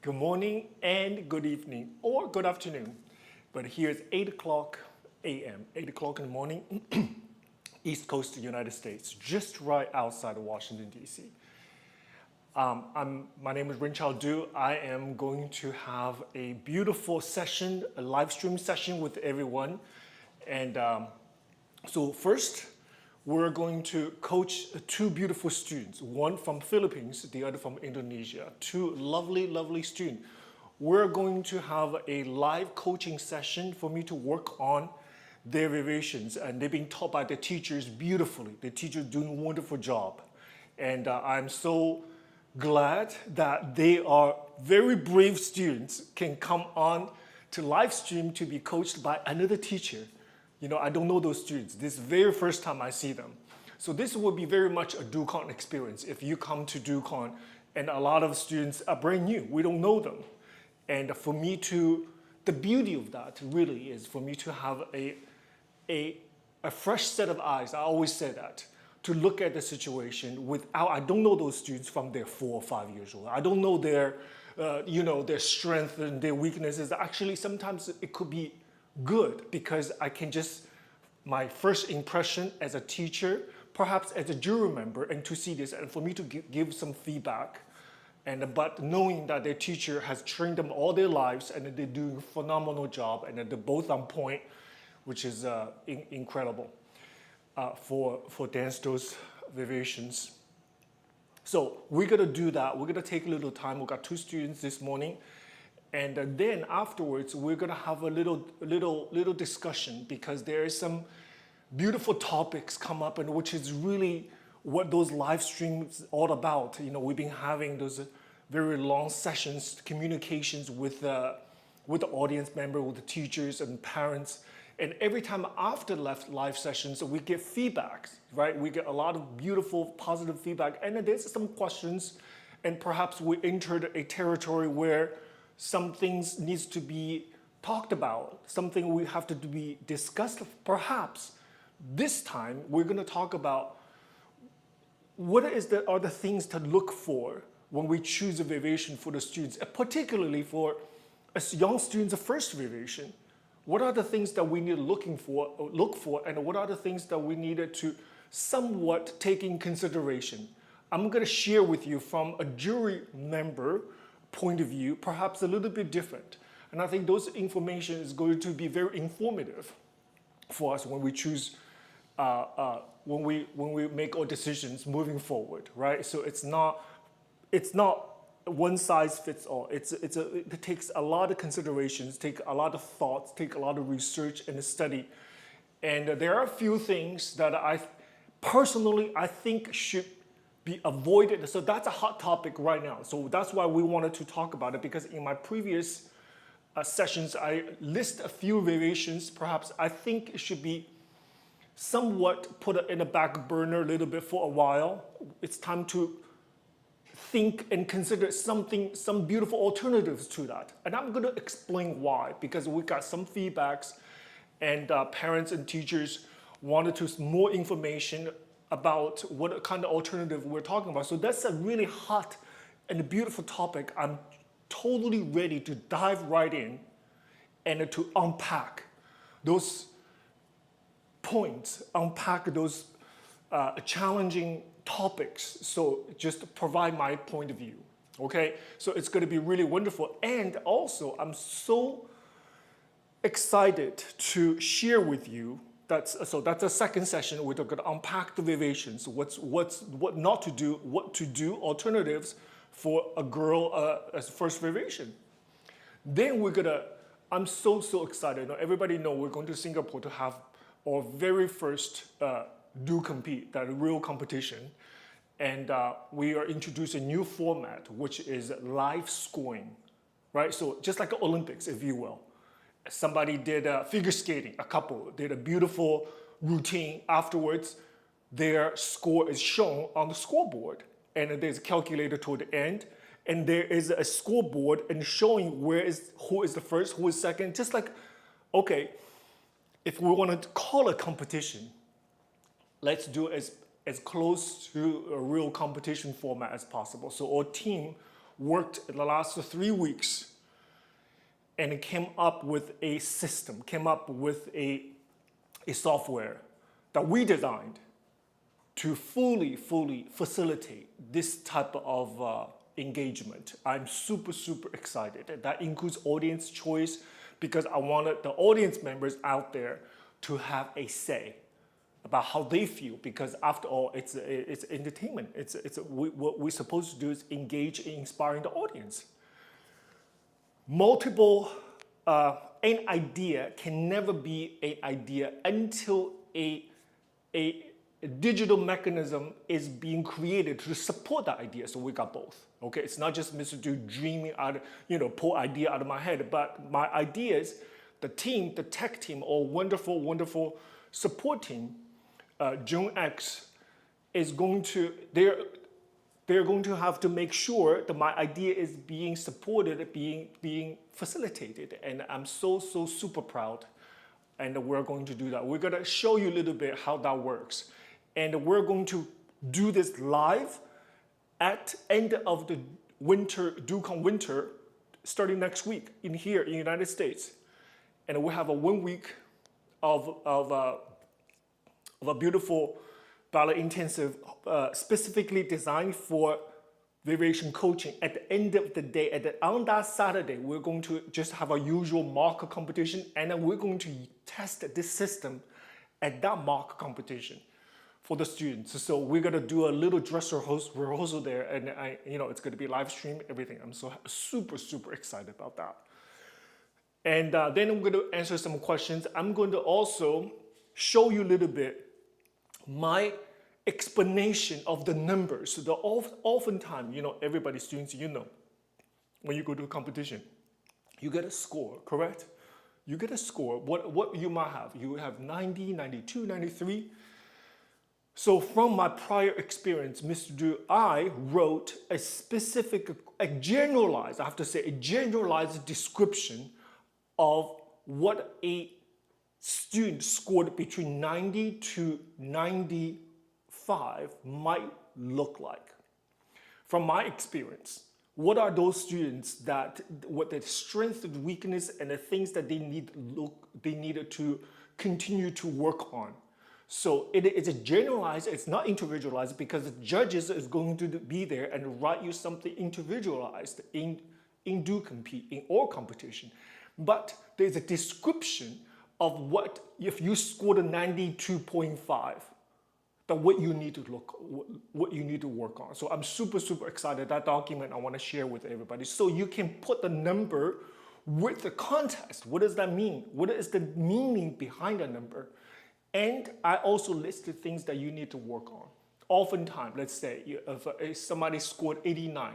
Good morning and good evening or good afternoon. But here is 8 o'clock a.m., 8 o'clock in the morning, East Coast of the United States, just right outside of Washington, D.C. My name is Raymonda. I am going to have a beautiful session, a live stream session with everyone. And so first, we're going to coach two beautiful students, one from Philippines, the other from Indonesia, two lovely, lovely students. We're going to have a live coaching session for me to work on their variations, and they're being taught by the teachers beautifully. The teachers doing a wonderful job. And I'm so glad that they are very brave students, can come on to live stream to be coached by another teacher. You know, I don't know those students. This is the very first time I see them. So this will be very much a DuCon experience. If you come to DuCon, and a lot of students are brand new, we don't know them. And for me to, the beauty of that really is for me to have a fresh set of eyes. I always say that, to look at the situation without, I don't know those students from their 4 or 5 years old. I don't know their, their strength and their weaknesses. Actually, sometimes it could be good because I can just, my first impression as a teacher, perhaps as a jury member, and to see this and for me to give some feedback, but knowing that their teacher has trained them all their lives and they're doing a phenomenal job and that they're both on point, which is incredible for dance those variations. So we're gonna do that. We're gonna take a little time. We've got 2 students this morning. And then afterwards, we're gonna have a little discussion because there is some beautiful topics come up, and which is really what those live streams all about. You know, we've been having those very long sessions, communications with the audience member, with the teachers and parents. And every time after live sessions, we get feedbacks, right? We get a lot of beautiful, positive feedback. And then there's some questions, and perhaps we entered a territory where some things needs to be talked about, something we have to be discussed. Perhaps this time we're going to talk about what are the things to look for when we choose a variation for the students, particularly for as young students, the first variation. What are the things that we need to look for, and what are the things that we needed to somewhat take in consideration? I'm going to share with you from a jury member point of view, perhaps a little bit different. And I think those information is going to be very informative for us when we choose, when we make our decisions moving forward, right? So it's not one size fits all. It takes a lot of considerations, take a lot of thoughts, take a lot of research and study. And there are a few things that I personally think should be avoided. So that's a hot topic right now. So that's why we wanted to talk about it, because in my previous sessions, I list a few variations. Perhaps I think it should be somewhat put in a back burner a little bit for a while. It's time to think and consider some beautiful alternatives to that. And I'm going to explain why, because we got some feedbacks, and parents and teachers wanted more information about what kind of alternative we're talking about. So that's a really hot and a beautiful topic. I'm totally ready to dive right in and to unpack those points, unpack those challenging topics. So just provide my point of view, okay? So it's gonna be really wonderful. And also, I'm so excited to share with you. That's a second session. We're going to unpack the variations, what not to do, what to do, alternatives for a girl as first variation. Then I'm so excited. Now, everybody know we're going to Singapore to have our very first Do Compete, that real competition. And we are introducing a new format, which is live scoring, right? So just like the Olympics, if you will. Somebody did figure skating, a couple did a beautiful routine. Afterwards, their score is shown on the scoreboard, and there's a calculator toward the end, and there is a scoreboard and showing who is the first, who is second. Just like, okay, if we want to call a competition, let's do as close to a real competition format as possible. So our team worked in the last 3 weeks and it came up with a system, came up with a software that we designed to fully facilitate this type of engagement. I'm super excited. That includes audience choice because I wanted the audience members out there to have a say about how they feel, because after all, it's entertainment. What we're supposed to do is engage in inspiring the audience. An idea can never be an idea until a digital mechanism is being created to support that idea. So we got both. Okay, it's not just Mr. Du dreaming out, pull idea out of my head, but my ideas, the team, the tech team, or wonderful support team, June X is going to, they're going to have to make sure that my idea is being supported, being facilitated. And I'm so super proud. And we're going to do that. We're going to show you a little bit how that works. And we're going to do this live at end of the winter, DuCon winter, starting next week here in the United States. And we have a 1 week of a beautiful ballet intensive specifically designed for variation coaching. At the end of the day, on that Saturday, we're going to just have a usual mock competition, and then we're going to test this system at that mock competition for the students. So we're gonna do a little dress rehearsal there, and it's gonna be live stream, everything. I'm so super excited about that. And then I'm gonna answer some questions. I'm going to also show you a little bit my explanation of the numbers. So oftentimes, everybody, students, when you go to a competition, you get a score, correct? You get a score. What you might have? You have 90, 92, 93. So from my prior experience, Mr. Du, I wrote a generalized description of what a student scored between 90 to 95 might look like. From my experience, what are those students what their strengths and weakness and the things that they needed to continue to work on. So it's a generalized, it's not individualized, because the judges is going to be there and write you something individualized in DuCon in all competition. But there's a description of what, if you scored a 92.5, that what you need to work on. So I'm super excited. That document I want to share with everybody, so you can put the number with the context. What does that mean? What is the meaning behind the number? And I also listed things that you need to work on. Oftentimes, let's say if somebody scored 89,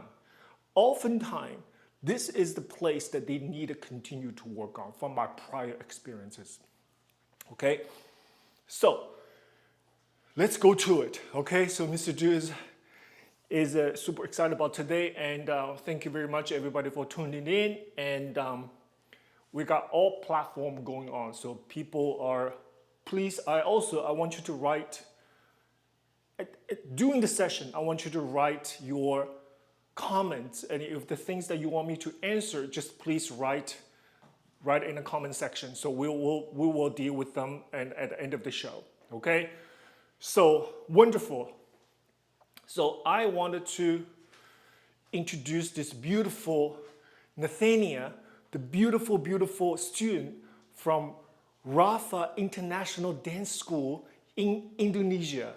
oftentimes this is the place that they need to continue to work on from my prior experiences. Okay, so let's go to it. Okay, so Mr. Du is super excited about today, and thank you very much everybody for tuning in. And we got all platform going on, so people are. Please, I want you to write, during the session, I want you to write your comments, and if the things that you want me to answer, just please write in the comment section. So we will deal with them and at the end of the show, okay? So, wonderful. So I wanted to introduce this beautiful Nathanielia, the beautiful student from Rafa International Dance School in Indonesia.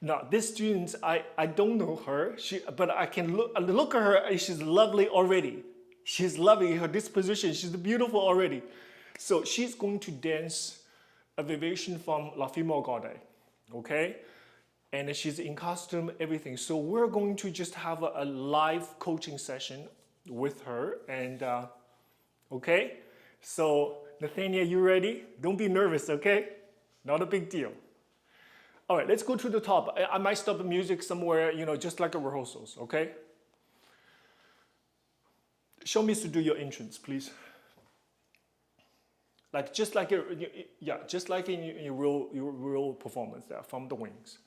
Now, this student, I don't know her, but I can look at her, and she's lovely already. She's lovely, her disposition, she's beautiful already. So she's going to dance a variation from La Fille Mal Gardée, okay? And she's in costume, everything. So we're going to just have a live coaching session with her, and okay? So Nathanielia, you ready? Don't be nervous, okay? Not a big deal. All right, let's go to the top. I might stop the music somewhere, just like a rehearsals, okay? Show me to do your entrance, please. Just like in your real performance there, from the wings.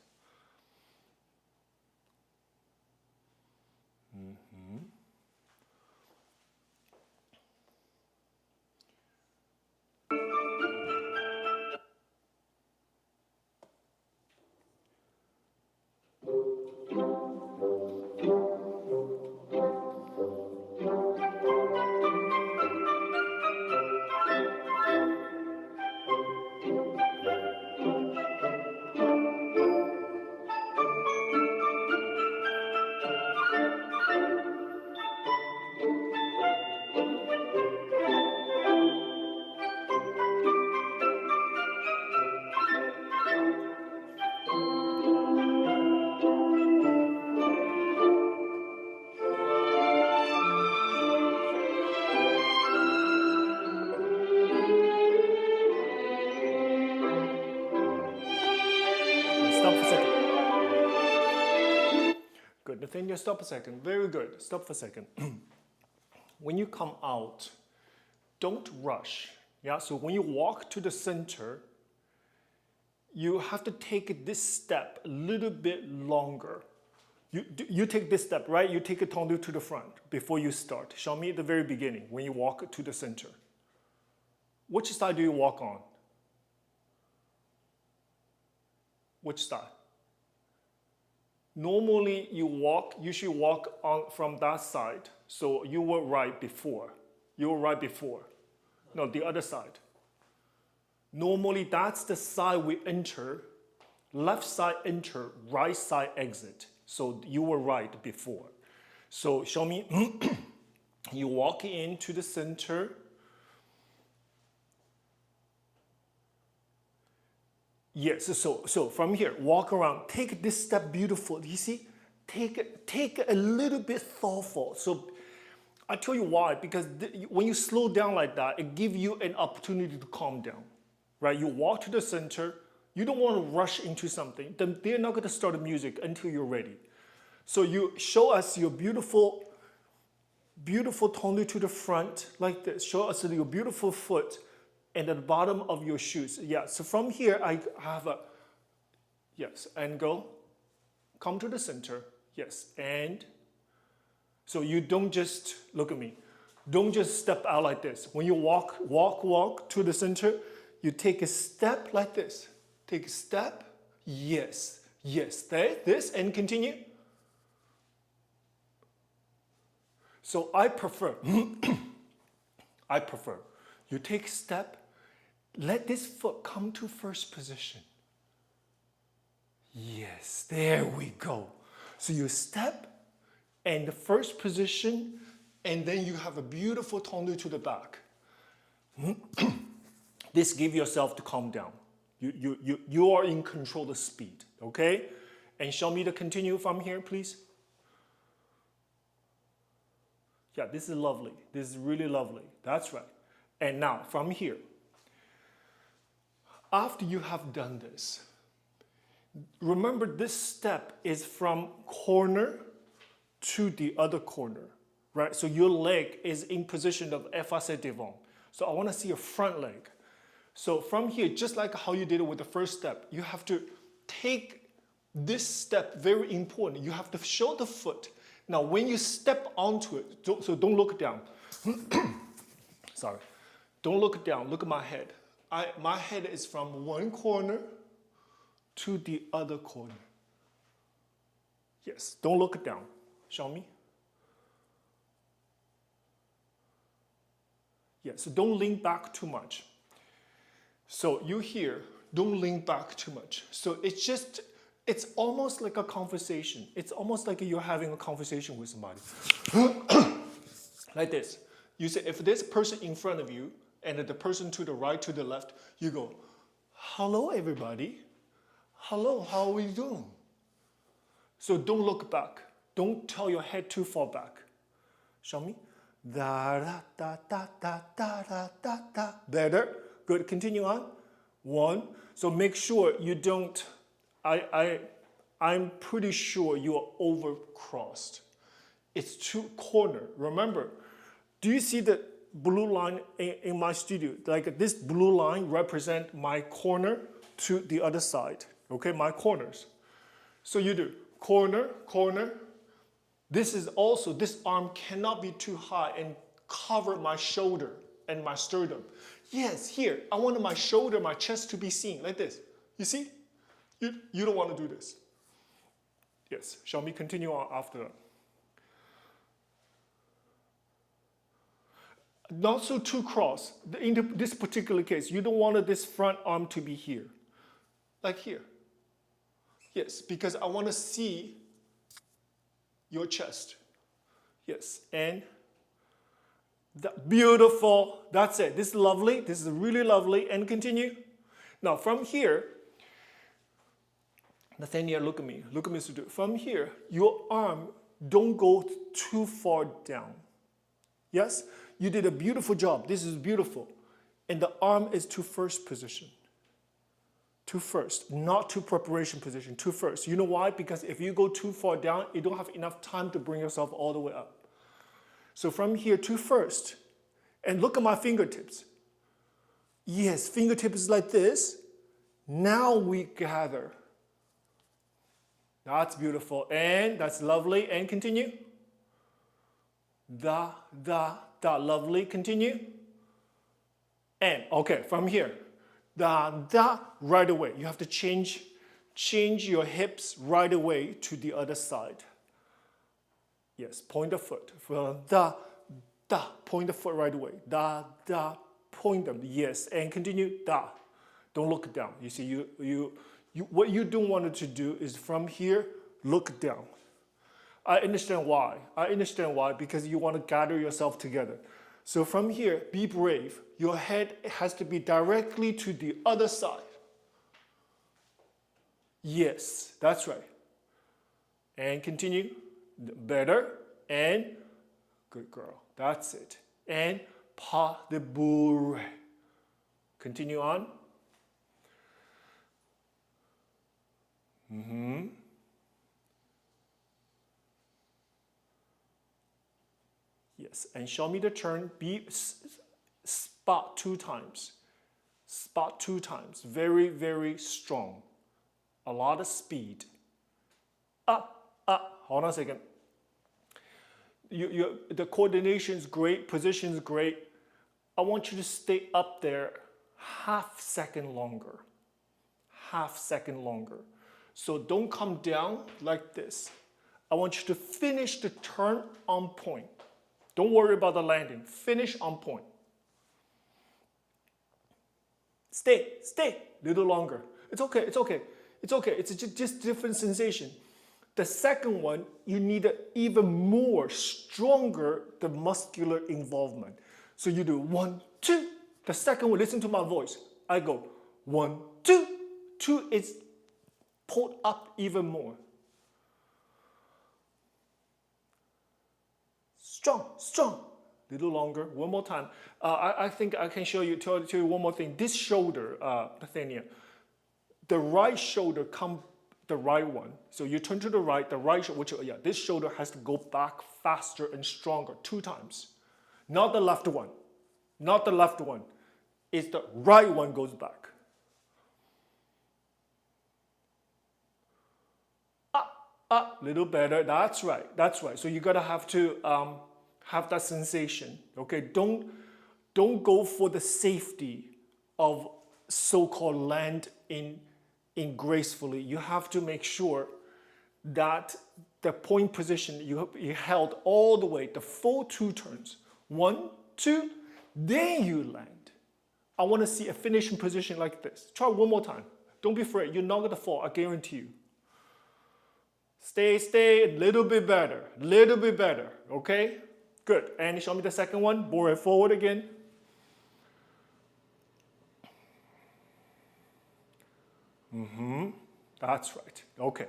Nathaniel, stop a second. Very good. Stop for a second. When you come out, don't rush. Yeah, so when you walk to the center, you have to take this step a little bit longer. You take this step, right? You take a tendu to the front before you start. Show me at the very beginning when you walk to the center. Which side do you walk on? Which side? Normally you should walk on from that side. So you were right before. You were right before. No, the other side. Normally that's the side we enter. Left side enter, right side exit. So you were right before. So show me, you walk into the center. Yes, so from here, walk around, take this step beautiful. You see, take a little bit thoughtful. So I tell you why, because when you slow down like that, it gives you an opportunity to calm down, right? You walk to the center, you don't want to rush into something, then they're not going to start the music until you're ready. So you show us your beautiful tendu to the front like this. Show us your beautiful foot and at the bottom of your shoes. Yeah, so from here I have a, yes, and go, come to the center, yes, and so you don't just, look at me, don't just step out like this. When you walk to the center, you take a step like this. Take a step, yes, this, and continue. So I prefer, you take a step, let this foot come to first position. Yes, there we go. So you step and the first position, and then you have a beautiful tendu to the back. This gives yourself to calm down. You are in control of the speed, okay? And show me the continue from here, please. Yeah, this is lovely. This is really lovely. That's right. And now from here, after you have done this, remember this step is from corner to the other corner, right? So your leg is in position of effacé devant. So I want to see your front leg. So from here, just like how you did it with the first step, you have to take this step, very important. You have to show the foot. Now, when you step onto it, don't look down. Sorry. Don't look down. Look at my head. My head is from one corner to the other corner. Yes, don't look down. Show me. Yes, so don't lean back too much. So you here, don't lean back too much. So it's almost like a conversation. It's almost like you're having a conversation with somebody. Like this. You say, if this person in front of you and the person to the right, to the left, you go, hello everybody. Hello, how are we doing? So don't look back. Don't tell your head too far back. Show me. Da da da da da da da da da. Better. Good. Continue on. One. So make sure you don't. I'm pretty sure you are overcrossed. It's too corner. Remember, do you see the blue line in my studio? Like this blue line represent my corner to the other side. Okay, my corners. So you do corner, corner. This is also, this arm cannot be too high and cover my shoulder and my sternum. Yes, here, I want my shoulder, my chest to be seen like this. You see? You don't want to do this. Yes, shall we continue on after that? Not so too cross. In this particular case, you don't want this front arm to be here. Like here. Yes, because I want to see your chest. Yes, and beautiful. That's it. This is lovely. This is really lovely. And continue. Now from here, Nathaniel, look at me. Look at me. From here, your arm don't go too far down. Yes? You did a beautiful job. This is beautiful. And the arm is to first position. to first, not to preparation position, to first. You know why? Because if you go too far down, you don't have enough time to bring yourself all the way up. So from here to first, and look at my fingertips. Yes, fingertips like this. Now we gather. That's beautiful, and that's lovely, and continue. Da, da, da, lovely, continue. And, okay, from here, da, da, right away. You have to change your hips right away to the other side. Yes, point the foot. Da, da, point the foot right away. Da, da, point them. Yes, and continue, da. Don't look down. You see, what you don't want to do is from here, look down. I understand why. Because you want to gather yourself together. So from here, be brave. Your head has to be directly to the other side. Yes, that's right. And continue. Better. And good girl. That's it. And pas de bourre. Continue on. Yes, and show me the turn. Spot 2 times. Spot 2 times. Very, very strong. A lot of speed. Up, up. Hold on a second. The coordination is great. Position is great. I want you to stay up there half second longer. Half second longer. So don't come down like this. I want you to finish the turn on point. Don't worry about the landing. Finish on point. Stay. Little longer. It's okay. It's just different sensation. The second one, you need even more stronger the muscular involvement. So you do 1, 2. The second one, listen to my voice. I go 1, 2. 2 is pulled up even more. Strong. Little longer. One more time. I think I can tell you one more thing. This shoulder, Nathaniel, the right shoulder the right one. So you turn to the right shoulder, this shoulder has to go back faster and stronger 2 times. Not the left one. It's the right one goes back. Up, little better. That's right. So you gotta have to have that sensation. Okay, don't go for the safety of so-called land in gracefully. You have to make sure that the point position you held all the way, the full 2 turns. 1, 2, then you land. I want to see a finishing position like this. Try one more time. Don't be afraid. You're not gonna fall. I guarantee you. Stay, a little bit better, okay? Good, and show me the second one, bore it forward again. That's right, okay.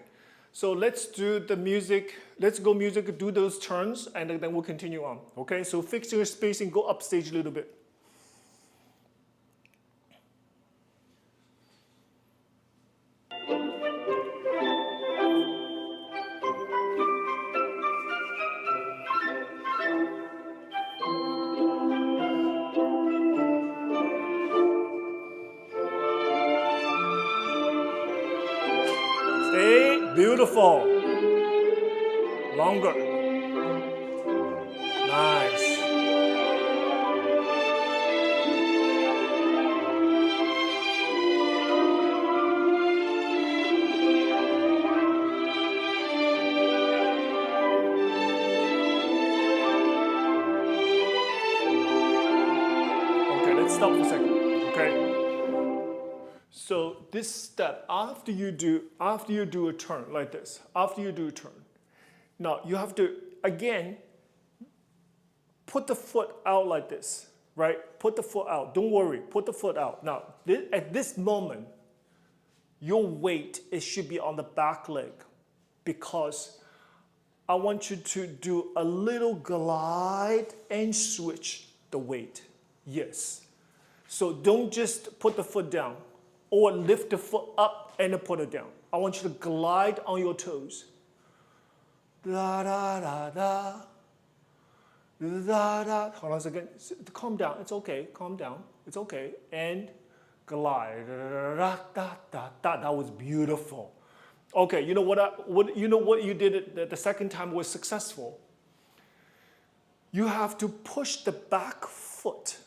So let's do the music, do those turns, and then we'll continue on, okay? So fix your spacing, go upstage a little bit. Beautiful. Longer. Nice. Okay, let's stop for a second. Okay. So this step, after you do a turn like this, now you have to, again, put the foot out like this, right? Put the foot out, don't worry, put the foot out. Now, at this moment, your weight, it should be on the back leg because I want you to do a little glide and switch the weight, yes. So don't just put the foot down. or lift the foot up and put it down. I want you to glide on your toes. Da da da da. Da da. Hold on a second. Calm down. It's okay. Calm down. It's okay. And glide. Da da da da. That was beautiful. Okay. You know what you did the second time was successful. You have to push the back foot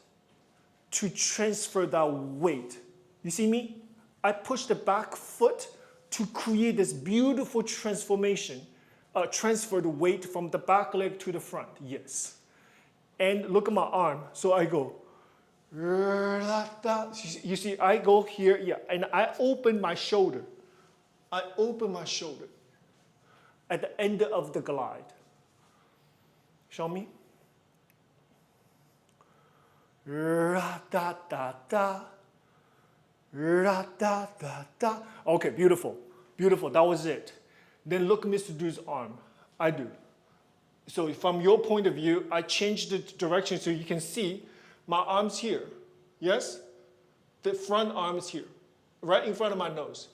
to transfer that weight. You see me? I push the back foot to create this beautiful transformation. Transfer the weight from the back leg to the front. Yes. And look at my arm. So I go. You see, I go here, yeah, and I open my shoulder. I open my shoulder at the end of the glide. Show me. Da da da. Da da da da. Okay, beautiful. Beautiful. That was it. Then look at Mr. Du's arm. I do. So from your point of view, I changed the direction so you can see my arm's here. Yes? The front arm is here, right in front of my nose.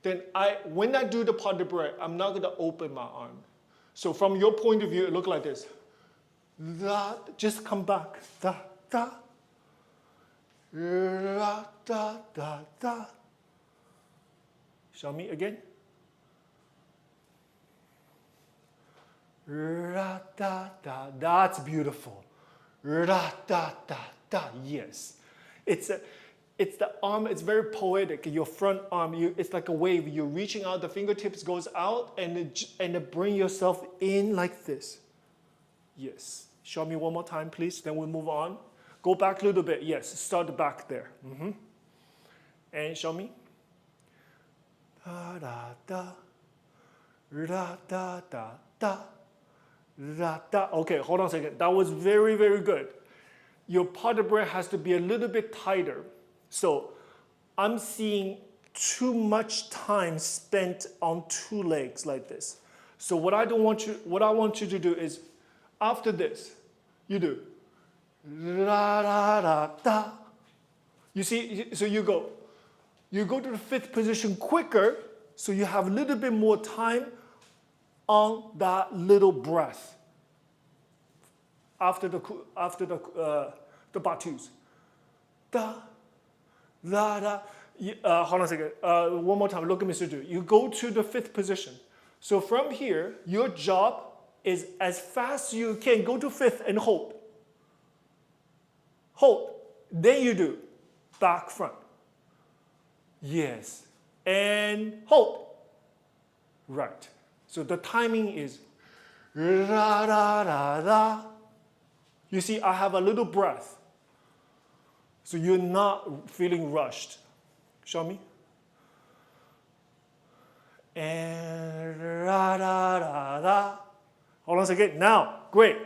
Then when I do the pas de bras, I'm not going to open my arm. So from your point of view, it looks like this. Da, just come back. Da, da. Da, da, da, da. Show me again. Da, da, da. That's beautiful. Da, da, da, da. Yes. It's the arm, it's very poetic. Your front arm, it's like a wave. You're reaching out, the fingertips goes out, and bring yourself in like this. Yes. Show me one more time, please. Then we'll move on. Go back a little bit. Yes, start back there. Mm-hmm. And show me. Da, da, da. Da, da, da, da. Da, da. Okay, hold on a second. That was very, very good. Your pas de bras has to be a little bit tighter. So I'm seeing too much time spent on two legs like this. So what I want you to do is, after this, you do da da da da. You see, so you go to the fifth position quicker, so you have a little bit more time on that little breath. After the batus. Da, da, da. Hold on a second. One more time. Look at Mr. Du. You go to the fifth position. So from here, your job is as fast as you can go to fifth and hold. Hold. Then you do back front. Yes. And hold. Right. So the timing is da da da da. You see, I have a little breath. So you're not feeling rushed. Show me. And da da da da. Hold on a second. Now, great.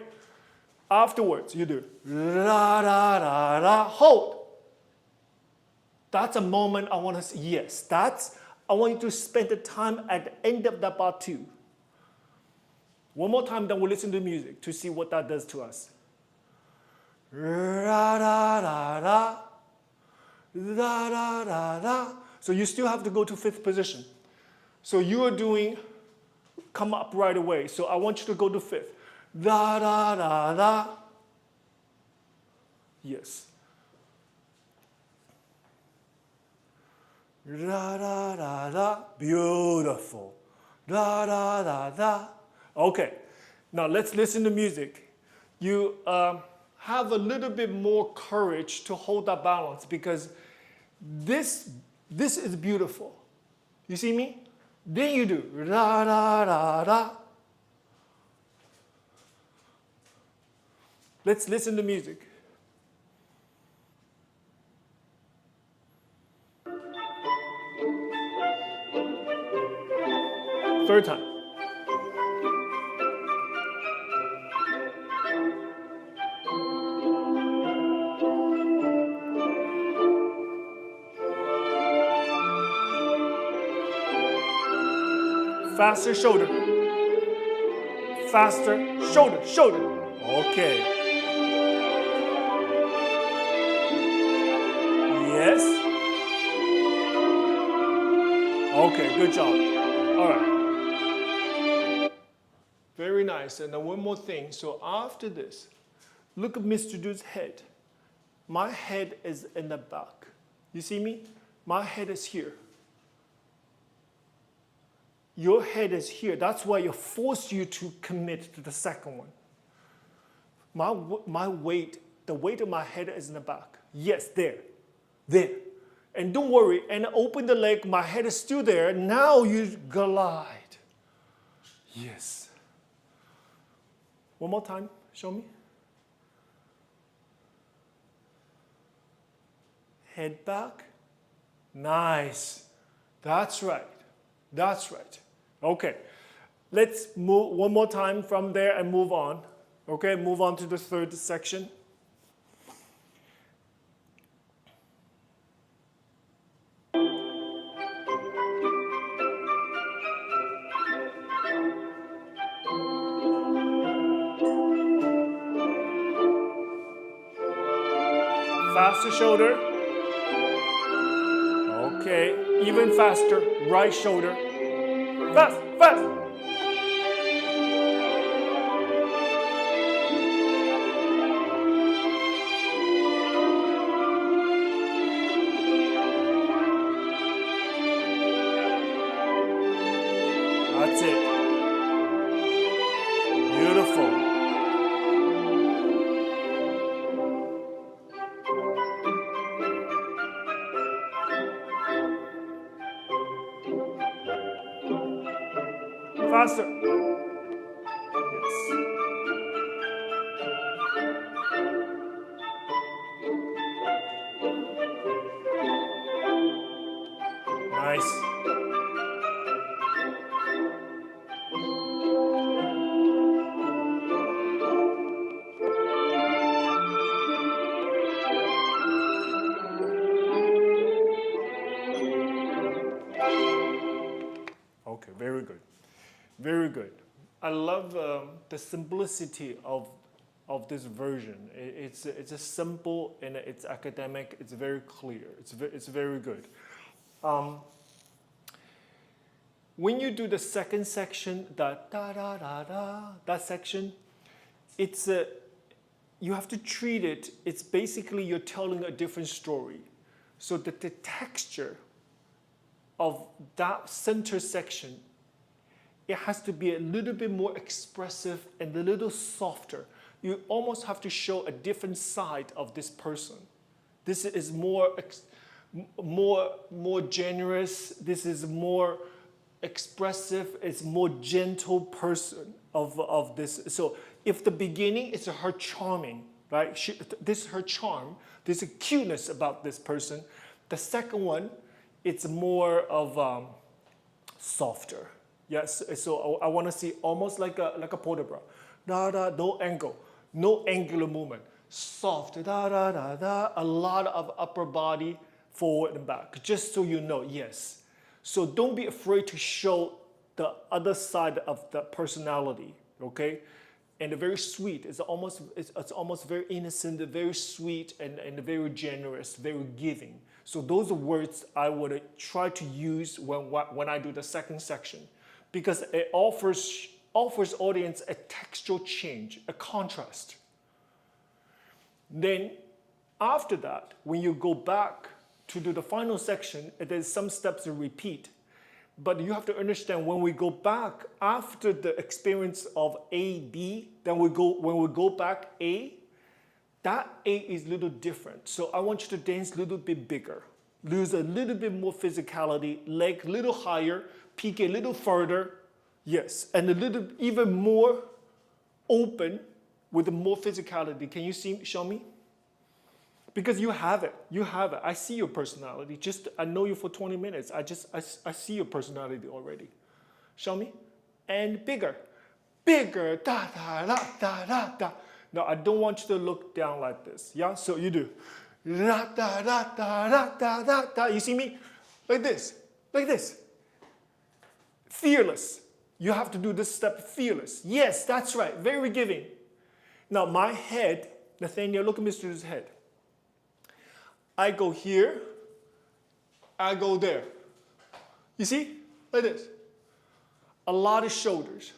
Afterwards, you do da da da da. Hold. That's a moment I want to see. Yes, I want you to spend the time at the end of that batu. One more time, then we'll listen to music to see what that does to us. Da da da da. Da da da da. So you still have to go to fifth position. So you are doing come up right away. So I want you to go to fifth. Da da da da. Yes. Da da da da. Beautiful. Da da da da. Okay. Now let's listen to music. You have a little bit more courage to hold that balance because this is beautiful. You see me? Then you do da da da da. Let's listen to music. Third time. Faster shoulder. Faster shoulder, shoulder. Okay. Yes. Okay, good job. All right. Very nice. And then one more thing. So after this, look at Mr. Dude's head. My head is in the back. You see me? My head is here. Your head is here. That's why it forced you to commit to the second one. My weight, the weight of my head is in the back. Yes, there. And don't worry, and open the leg, my head is still there. Now you glide. Yes. One more time, show me. Head back. Nice. That's right. Okay. Let's move one more time from there and move on. Okay, move on to the third section. Faster shoulder. Okay, even faster. Right shoulder. Fast. That's it. Beautiful. Faster. Yes. Nice. Okay, very good. Very good. I love the simplicity of this version. It's a simple and it's academic. It's very clear. It's very good. When you do the second section, that section, it's you have to treat it. It's basically you're telling a different story, so that the texture of that center section, it has to be a little bit more expressive and a little softer. You almost have to show a different side of this person. This is more generous. This is more expressive. It's more gentle person of this. So if the beginning is her charming, right? This is her charm. There's a cuteness about this person. The second one, it's more of softer. Yes, so I want to see almost like a portobello. No angle, no angular movement. Soft, a lot of upper body, forward and back. Just so you know, yes. So don't be afraid to show the other side of the personality, okay? And very sweet. It's almost very innocent, very sweet, and very generous, very giving. So those are words I would try to use when I do the second section, because it offers audience a textual change, a contrast. Then after that, when you go back to do the final section, there's some steps to repeat. But you have to understand when we go back after the experience of A, B, then when we go back A, that A is a little different. So I want you to dance a little bit bigger, lose a little bit more physicality, leg a little higher, peak a little further, yes, and a little even more open with more physicality. Can you show me? Because you have it. I see your personality. I know you for 20 minutes. I see your personality already. Show me. And bigger. Bigger. Da, da, da, da, da, da. Now, I don't want you to look down like this. Yeah? So you do. Da, da, da, da, da, da, da, da. You see me? Like this. Like this. Fearless. You have to do this step fearless. Yes, that's right. Very giving. Now, my head, Nathaniel, look at Mr. Dude's head. I go here, I go there. You see? Like this. A lot of shoulders.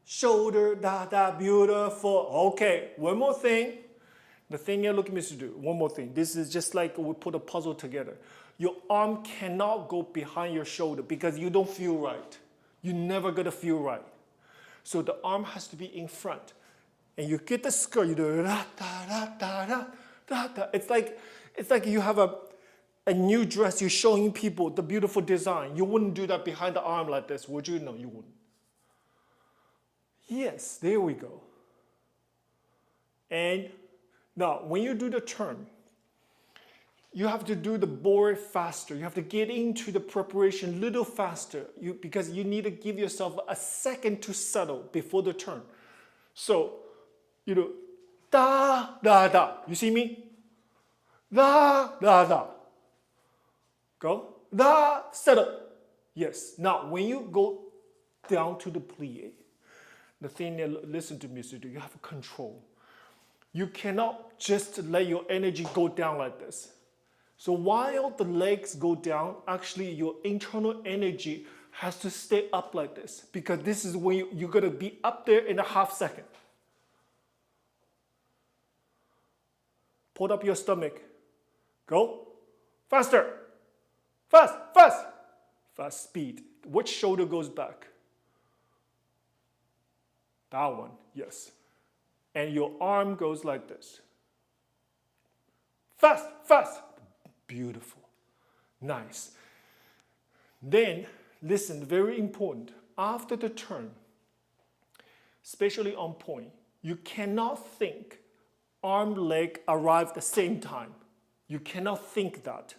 Shoulder, da, beautiful. Okay, one more thing. Nathanielia, look at me to do. One more thing. This is just like we put a puzzle together. Your arm cannot go behind your shoulder because you don't feel right. You're never gonna feel right. So the arm has to be in front. And you get the skirt, you do da, da, da, da, da, da. It's like you have a new dress, you're showing people the beautiful design. You wouldn't do that behind the arm like this, would you? No, you wouldn't. Yes, there we go. And now, when you do the turn, you have to do the board faster. You have to get into the preparation a little faster because you need to give yourself a second to settle before the turn. So, you do da, da, da. You see me? Da, da, da. Go. Da, settle. Yes. Now, when you go down to the plie, the thing that, listen to me, Sudu, you have control. You cannot just let your energy go down like this. So while the legs go down, actually your internal energy has to stay up like this because this is when you're gonna be up there in a half second. Put up your stomach. Go. Faster. Fast, fast. Fast speed. Which shoulder goes back? That one, yes. And your arm goes like this. Fast, fast. Beautiful. Nice. Then, listen, very important. After the turn, especially on point, you cannot think arm, leg arrive at the same time. You cannot think that.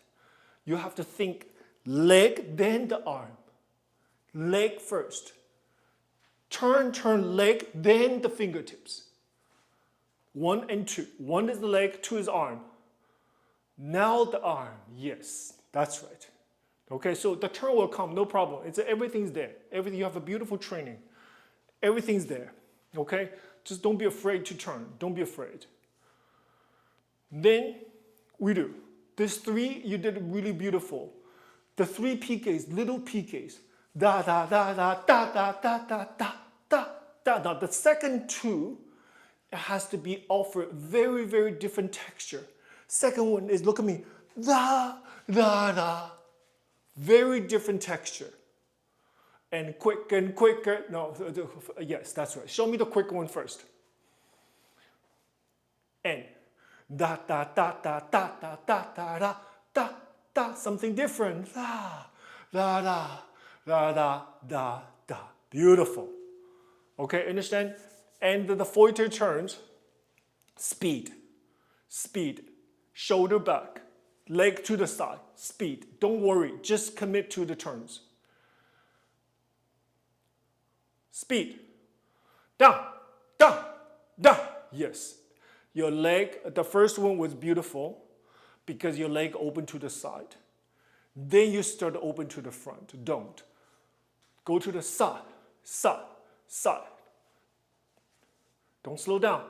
You have to think leg, then the arm. Leg first. Turn, leg, then the fingertips. 1 and 2. 1 is the leg, 2 is arm. Now the arm. Yes, that's right. Okay, so the turn will come, no problem. Everything's there. Everything, you have a beautiful training. Everything's there. Okay? Just don't be afraid to turn. Don't be afraid. Then we do. There's 3, you did really beautiful. The 3 PKs, little PKs. Da da da da da da da da da da da. Now the second 2, it has to be offered very, very different texture. Second one is, look at me, da da da. Very different texture. And quick and quicker. No, yes, that's right. Show me the quick one first. And da da da da da da da da da da da. Something different. Da da da. Da, da, da, da. Beautiful. Okay, understand? And the Feuilleter turns, speed, speed, shoulder back, leg to the side, speed. Don't worry, just commit to the turns. Speed. Down, down, down. Yes. Your leg, the first one was beautiful because your leg opened to the side. Then you start to open to the front. Don't. Go to the side, side, side. Don't slow down.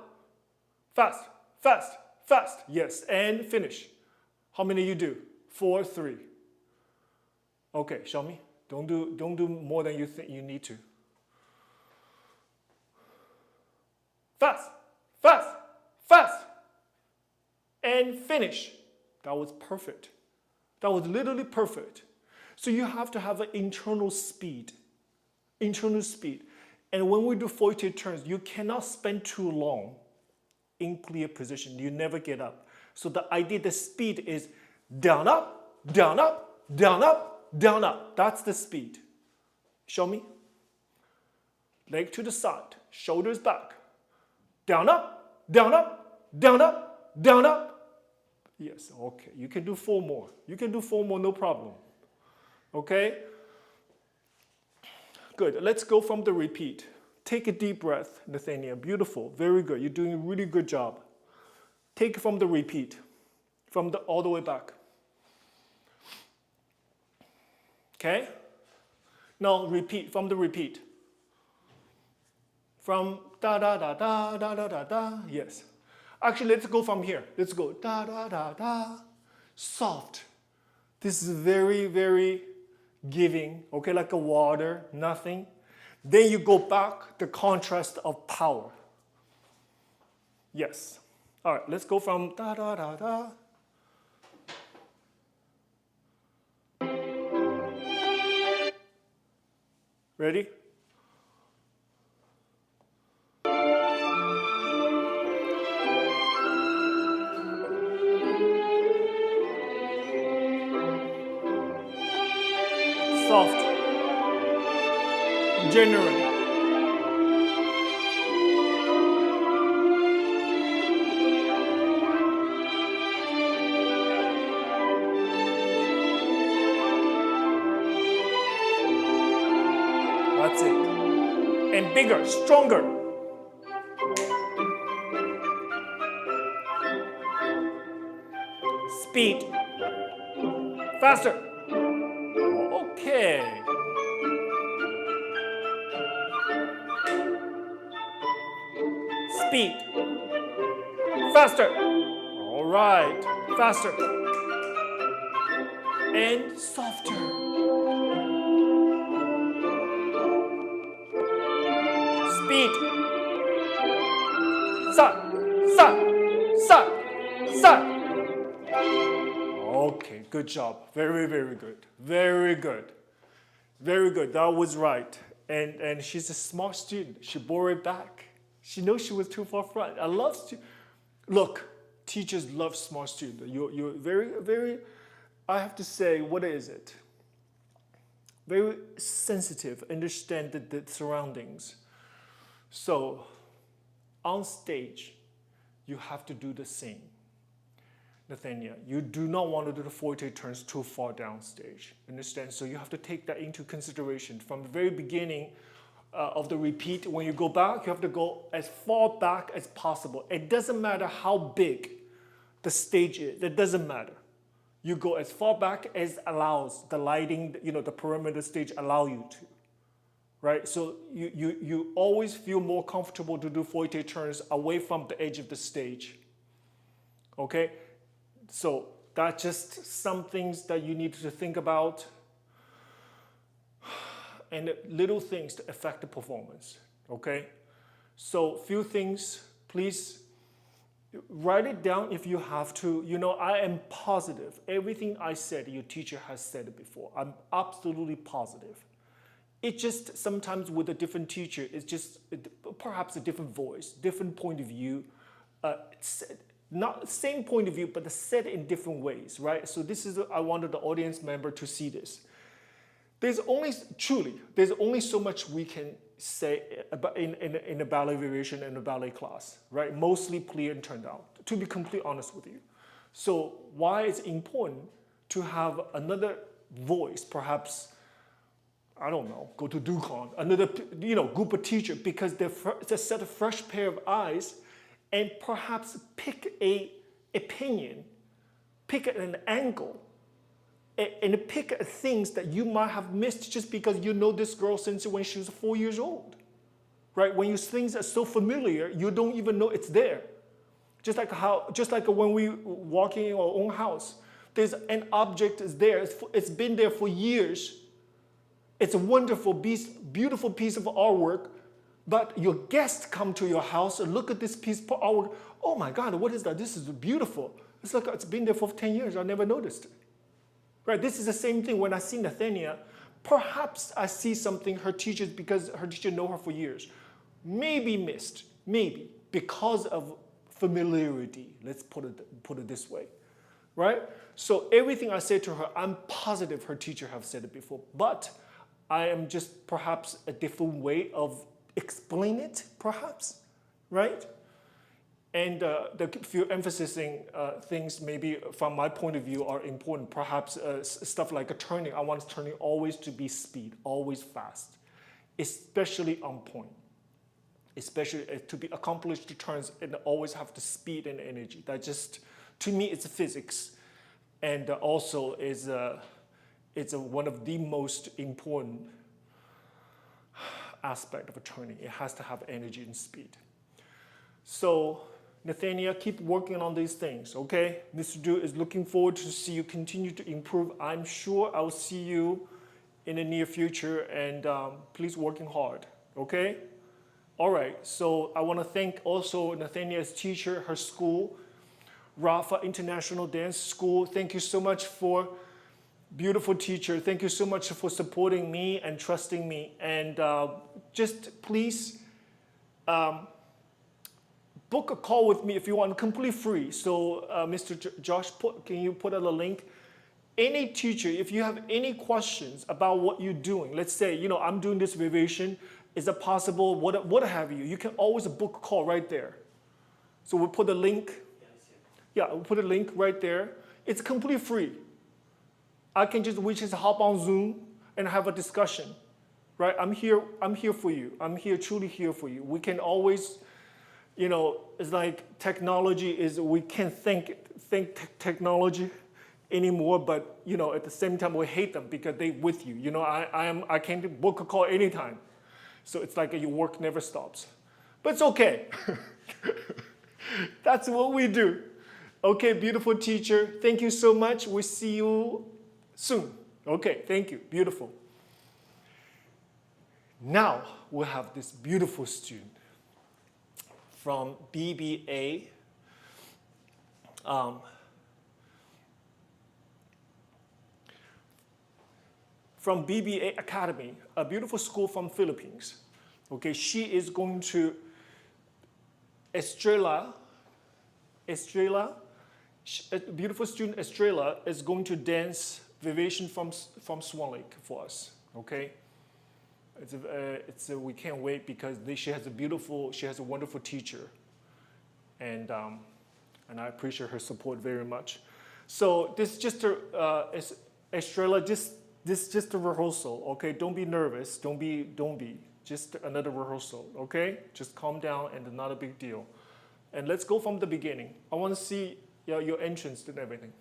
Fast, fast, fast. Yes, and finish. How many you do? 4, 3. Okay, show me. Don't do more than you think you need to. Fast, fast, fast. And finish. That was perfect. That was literally perfect. So you have to have an internal speed. Internal speed. And when we do Feuilleter turns, you cannot spend too long in clear position. You never get up. So the idea, the speed is down, up, down, up, down, up, down, up. That's the speed. Show me. Leg to the side, shoulders back. Down, up, down, up, down, up, down, up. Yes, okay. You can do 4 more. You can do 4 more, no problem. Okay? Good. Let's go from the repeat. Take a deep breath, Nathanielia. Beautiful. Very good. You're doing a really good job. Take it from the repeat. From all the way back. Okay? Now repeat. From the repeat. From da da da da da da da da. Yes. Actually, let's go from here. Let's go da da da da. Soft. This is very, very giving, okay, like a water, nothing. Then you go back, the contrast of power. Yes. All right, let's go from da da da da. Ready? Soft, genuine. That's it. And bigger, stronger. Speed. Faster. Okay. Speed. Faster. All right. Faster. And softer. Speed. Sa, sa, sa, sa. Okay, good job. Very, very good. Very good. Very good. That was right. And she's a smart student. She bore it back. She knows she was too far front. I love look, teachers love smart students. You're very, very, I have to say, what is it? Very sensitive, understand the surroundings. So, on stage, you have to do the same. Nathaniel, you do not want to do the forte turns too far downstage. Understand? So you have to take that into consideration from the very beginning of the repeat. When you go back, you have to go as far back as possible. It doesn't matter how big the stage is. It doesn't matter. You go as far back as allows the lighting, the perimeter stage allow you to. Right? So you always feel more comfortable to do forte turns away from the edge of the stage. Okay? So that's just some things that you need to think about, and little things to affect the performance, okay? So few things, please write it down if you have to. I am positive. Everything I said, your teacher has said it before. I'm absolutely positive. It just sometimes with a different teacher, it's just perhaps a different voice, different point of view, not the same point of view, but said in different ways, right? So this is, I wanted the audience member to see this. There's only so much we can say about in a ballet variation and a ballet class, right? Mostly clear and turned out, to be completely honest with you. So why it's important to have another voice, perhaps, I don't know, go to DuCon, another group of teacher, because they're a set of fresh pair of eyes, and perhaps pick an opinion, pick an angle, and pick things that you might have missed just because you know this girl since when she was 4 years old, right? When things are so familiar, you don't even know it's there. Just like when we walking in our own house, there's an object is there. It's been there for years. It's a wonderful, beautiful piece of artwork. But your guests come to your house and look at this piece of artwork. Oh my God, what is that? This is beautiful. It's like it's been there for 10 years. I never noticed it. Right? This is the same thing when I see Nathanielia. Perhaps I see something because her teacher know her for years. Maybe missed, maybe, because of familiarity. Let's put it this way. Right? So everything I say to her, I'm positive her teacher have said it before. But I am just perhaps a different way of explain it, perhaps, right? And the few emphasizing things maybe from my point of view are important. Perhaps stuff like a turning. I want turning always to be speed, always fast, especially on point. Especially to be accomplished turns and always have the speed and energy. That just, to me, it's physics, and also is it's one of the most important aspect of a turning. It has to have energy and speed. So Nathanielia, keep working on these things, okay? Mr. Du is looking forward to see you continue to improve. I'm sure I'll see you in the near future, and please working hard, okay? All right, so I want to thank also Nathania's teacher, her school, Rafa International Dance School. Thank you so much for beautiful teacher. Thank you so much for supporting me and trusting me. And just please book a call with me if you want, completely free. So Mr. Josh, can you put out a link? Any teacher, if you have any questions about what you're doing, let's say, you know, I'm doing this variation, is it possible, what have you? You can always book a call right there. So we'll put a link. Yeah, we'll put a link right there. It's completely free. We just hop on Zoom and have a discussion, right? I'm here for you. I'm here, truly here for you. We can always, you know, it's like technology is, we can't think technology anymore, but you know, at the same time we hate them because they with you. You know, I can book a call anytime. So it's like your work never stops. But it's okay. That's what we do. Okay, beautiful teacher. Thank you so much. We'll see you soon. Okay, thank you. Beautiful. Now we have this beautiful student from BBA. From BBA Academy, a beautiful school from Philippines. Okay, she is going to Esmeralda, a beautiful student Esmeralda is going to dance variation from Swan Lake for us. Okay, we can't wait because she has a wonderful teacher, and I appreciate her support very much. So this is just Esmeralda, this is just a rehearsal, okay? Don't be nervous. Don't be. Just another rehearsal, okay? Just calm down and not a big deal. And let's go from the beginning. I want to see your entrance and everything.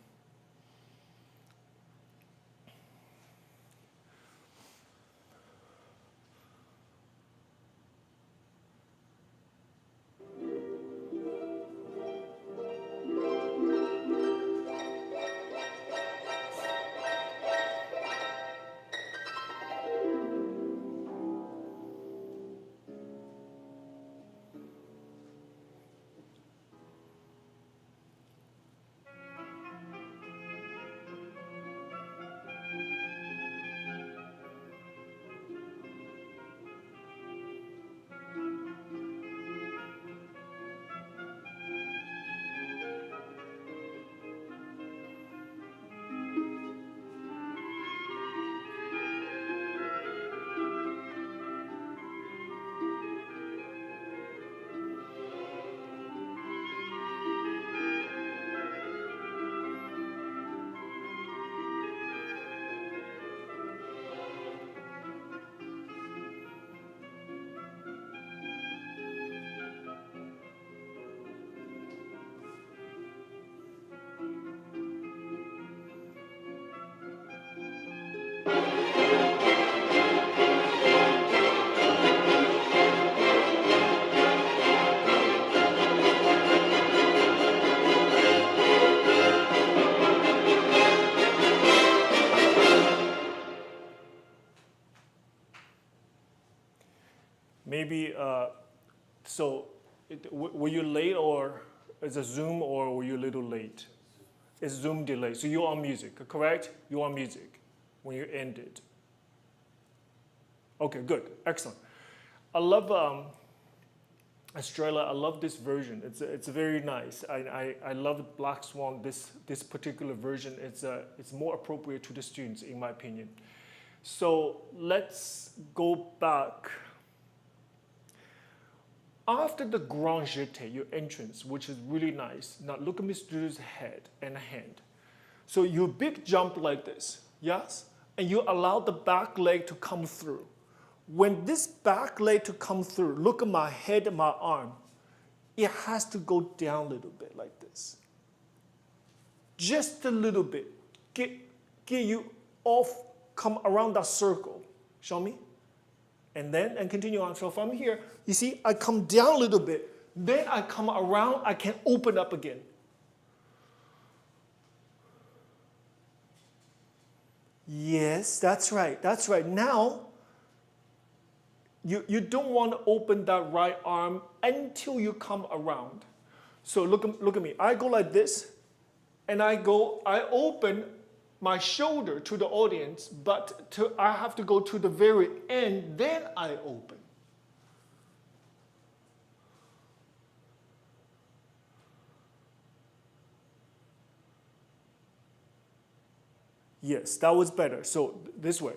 Maybe, were you late or is it Zoom or were you a little late? It's Zoom delay. So you're on music, correct? You're on music when you ended. Okay, good, excellent. I love Australia. I love this version. It's very nice. I love Black Swan. This particular version. It's more appropriate to the students, in my opinion. So let's go back. After the grand jeté, your entrance, which is really nice. Now look at Mr. Du's head and hand. So you big jump like this, yes? And you allow the back leg to come through. When this back leg to come through, look at my head and my arm. It has to go down a little bit like this. Just a little bit. Get you off, come around that circle. Show me. And continue on. So from here, you see, I come down a little bit. Then I come around, I can open up again. Yes, that's right, that's right. Now, you don't want to open that right arm until you come around. So look at me. I go like this, and I open my shoulder to the audience, but I have to go to the very end, then I open. Yes, that was better. So this way.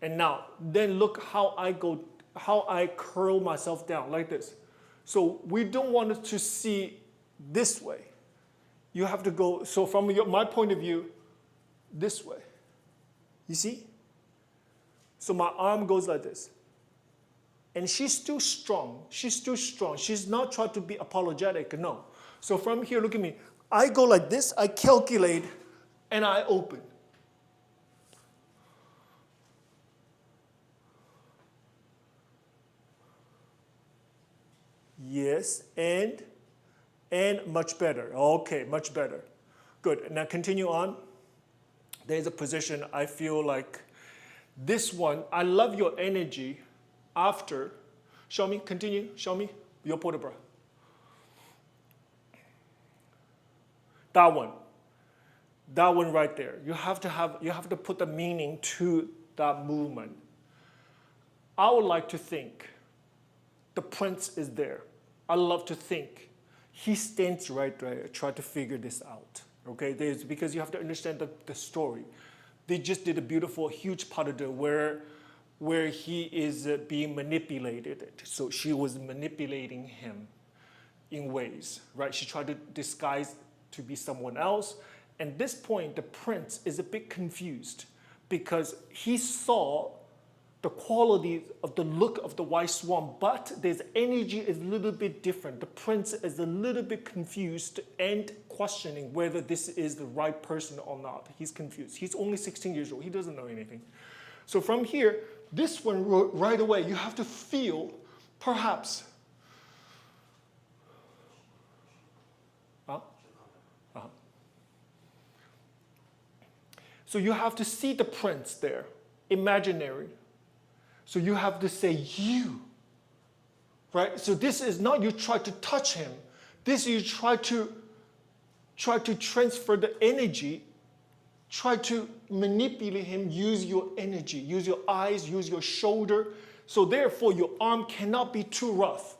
And now, then look how I curl myself down like this. So we don't want it to see this way. You have to go, so from my point of view, this way. You see? So my arm goes like this. And she's still strong. She's still strong. She's not trying to be apologetic, no. So from here, look at me. I go like this, I calculate, and I open. Yes, and much better. Okay, much better. Good. Now continue on. There's a position I feel like this one, I love your energy after. Show me, continue, show me your vertebra. That one right there. You have to put the meaning to that movement. I would like to think the prince is there. I love to think he stands right there, try to figure this out. Okay, because you have to understand the story. They just did a beautiful, huge part of it where he is being manipulated. So she was manipulating him in ways, right? She tried to disguise to be someone else. And at this point, the prince is a bit confused because he saw the quality of the look of the white swan, but his energy is a little bit different. The prince is a little bit confused and questioning whether this is the right person or not. He's confused. He's only 16 years old. He doesn't know anything. So from here, this one right away, you have to feel perhaps. So you have to see the prince there, imaginary. So you have to say you, right? So this is not you try to touch him. This you try to transfer the energy, try to manipulate him, use your energy, use your eyes, use your shoulder. So therefore your arm cannot be too rough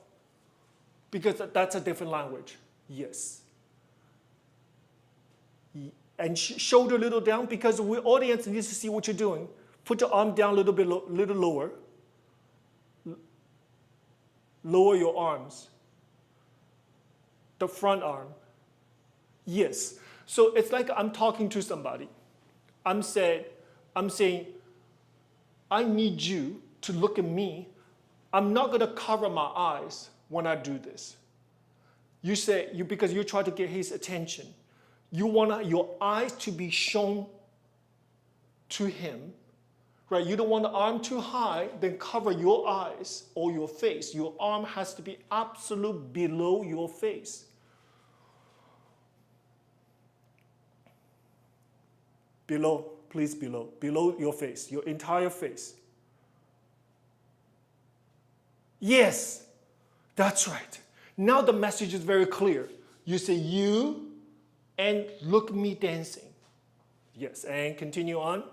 because that's a different language. Yes. And shoulder a little down because the audience needs to see what you're doing. Put your arm down a little bit, little lower. Lower your arms. The front arm. Yes. So it's like I'm talking to somebody. I'm saying, I need you to look at me. I'm not going to cover my eyes when I do this. You say, because you try to get his attention. You want your eyes to be shown to him. Right, you don't want the arm too high, then cover your eyes or your face. Your arm has to be absolute below your face. Below, please below. Below your face, your entire face. Yes, that's right. Now the message is very clear. You say you and look me dancing. Yes, and continue on.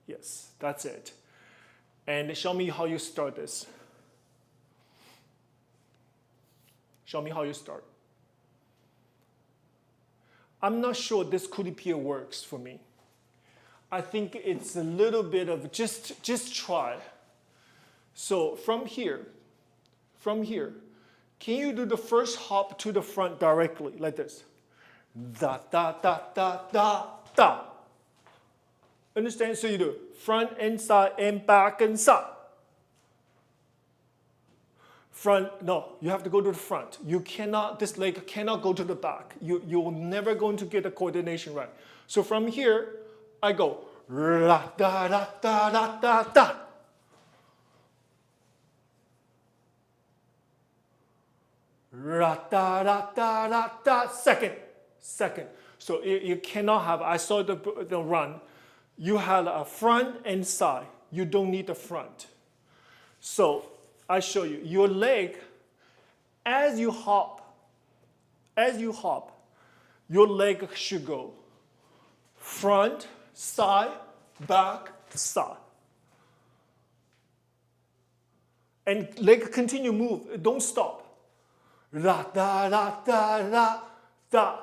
Yes, that's it. And show me how you start this. Show me how you start. I'm not sure this Cupid works for me. I think it's a little bit of just try. So from here, can you do the first hop to the front directly like this? Da da da da da da. Understand? So you do front and side and back and side. Front, no, you have to go to the front. You cannot, this leg cannot go to the back. You're never going to get the coordination right. So from here, I go Ra da da da da da da. Ra da da da da da. Second. So you cannot have, I saw the run. You had a front and side. You don't need the front. So I show you. Your leg, as you hop, your leg should go front, side, back, side. And leg continue move, don't stop. Da, da, da, da, da, da.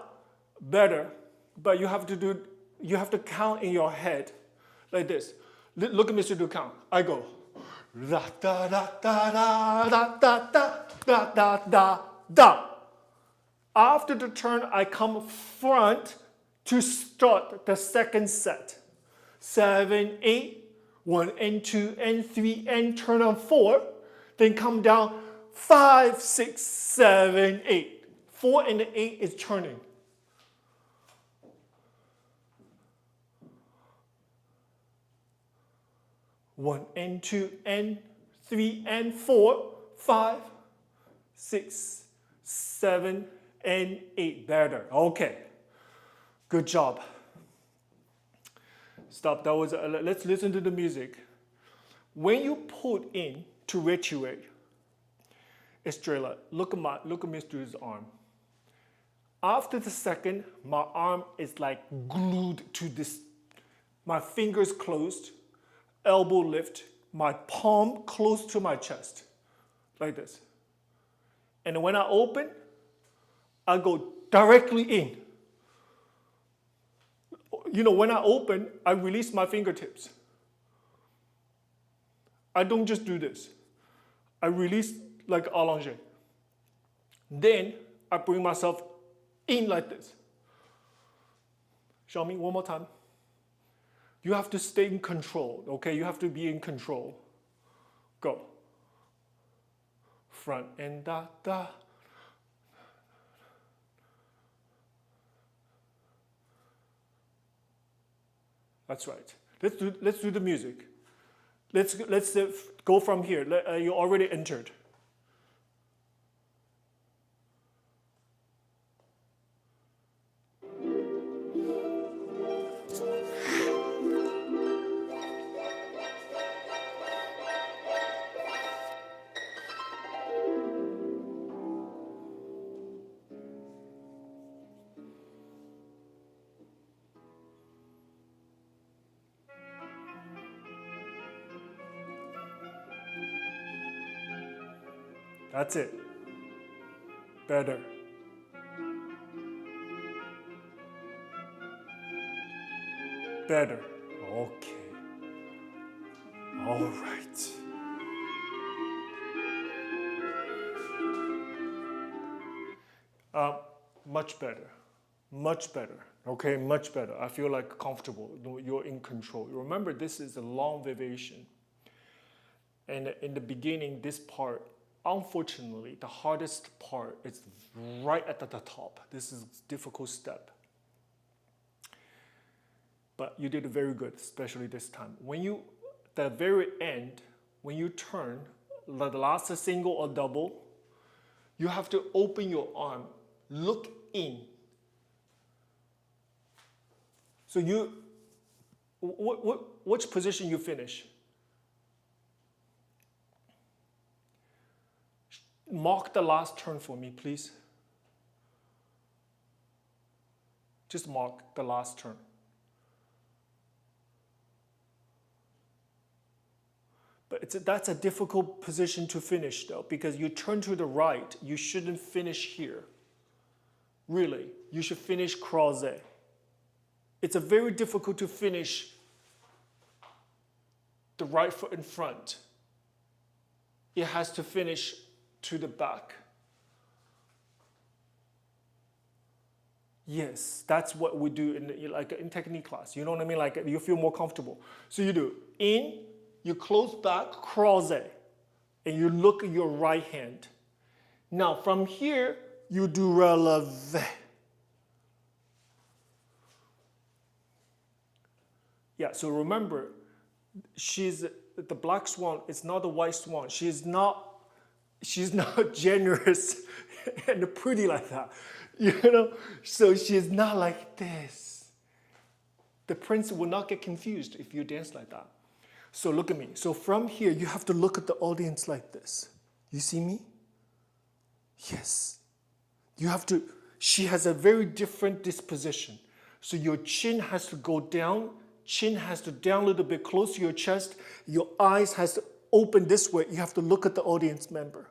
Better, but you have to count in your head like this. Look at Mr. DuCon. I go. Da, da, da, da, da, da, da, da, da, da, da. After the turn, I come front to start the second set. 7, 8, 1 and 2 and 3 and turn on 4. Then come down 5, 6, 7, 8. 4 and 8 is turning. One and 2 and 3 and 4, 5, 6, 7, and 8. Better. Okay. Good job. Stop. That was. Let's listen to the music. When you put in to reiterate, Estrella, look at Mr.'s arm. After the second, my arm is like glued to this. My fingers closed, elbow lift, my palm close to my chest, like this. And when I open, I go directly in. You know, when I open, I release my fingertips. I don't just do this. I release like allongé. Then I bring myself in like this. Show me one more time. You have to stay in control, okay? You have to be in control. Go. Front and da da. That's right. Let's do the music. Let's go from here. You already entered. That's it. Better. Better. Okay. All right. Much better. Much better. Okay, much better. I feel like comfortable. You're in control. Remember, this is a long variation. And in the beginning, this part, unfortunately, the hardest part is right at the top. This is a difficult step. But you did very good, especially this time. When you, the very end, when you turn, the last single or double, you have to open your arm, look in. So you, which position you finish? Mark the last turn for me, please. Just mark the last turn. But that's a difficult position to finish though, because you turn to the right, you shouldn't finish here. Really, you should finish croisé. It's a very difficult to finish the right foot in front. It has to finish to the back. Yes, that's what we do in technique class. You know what I mean? Like you feel more comfortable. So you do in, you close back, croisé, and you look at your right hand. Now from here, you do relevé. Yeah, so remember, she's the black swan. It's not the white swan. She's not generous and pretty like that. You know, so she's not like this. The prince will not get confused if you dance like that. So look at me. So from here, you have to look at the audience like this. You see me? Yes. You have to, she has a very different disposition. So your chin has to go down, chin has to down a little bit close to your chest, your eyes has to open this way. You have to look at the audience member.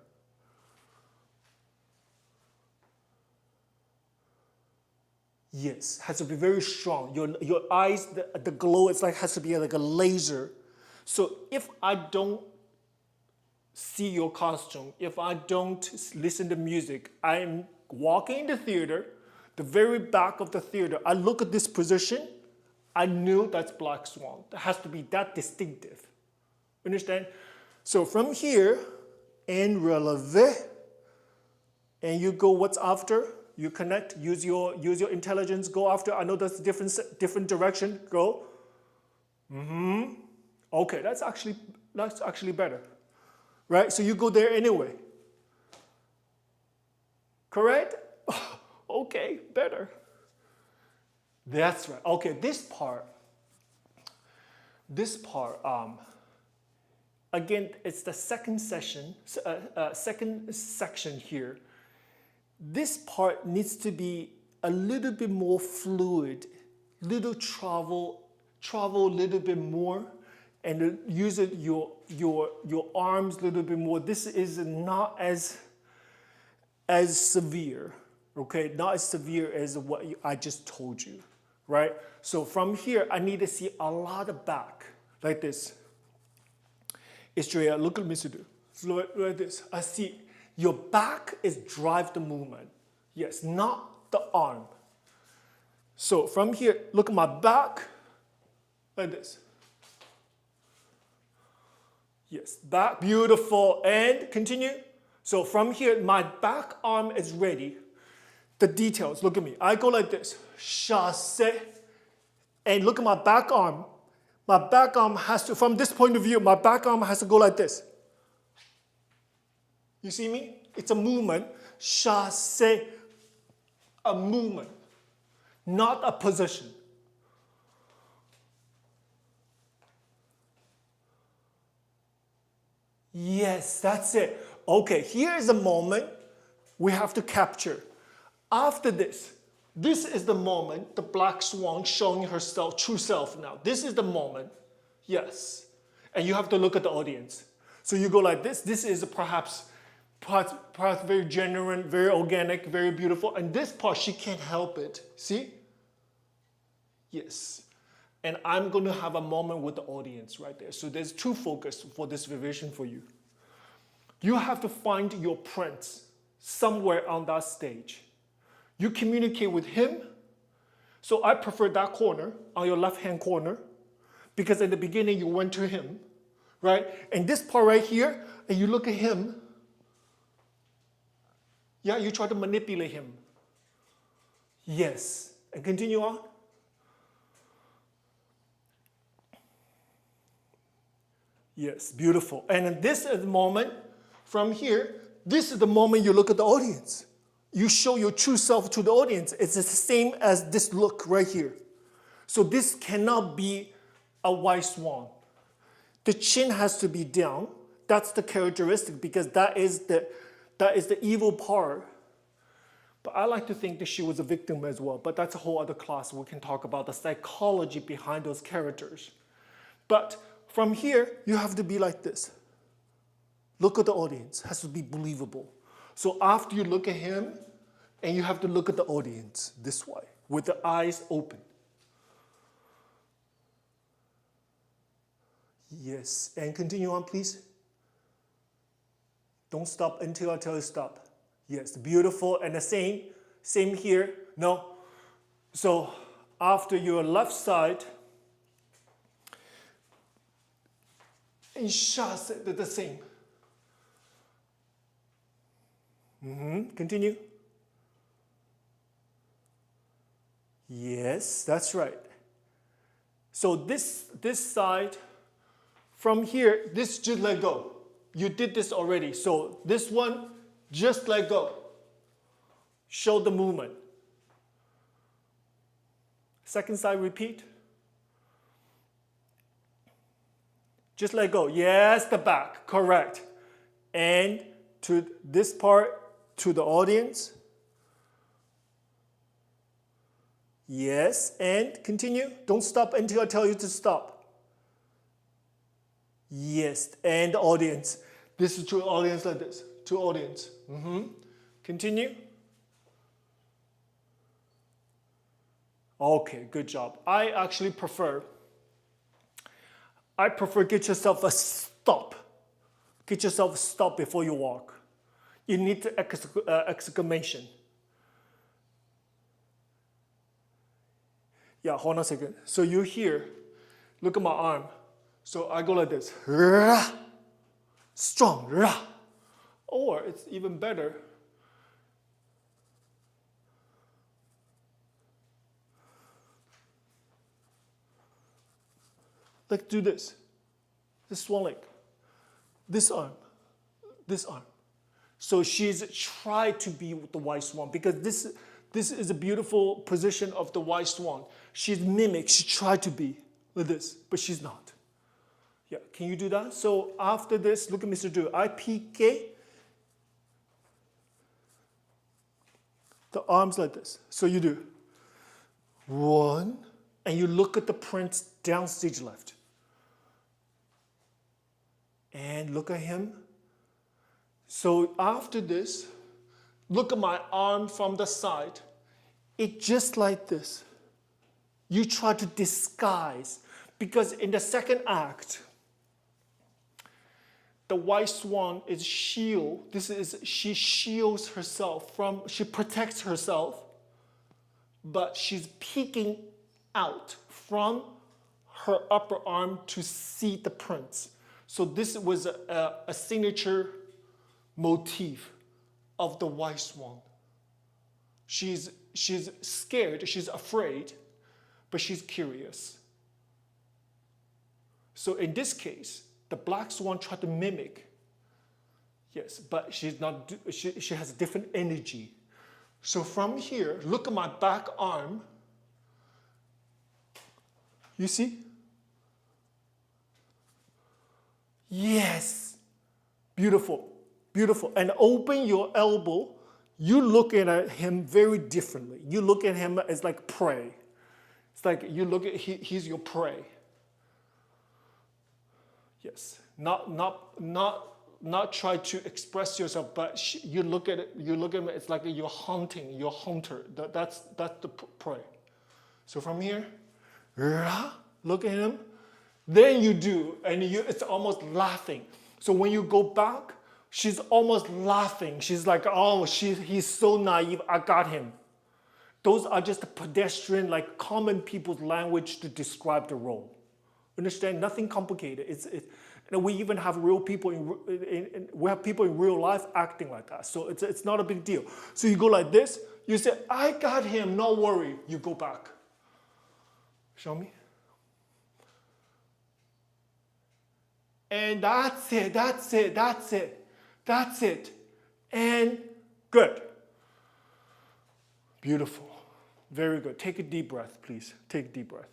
Yes, has to be very strong. Your eyes, the glow, it's like has to be like a laser. So if I don't see your costume, if I don't listen to music, I'm walking in the theater, the very back of the theater, I look at this position, I knew that's Black Swan. It has to be that distinctive. Understand? So from here, and releve, and you go what's after, you connect, use your intelligence, go after, I know that's different direction, go. Okay, that's actually better. Right? So you go there anyway. Correct? Okay, better. That's right. Okay, this part, again, it's the second section, second section here. This part needs to be a little bit more fluid, little travel a little bit more, and use it your arms a little bit more. This is not as severe, okay? Not as severe as what I just told you, right? So from here, I need to see a lot of back, like this. Estrella, look at me, Sudu. Like this. I see your back is drive the movement. Yes, not the arm. So from here, look at my back, like this. Yes, back, beautiful, and continue. So from here, my back arm is ready. The details, look at me. I go like this, chasse, and look at my back arm. My back arm has to, from this point of view, my back arm has to go like this. You see me? It's a movement, chasse, a movement, not a position. Yes, that's it. Okay, here is a moment we have to capture. After this is the moment the black swan showing herself, true self now. This is the moment, yes. And you have to look at the audience. So you go like this. This is perhaps very genuine, very organic, very beautiful. And this part, she can't help it. See? Yes. And I'm going to have a moment with the audience right there. So there's two focus for this revision for you. You have to find your prince somewhere on that stage. You communicate with him. So I prefer that corner, on your left-hand corner, because in the beginning you went to him, right? And this part right here, and you look at him. Yeah, you try to manipulate him. Yes. And continue on. Yes, beautiful. And this is the moment, from here, this is the moment you look at the audience. You show your true self to the audience. It's the same as this look right here. So this cannot be a white swan. The chin has to be down. That's the characteristic because that is the evil part. But I like to think that she was a victim as well. But that's a whole other class. We can talk about the psychology behind those characters. But from here, you have to be like this. Look at the audience. It has to be believable. So after you look at him, and you have to look at the audience this way, with the eyes open. Yes, and continue on, please. Don't stop until I tell you stop. Yes, beautiful, and the same here. No. So after your left side, in chasse, they're the same. Continue. Yes, that's right. So this side, from here, this just let go. You did this already. So this one, just let go. Show the movement. Second side, repeat. Just let go. Yes, the back, correct. And to this part, to the audience. Yes, and continue. Don't stop until I tell you to stop. Yes, and the audience. This is to audience like this. To audience. Continue. Okay, good job. I actually prefer get yourself a stop. Get yourself a stop before you walk. You need the exclamation. Yeah, hold on a second. So you hear, look at my arm. So I go like this. Rah, strong, rah. Or it's even better. Let's do this. This Swan Lake. This arm. This arm. So she's tried to be the white swan because this is a beautiful position of the white swan. She's mimicked, she tried to be like this, but she's not. Yeah, can you do that? So after this, look at Mr. Do. I pique the arms like this. So you do 1, and you look at the prince down stage left. And look at him. So after this, look at my arm from the side. It's just like this. You try to disguise, because in the second act, the white swan is shield. She shields herself from, she protects herself, but she's peeking out from her upper arm to see the prince. So this was a signature motif of the white swan. She's scared, she's afraid, but she's curious. So in this case, the black swan tried to mimic. Yes, but she's not. She has a different energy. So from here, look at my back arm. You see? Yes. Beautiful. Beautiful. And open your elbow. You look at him very differently. You look at him as like prey. It's like you look at he's your prey. Yes. Not try to express yourself, but you look at it. You look at him. It's like you're hunting. You're hunter. That's the prey. So from here, look at him. Then you do, and it's almost laughing. So when you go back, she's almost laughing. She's like, oh, he's so naive. I got him. Those are just pedestrian, like common people's language to describe the role. Understand? Nothing complicated. And we even have real people we have people in real life acting like that. So it's not a big deal. So you go like this. You say, I got him. No worry. You go back. Show me. And that's it, that's it, that's it, that's it. And good. Beautiful. Very good. Take a deep breath, please. Take a deep breath.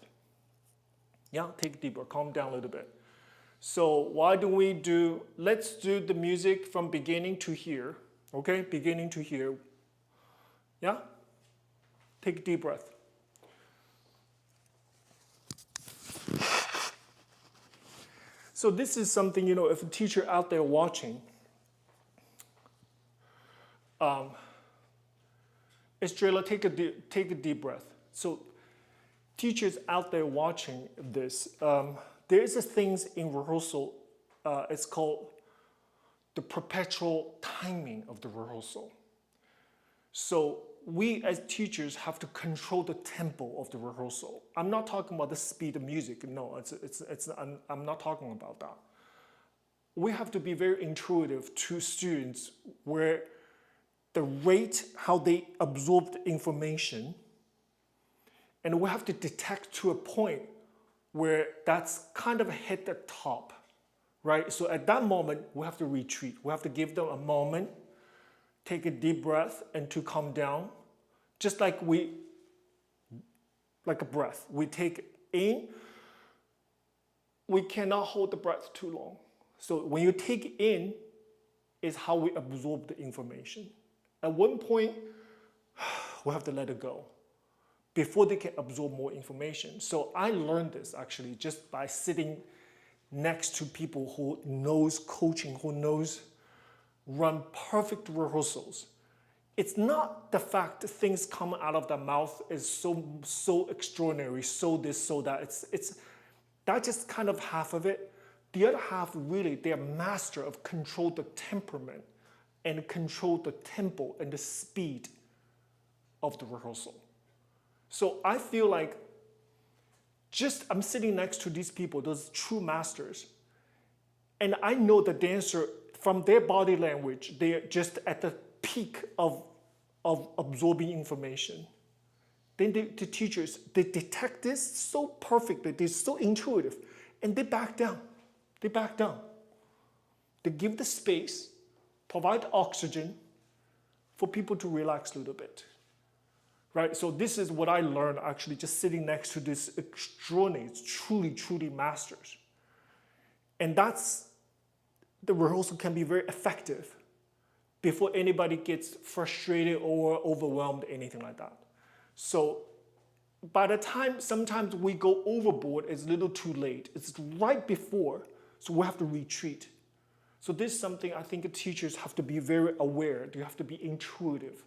Yeah, take a deep breath. Calm down a little bit. So why do we do, let's do the music from beginning to here. Okay, beginning to here. Yeah? Take a deep breath. So this is something, if a teacher out there watching, Esmeralda, take a deep breath. So teachers out there watching this, there is a things in rehearsal, it's called the perpetual timing of the rehearsal. So we as teachers have to control the tempo of the rehearsal. I'm not talking about the speed of music. No, I'm not talking about that. We have to be very intuitive to students where the rate, how they absorb the information, and we have to detect to a point where that's kind of hit the top, right? So at that moment, we have to retreat. We have to give them a moment, take a deep breath, and to calm down. Just like a breath. We take in, we cannot hold the breath too long. So when you take in, is how we absorb the information. At one point, we have to let it go before they can absorb more information. So I learned this actually just by sitting next to people who knows coaching, who knows run perfect rehearsals. It's not the fact that things come out of their mouth is so extraordinary, so this, so that. It's that's just kind of half of it. The other half, really, they're master of control the temperament and control the tempo and the speed of the rehearsal. So I feel like I'm sitting next to these people, those true masters, and I know the dancer, from their body language, they're just at the peak of absorbing information. Then the teachers, they detect this so perfectly, they're so intuitive, and they back down. They back down. They give the space, provide oxygen for people to relax a little bit. Right? So this is what I learned actually just sitting next to this extraordinary, truly, truly masters. And the rehearsal can be very effective before anybody gets frustrated or overwhelmed, anything like that. So by the time sometimes we go overboard, it's a little too late. It's right before, so we have to retreat. So this is something I think teachers have to be very aware. You have to be intuitive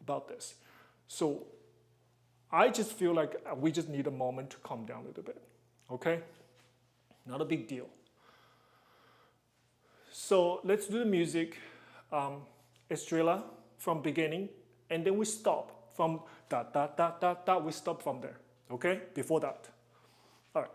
about this. So I just feel like we just need a moment to calm down a little bit, okay? Not a big deal. So let's do the music, Estrella from beginning, and then we stop from da, da, da, da, da, we stop from there, okay? Before that. All right.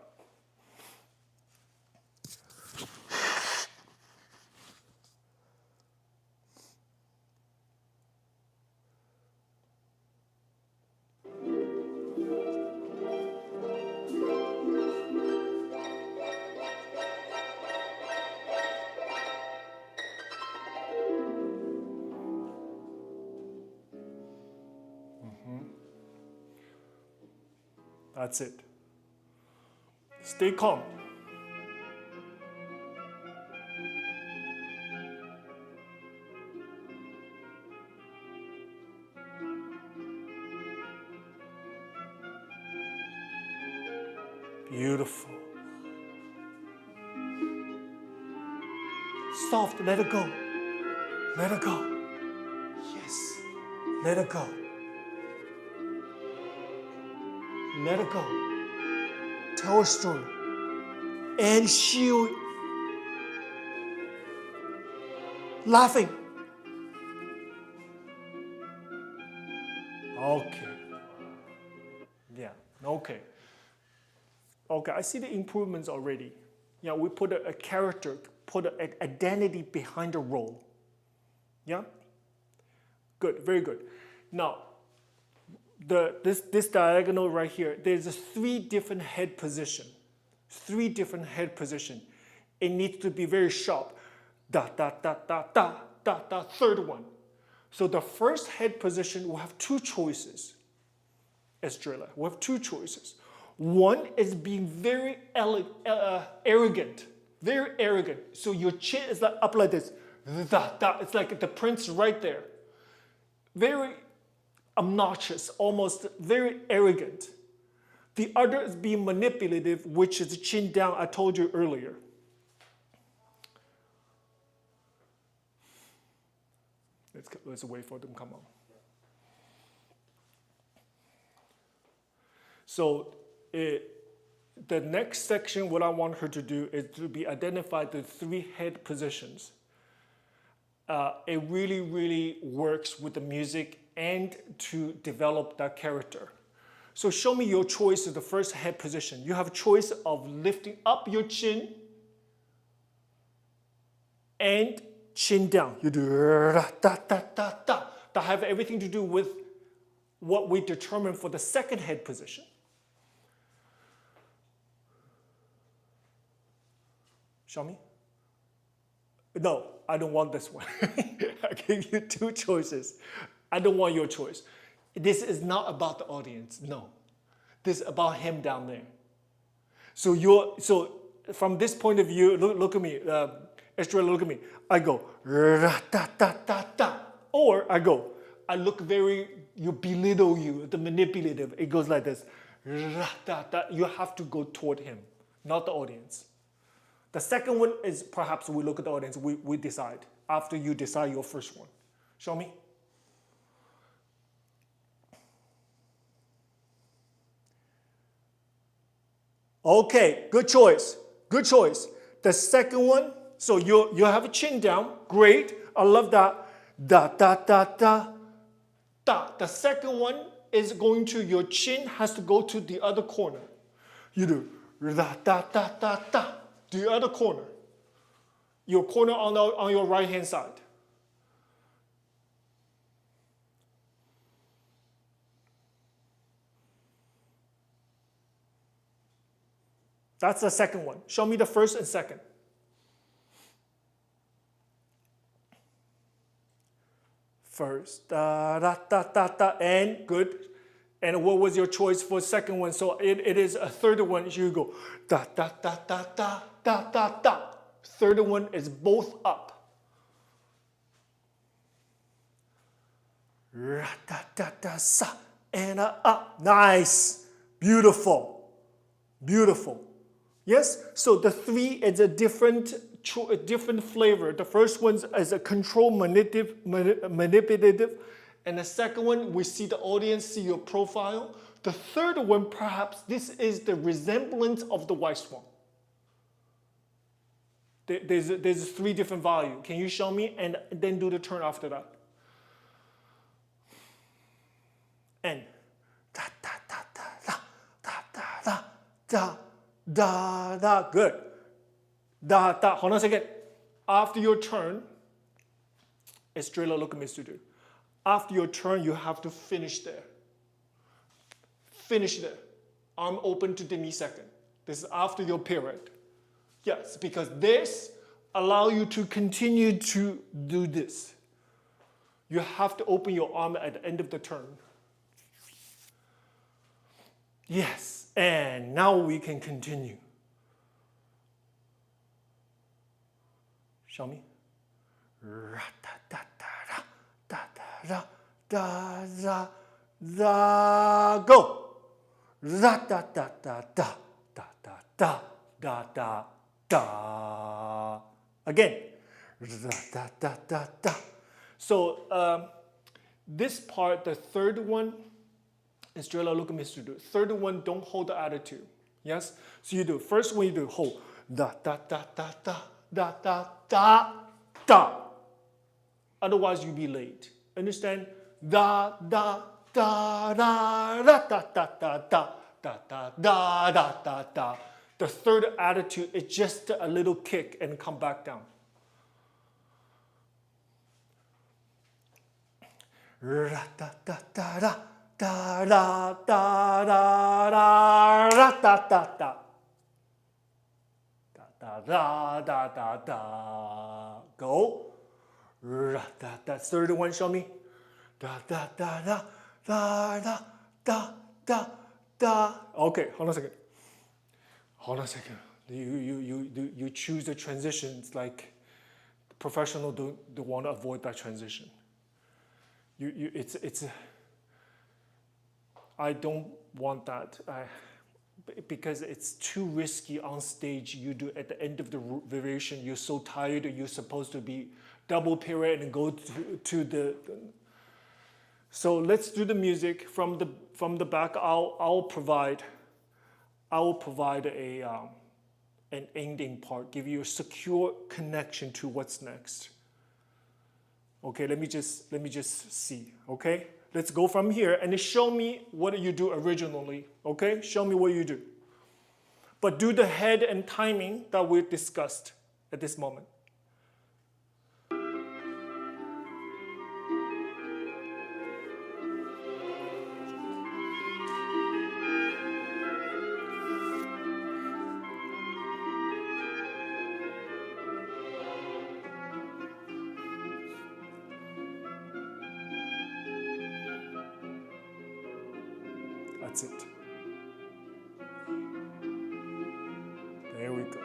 That's it. Stay calm. Beautiful. Soft, let it go. Let it go. Yes. Let it go. Let it go. Tell a story. And she'll laughing. Okay. Yeah, okay. Okay, I see the improvements already. Yeah, we put a character, put an identity behind the role. Yeah? Good, very good. Now, this diagonal right here, there's 3 different head position. 3 different head position. It needs to be very sharp. Da, da, da, da, da, da, da, third one. So the first head position, we'll have 2 choices. Estrella, we have 2 choices. One is being very arrogant. Very arrogant. So your chin is like up like this. Da, da. It's like the prince right there. Very obnoxious, almost very arrogant. The other is being manipulative, which is chin down, I told you earlier. Let's wait for them to come on. So the next section, what I want her to do is to be identified the 3 head positions. It really, really works with the music and to develop that character. So show me your choice of the first head position. You have a choice of lifting up your chin and chin down. You do da, da, da, da, da. That have everything to do with what we determine for the second head position. Show me. No, I don't want this one. I gave you 2 choices. I don't want your choice. This is not about the audience. No. This is about him down there. So from this point of view, look at me. Esmeralda, look at me. I go, ra-ta-ta-ta-ta. Or I look you belittle you, the manipulative. It goes like this. Ra-ta-ta. You have to go toward him, not the audience. The second one is perhaps we look at the audience, we decide. After you decide your first one. Show me. Okay, good choice. Good choice. The second one, so you have a chin down. Great. I love that. Da, da, da, da, da. The second one is going to, your chin has to go to the other corner. You do da, da, da, da, da. The other corner. Your corner on your right hand side. That's the second one. Show me the first and second. First, da, da, da, da, da, and good. And what was your choice for second one? So it is a third one. You go da, da, da, da, da, da, da, da. Third one is both up. Ra, da, da, da, sa, and up. Nice. Beautiful. Beautiful. Yes? So the 3 is a different flavor. The first one is a control manipulative. And the second one, we see the audience, see your profile. The third one, perhaps, this is the resemblance of the white swan. There's 3 different values. Can you show me? And then do the turn after that. And da da da da da da da da da da. Good. Da da. Hold on a second. After your turn, Estrella, look at me, student. After your turn, you have to finish there. Finish there. Arm open to demisecond. This is after your period. Yes, because this allows you to continue to do this. You have to open your arm at the end of the turn. Yes, and now we can continue. Show me. Ra-ta-ta-ta-ra, ta-ta-ra, da-ra, da, go. Ra-ta-ta-ta-ta, da-da-da, da-da, da. Again. Ra-ta-ta-ta-ta. So this part, the third one, Estrella, look at me, to do. Third one, don't hold the attitude. Yes? So you do. First one you do, hold. Da, da, da, da, da, da, da, da, da. Otherwise, you'll be late. Understand? Da, da, da, da, da, da, da, da, da, da, da, da, da, da, da. The third attitude is just a little kick and come back down. Ra, da, da, da, da. Da da da da da da da da da da da da da da. Go. Da da da. Third one, show me. Da da da da da da da da da. Okay, hold on a second. Hold on a second. You choose the transitions like professional don't want to avoid that transition. It's I don't want that because it's too risky on stage. You do at the end of the variation, you're so tired, you're supposed to be double period and go to the. So let's do the music from the back. I'll provide an ending part, give you a secure connection to what's next. Okay, let me just see. Okay. Let's go from here and show me what you do originally, okay? Show me what you do. But do the head and timing that we discussed at this moment. That's it. There we go.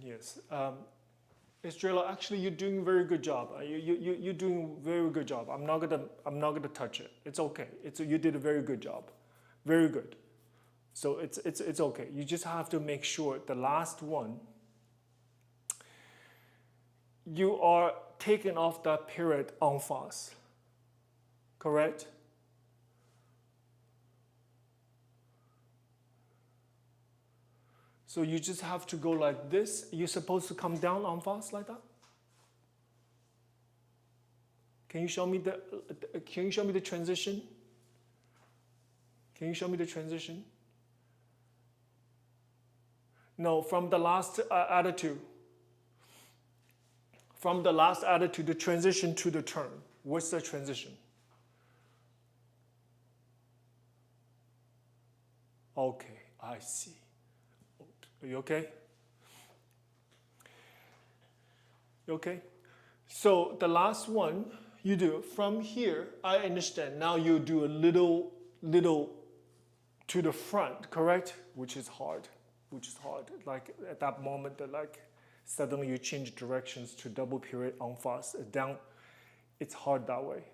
Yes. Esmeralda, actually, you're doing a very good job. You're doing a very good job. I'm not gonna touch it. It's okay. You did a very good job, very good. So it's okay. You just have to make sure the last one, you are taking off that period en face, correct? So you just have to go like this. You're supposed to come down en face like that. Can you show me the transition? Can you show me the transition? No, from the last attitude. From the last attitude, the transition to the turn. What's the transition? Okay, I see. Are you okay? You okay? So the last one you do from here, I understand. Now you do a little to the front, correct? Which is hard. Like at that moment, like suddenly you change directions to double period en face, down. It's hard that way.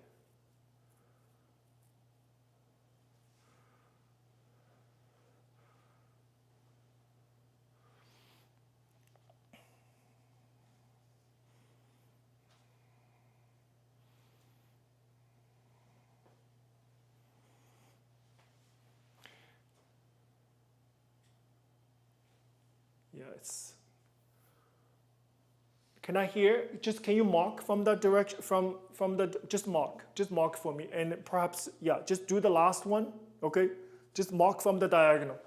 Yeah, it's. Can I hear? Can you mark from that direction? Just mark for me, and perhaps just do the last one. Okay, just mark from the diagonal.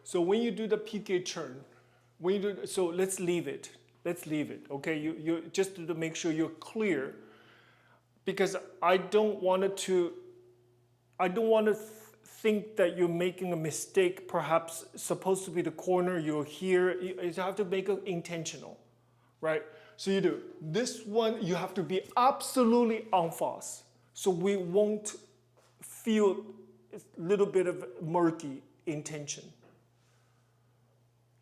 So when you do the PK turn, so let's leave it. Okay, you just to make sure you're clear, because I don't want to think that you're making a mistake. Perhaps supposed to be the corner. You're here. You have to make it intentional, right? So you do this one. You have to be absolutely en face, so we won't feel a little bit of murky intention.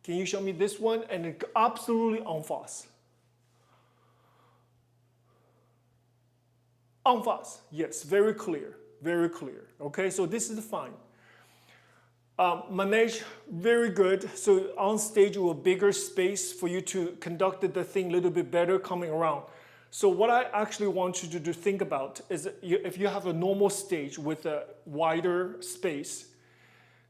Can you show me this one and absolutely en face? En face, yes, very clear, very clear. Okay, so this is fine. Manage, very good. So on stage with a bigger space for you to conduct the thing a little bit better coming around. So what I actually want you to think about is if you have a normal stage with a wider space,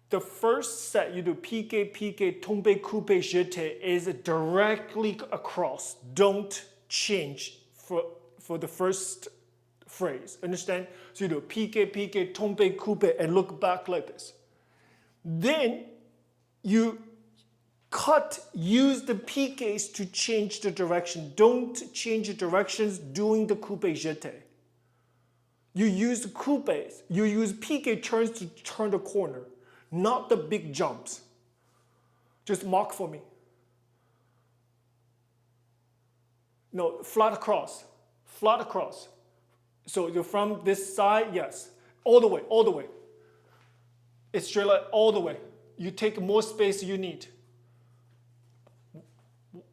the first set you do PK, tombe, coupe, jete is directly across. Don't change for the first phrase. Understand? So you do PK, tombe, coupe, and look back like this. Then you use the PKs to change the direction. Don't change the directions doing the coupe jete. You use the coupes. You use PK turns to turn the corner. Not the big jumps. Just mark for me. No, flat across. So you're from this side, yes. All the way. It's straight line all the way. You take more space you need.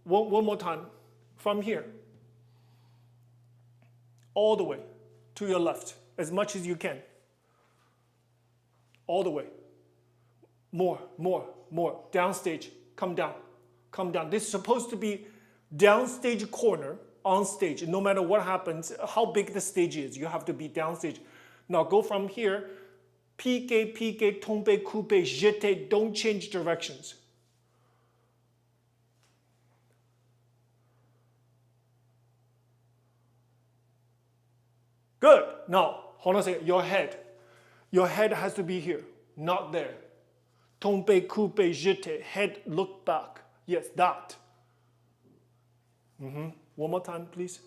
One more time. From here. All the way to your left. As much as you can. All the way. More. Downstage, come down. come down. This is supposed to be downstage corner, on stage. No matter what happens, how big the stage is, you have to be downstage. Now go from here, pique, pique, tombe, coupe, jete, don't change directions. Good. Now, hold on a second. Your head. Your head has to be here, not there. Tombe, coupe, jete. Head, look back. Yes, that. One more time, please.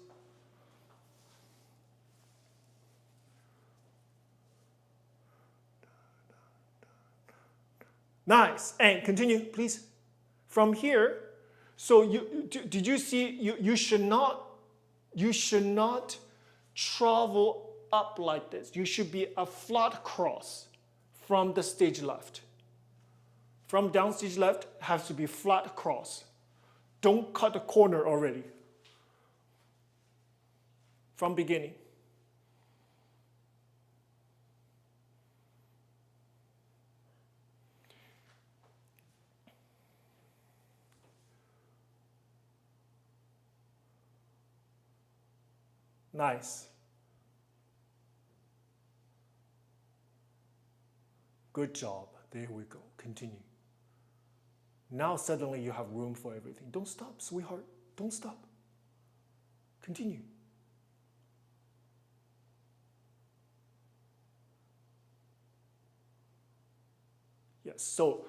Nice. And continue, please. From here, so did you see, you should not travel up like this. You should be a flat cross from the stage left. From downstage left has to be flat cross. Don't cut the corner already. From beginning. Nice. Good job. There we go. Continue. Now suddenly you have room for everything. Don't stop, sweetheart. Don't stop. Continue. Yes, so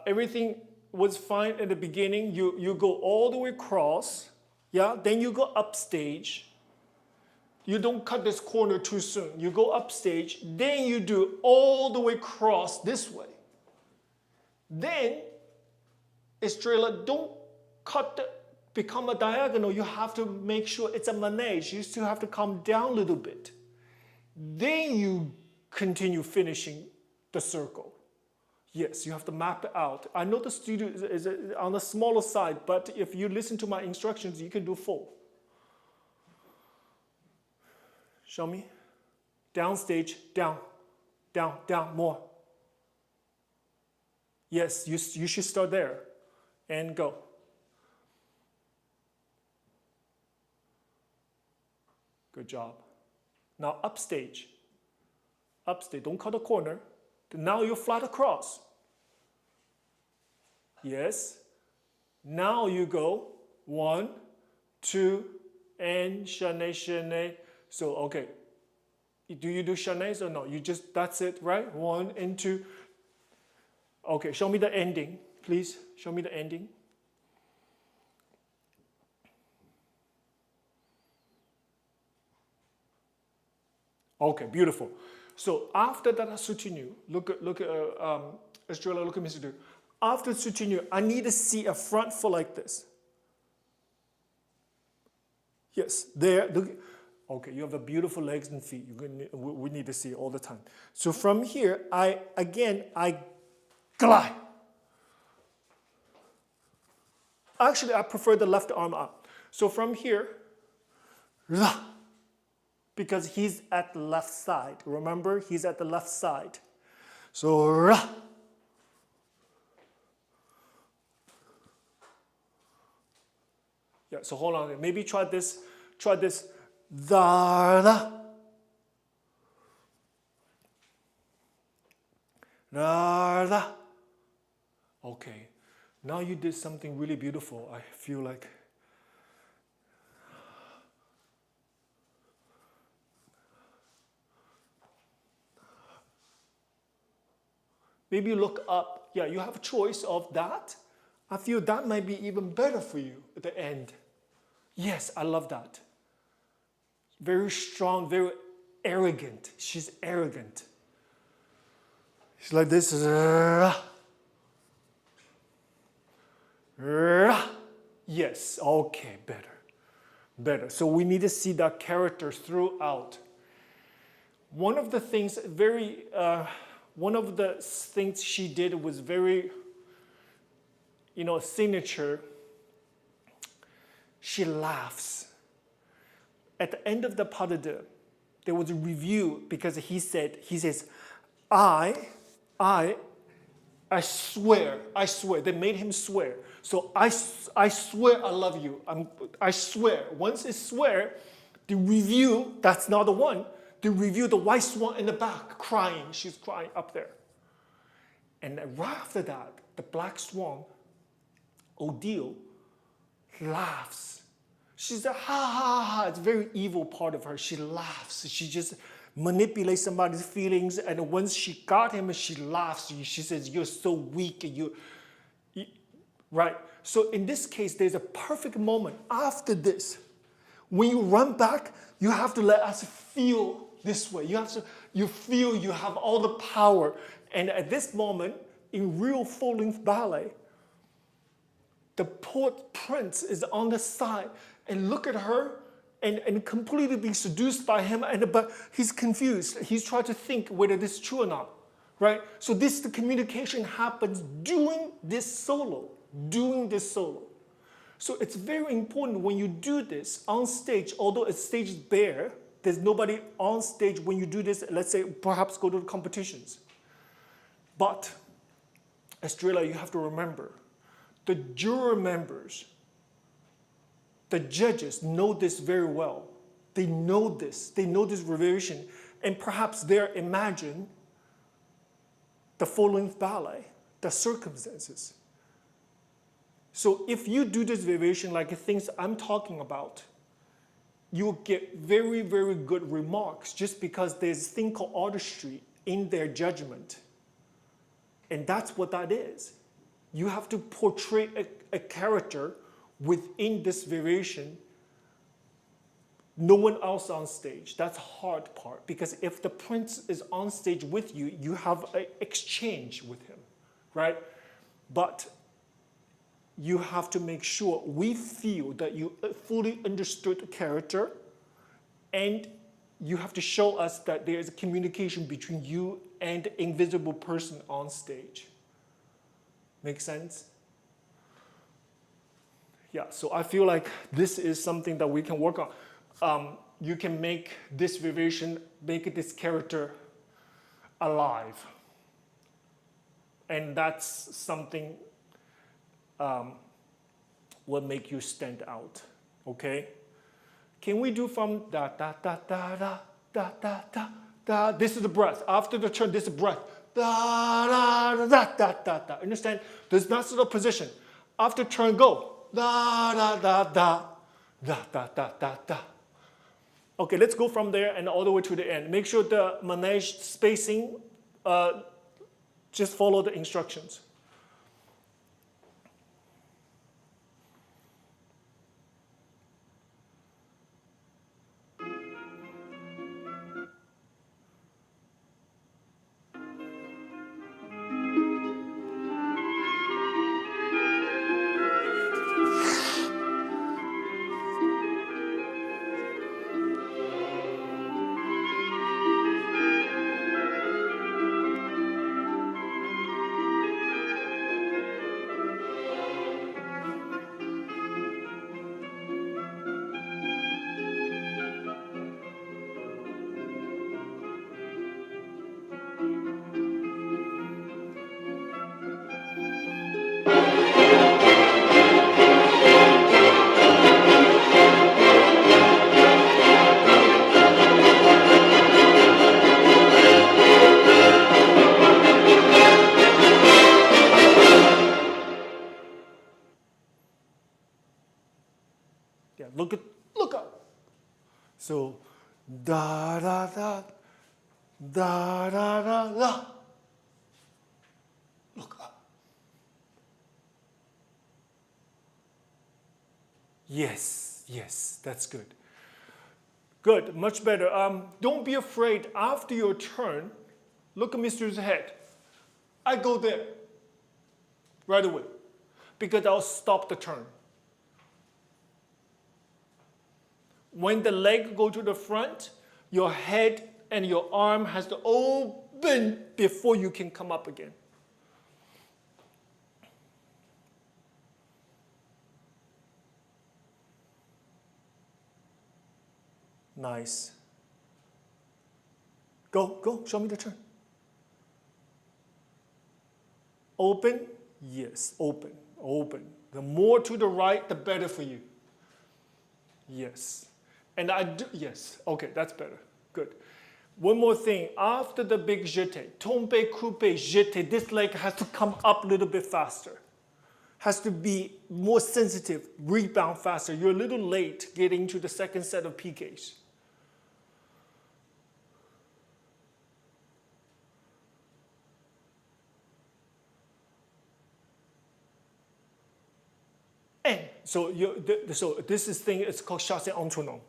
everything was fine at the beginning. You go all the way across. Yeah, then you go upstage. You don't cut this corner too soon. You go upstage, then you do all the way across this way. Then, Esmeralda, don't become a diagonal. You have to make sure it's a manège. You still have to come down a little bit. Then you continue finishing the circle. Yes, you have to map it out. I know the studio is on the smaller side, but if you listen to my instructions, you can do full. Show me. Downstage, down, down, down, more. Yes, you should start there and go. Good job. Now upstage. Upstage, don't cut a corner. Now you're flat across. Yes. Now you go 1, 2, and chaîné, chaîné. So, okay. Do you do chaînés or no? You just, that's it, right? 1 and 2. Okay, show me the ending, please. Show me the ending. Okay, beautiful. So after that soutenu, look at Esmeralda, look at me. After soutenu, I need to see a front foot like this. Yes, there. Look. Okay, you have the beautiful legs and feet. We need to see it all the time. So from here, I glide. Actually, I prefer the left arm up. So from here, because he's at the left side. Remember, he's at the left side. So, yeah, so hold on. Maybe try this. Try this. Da. Okay, now you did something really beautiful. I feel like maybe look up. Yeah, you have a choice of that. I feel that might be even better for you at the end. Yes, I love that. Very strong, very arrogant. She's arrogant. She's like this. Yes, okay, better. So we need to see that character throughout. One of the things she did was very, signature. She laughs. At the end of the pas de deux, there was a review because he says, I swear. They made him swear. So I swear I love you. I swear. Once it's swear, the review, that's not the one. The review, the white swan in the back crying. She's crying up there. And right after that, the black swan, Odile, laughs. She's a ha ha ha. It's a very evil part of her. She laughs. She just manipulates somebody's feelings. And once she got him, she laughs. She says, you're so weak. Right? So in this case, there's a perfect moment after this. When you run back, you have to let us feel this way. You feel you have all the power. And at this moment, in real full-length ballet, the poor prince is on the side and look at her and completely be seduced by him, but he's confused. He's trying to think whether this is true or not, right? So the communication happens during this solo. So it's very important when you do this on stage, although it's stage bare, there's nobody on stage when you do this, let's say perhaps go to the competitions. But, Estrella, you have to remember, the juror members, the judges know this very well. They know this variation, and perhaps they imagine the full-length ballet, the circumstances. So if you do this variation like the things I'm talking about, you'll get very, very good remarks just because there's a thing called artistry in their judgment. And that's what that is. You have to portray a character within this variation, no one else on stage. That's the hard part, because if the prince is on stage with you, you have an exchange with him, right? But you have to make sure we feel that you fully understood the character, and you have to show us that there is a communication between you and the invisible person on stage. Make sense? Yeah, so I feel like this is something that we can work on. You can make this variation, make this character alive. And that's something will make you stand out, okay? Can we do from da da da da da da da da da? This is the breath. After the turn, this is breath. Da da da da da da. Understand? There's not sort of position. After turn, go. Da da da da da da da da da. Okay, let's go from there and all the way to the end. Make sure the manège spacing, just follow the instructions. Yeah, look up. So, da da da, da da da da. Look up. Yes, yes, that's good. Good, much better. Don't be afraid. After your turn, look at Mr.'s head. I go there right away because I'll stop the turn. When the leg go to the front, your head and your arm has to open before you can come up again. Nice. Go, show me the turn. Open, yes, open. The more to the right, the better for you. Yes. And I do, yes. Okay, that's better. Good. One more thing. After the big jeté, tombe, coupe, jeté, this leg has to come up a little bit faster. Has to be more sensitive, rebound faster. You're a little late getting to the second set of piqués. And so, so this is thing, it's called chassé en tournant.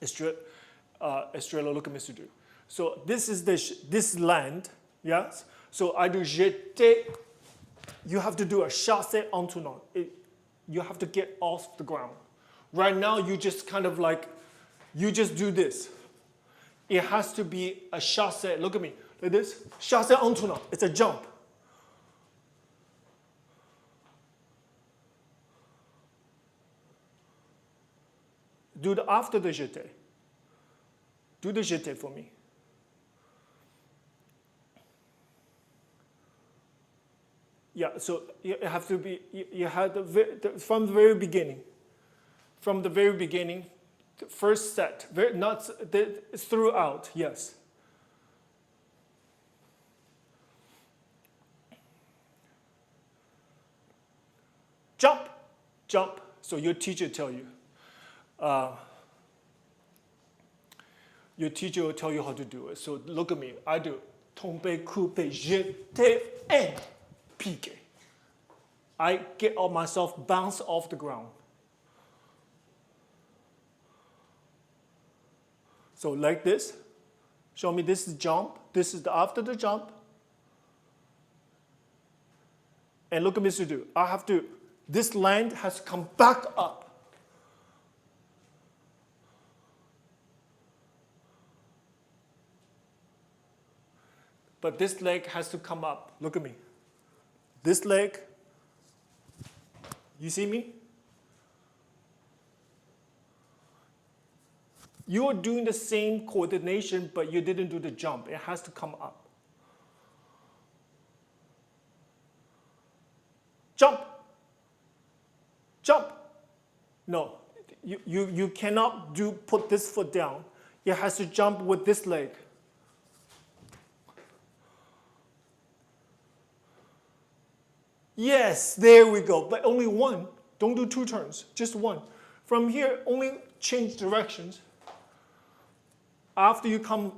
Estrella, look at Mr. Du. So this is this land, yes? So I do jeté. You have to do a chassé en tournant. You have to get off the ground. Right now, you just kind of like, you just do this. It has to be a chassé, look at me, like this, chassé en tournant. It's a jump. Do the after the jeté. Do the jeté for me. Yeah, so you have to be, you have from the very beginning. From the very beginning, the first set, not throughout, yes. Jump, jump. So your teacher tell you. Your teacher will tell you how to do it. So look at me. I do tombe, coupe, jeté, and piqué. I get myself bounce off the ground. So like this. Show me this is jump. This is after the jump. And look at Mr. Du. I have to, this land has to come back up. But this leg has to come up. Look at me. This leg, you see me? You are doing the same coordination, but you didn't do the jump. It has to come up. Jump. Jump. No, you cannot put this foot down. It has to jump with this leg. Yes, there we go, but only one. Don't do two turns, just one. From here, only change directions. After you come,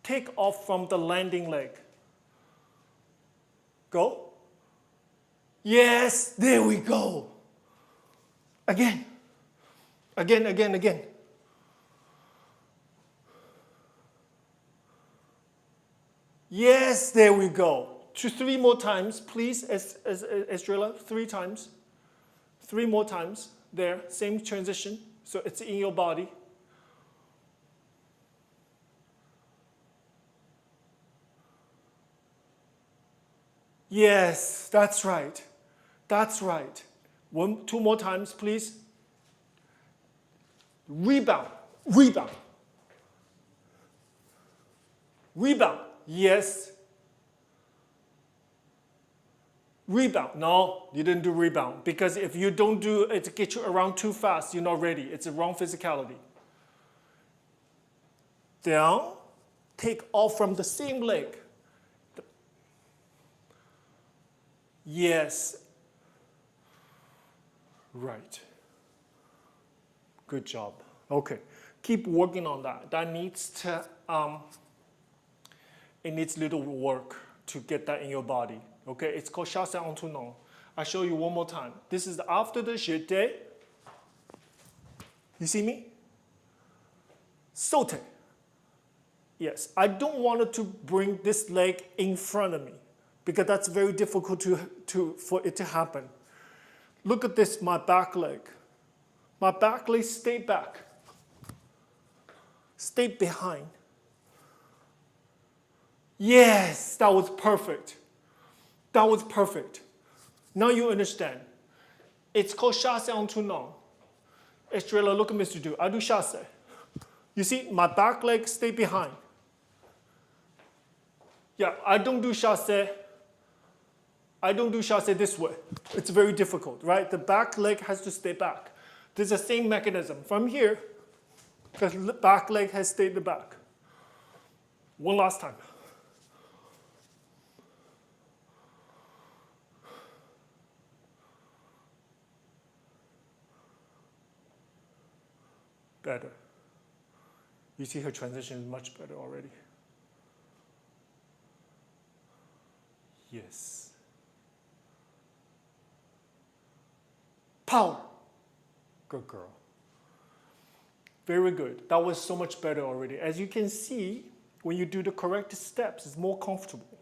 take off from the landing leg. Go. Yes, there we go. Again. Again, again, again. Yes, there we go. 3 more times, please, Estrella, 3 times. 3 more times, there, same transition, so it's in your body. Yes, that's right. That's right. 2 more times, please. Rebound, rebound. Rebound. Yes. Rebound. No, you didn't do rebound. Because if you don't do it to get you around too fast, you're not ready. It's a wrong physicality. Down. Take off from the same leg. Yes. Right. Good job. Okay. Keep working on that. That needs to... it needs little work to get that in your body. Okay, it's called chassé en tournant. I'll show you one more time. This is after the jeté. You see me? Saute. Yes, I don't want to bring this leg in front of me because that's very difficult for it to happen. Look at this, my back leg. My back leg stay back. Stay behind. Yes, that was perfect. That was perfect. Now you understand. It's called chassé en tournant. Estrella, look at Mr. Du. I do chassé. You see, my back leg stay behind. Yeah, I don't do chassé. I don't do chassé this way. It's very difficult, right? The back leg has to stay back. There's the same mechanism from here, because the back leg has stayed in the back. One last time. Better. You see her transition is much better already. Yes. Power. Good girl. Very good. That was so much better already. As you can see, when you do the correct steps, it's more comfortable.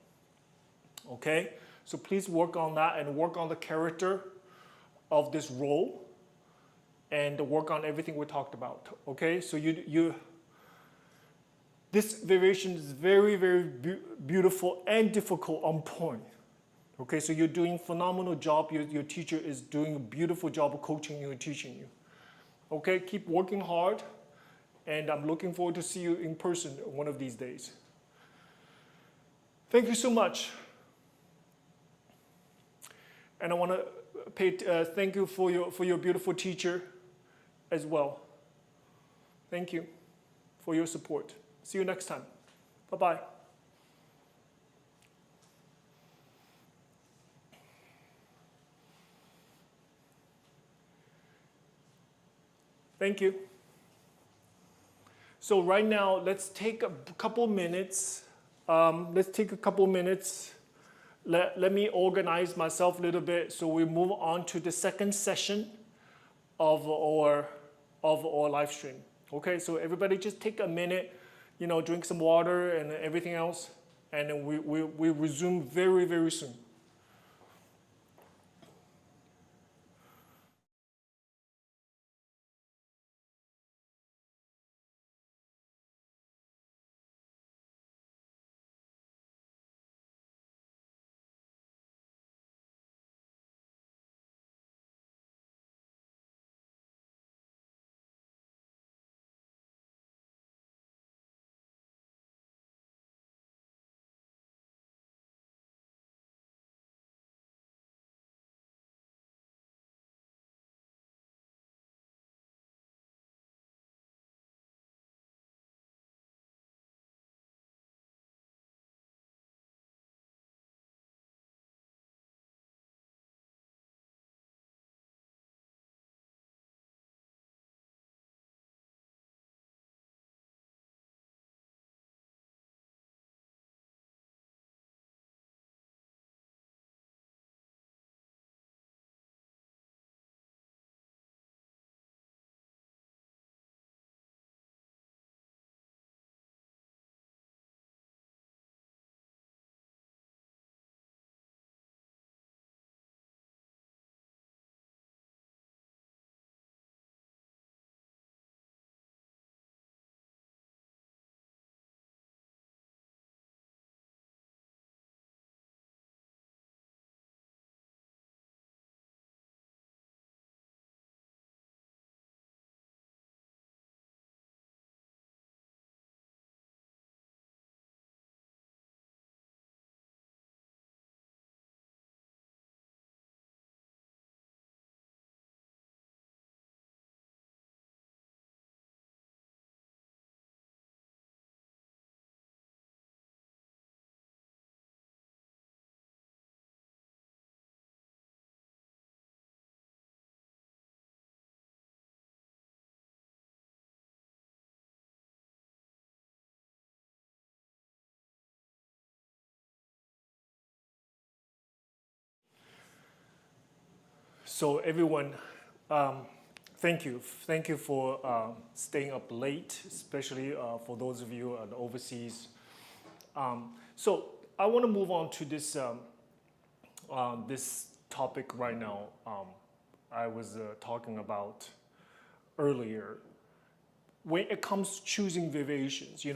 Okay? So please work on that and work on the character of this role and work on everything we talked about. Okay? So this variation is very, very beautiful and difficult on point. Okay, so you're doing a phenomenal job. Your teacher is doing a beautiful job of coaching you and teaching you. Okay, keep working hard, and I'm looking forward to see you in person one of these days. Thank you so much. And I want to thank you for your beautiful teacher as well. Thank you for your support. See you next time. Bye-bye. Thank you. So right now, let's take a couple minutes. Let me organize myself a little bit so we move on to the second session of our live stream. Okay, so everybody just take a minute, drink some water and everything else, and then we resume very, very soon. So everyone, thank you. Thank you for staying up late, especially for those of you overseas. So I want to move on to this, this topic right now. I was talking about earlier. When it comes to choosing variations,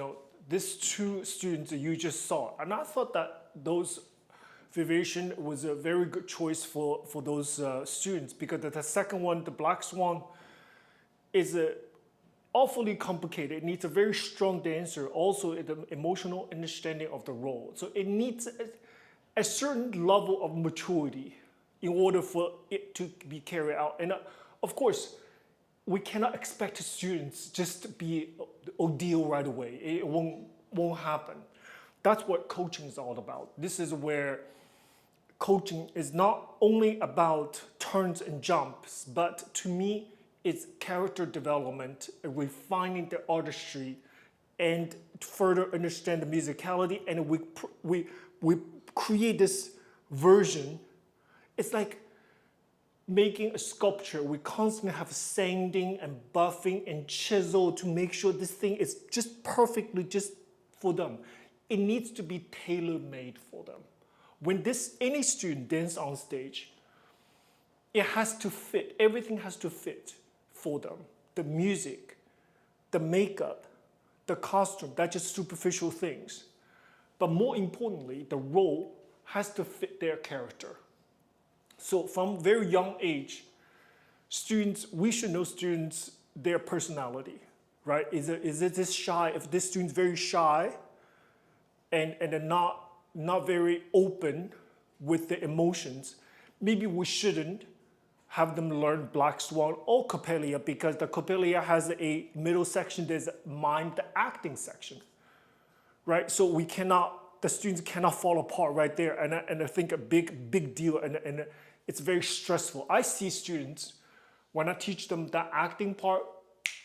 these two students that you just saw, and I thought that those variation was a very good choice for those students, because the second one, the Black Swan, is awfully complicated. It needs a very strong dancer, also the emotional understanding of the role. So it needs a certain level of maturity in order for it to be carried out. And of course, we cannot expect students just to be ordeal right away. It won't happen. That's what coaching is all about. This is where coaching is not only about turns and jumps, but to me, it's character development, refining the artistry, and further understand the musicality. And we create this version. It's like making a sculpture. We constantly have sanding and buffing and chisel to make sure this thing is just perfectly just for them. It needs to be tailor-made for them. When any student dances on stage, it has to fit. Everything has to fit for them. The music, the makeup, the costume, that's just superficial things. But more importantly, the role has to fit their character. So from very young age, we should know students, their personality, right? Is it this shy? If this student's very shy and they're not very open with the emotions, maybe we shouldn't have them learn Black Swan or Coppelia, because the Coppelia has a middle section, there's the acting section, right? So the students cannot fall apart right there, and I think a big deal, and it's very stressful. I see students, when I teach them that acting part,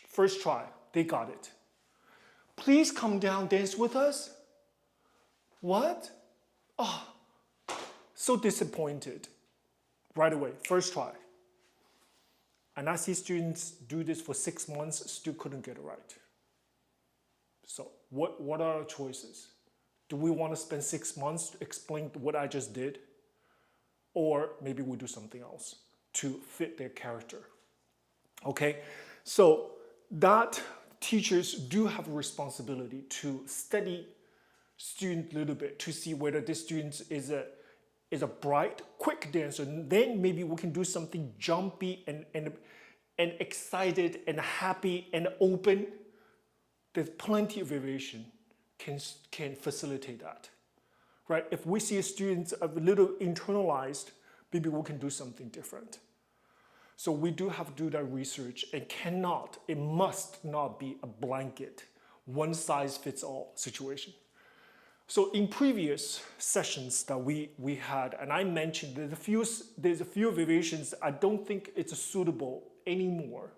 first try, they got it. Please come down, dance with us. What? Oh, so disappointed right away, first try. And I see students do this for 6 months, still couldn't get it right. So what are our choices? Do we want to spend 6 months to explain what I just did? Or maybe we do something else to fit their character. Okay, so that teachers do have a responsibility to study student a little bit to see whether this student is a bright, quick dancer. Then maybe we can do something jumpy and excited and happy and open. There's plenty of variation can facilitate that, right? If we see a student a little internalized, maybe we can do something different. So we do have to do that research, and it must not be a blanket, one size fits all situation. So in previous sessions that we had, and I mentioned there's a few variations I don't think it's suitable anymore.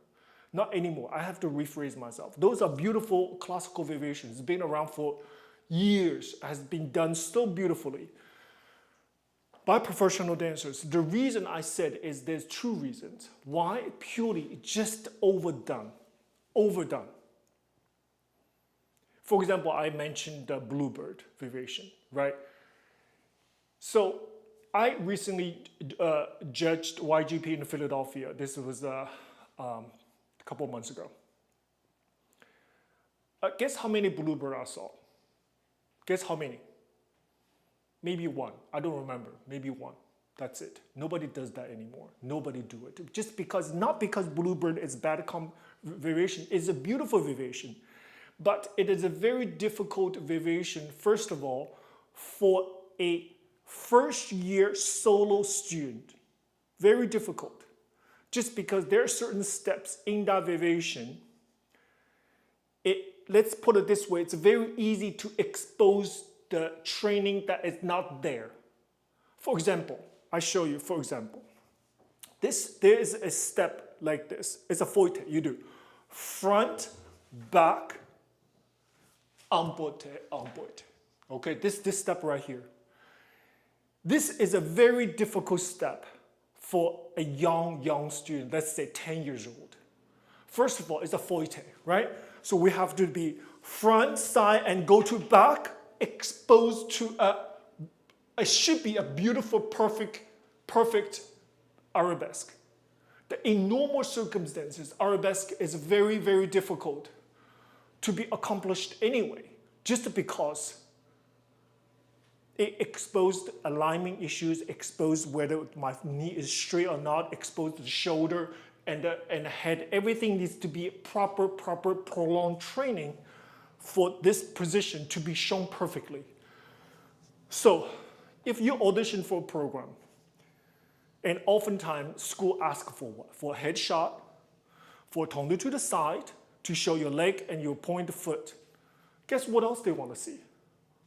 Not anymore, I have to rephrase myself. Those are beautiful classical variations, been around for years, has been done so beautifully by professional dancers. The reason I said is there's two reasons. Why? Purely just overdone. For example, I mentioned the bluebird variation, right? So I recently judged YGP in Philadelphia. This was a couple of months ago. Guess how many bluebird I saw? Guess how many? Maybe one. I don't remember. Maybe one. That's it. Nobody does that anymore. Nobody do it. Not because bluebird is bad variation. It's a beautiful variation. But it is a very difficult variation, first of all, for a first-year solo student. Very difficult. Just because there are certain steps in that variation. Let's put it this way, it's very easy to expose the training that is not there. For example, I show you, for example. There is a step like this. It's a fouette. You do front, back, emboîté. Okay, this step right here. This is a very difficult step for a young student, let's say 10 years old. First of all, it's a fouette, right? So we have to be front, side, and go to back, exposed to it should be a beautiful, perfect arabesque. In normal circumstances, arabesque is very, very difficult to be accomplished anyway, just because it exposed alignment issues, exposed whether my knee is straight or not, exposed the shoulder and the head. Everything needs to be proper prolonged training for this position to be shown perfectly. So if you audition for a program, and oftentimes school asks for what? For a headshot, for a tendu to the side, to show your leg and your pointed foot. Guess what else they want to see?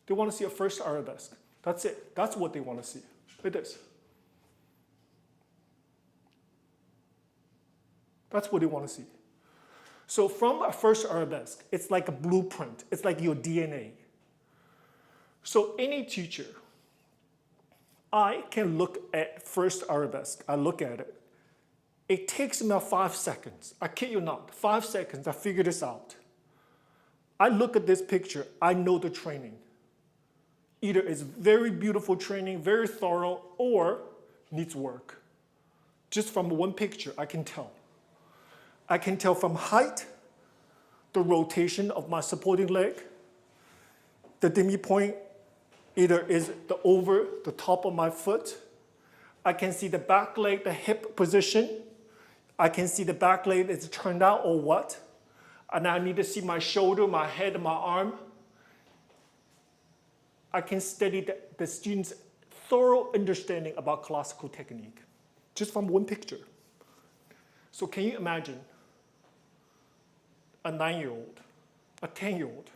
They want to see a first arabesque. That's it. That's what they want to see. Look at this. That's what they want to see. So from a first arabesque, it's like a blueprint. It's like your DNA. So any teacher, I can look at first arabesque. I look at it. It takes me about 5 seconds. I kid you not. 5 seconds, I figure this out. I look at this picture. I know the training. Either it's very beautiful training, very thorough, or needs work. Just from one picture, I can tell. I can tell from height, the rotation of my supporting leg, the demi-point either is over the top of my foot. I can see the back leg, the hip position. I can see the back leg is turned out or what. And I need to see my shoulder, my head, and my arm. I can study the student's thorough understanding about classical technique just from one picture. So can you imagine a 9-year-old, a 10-year-old,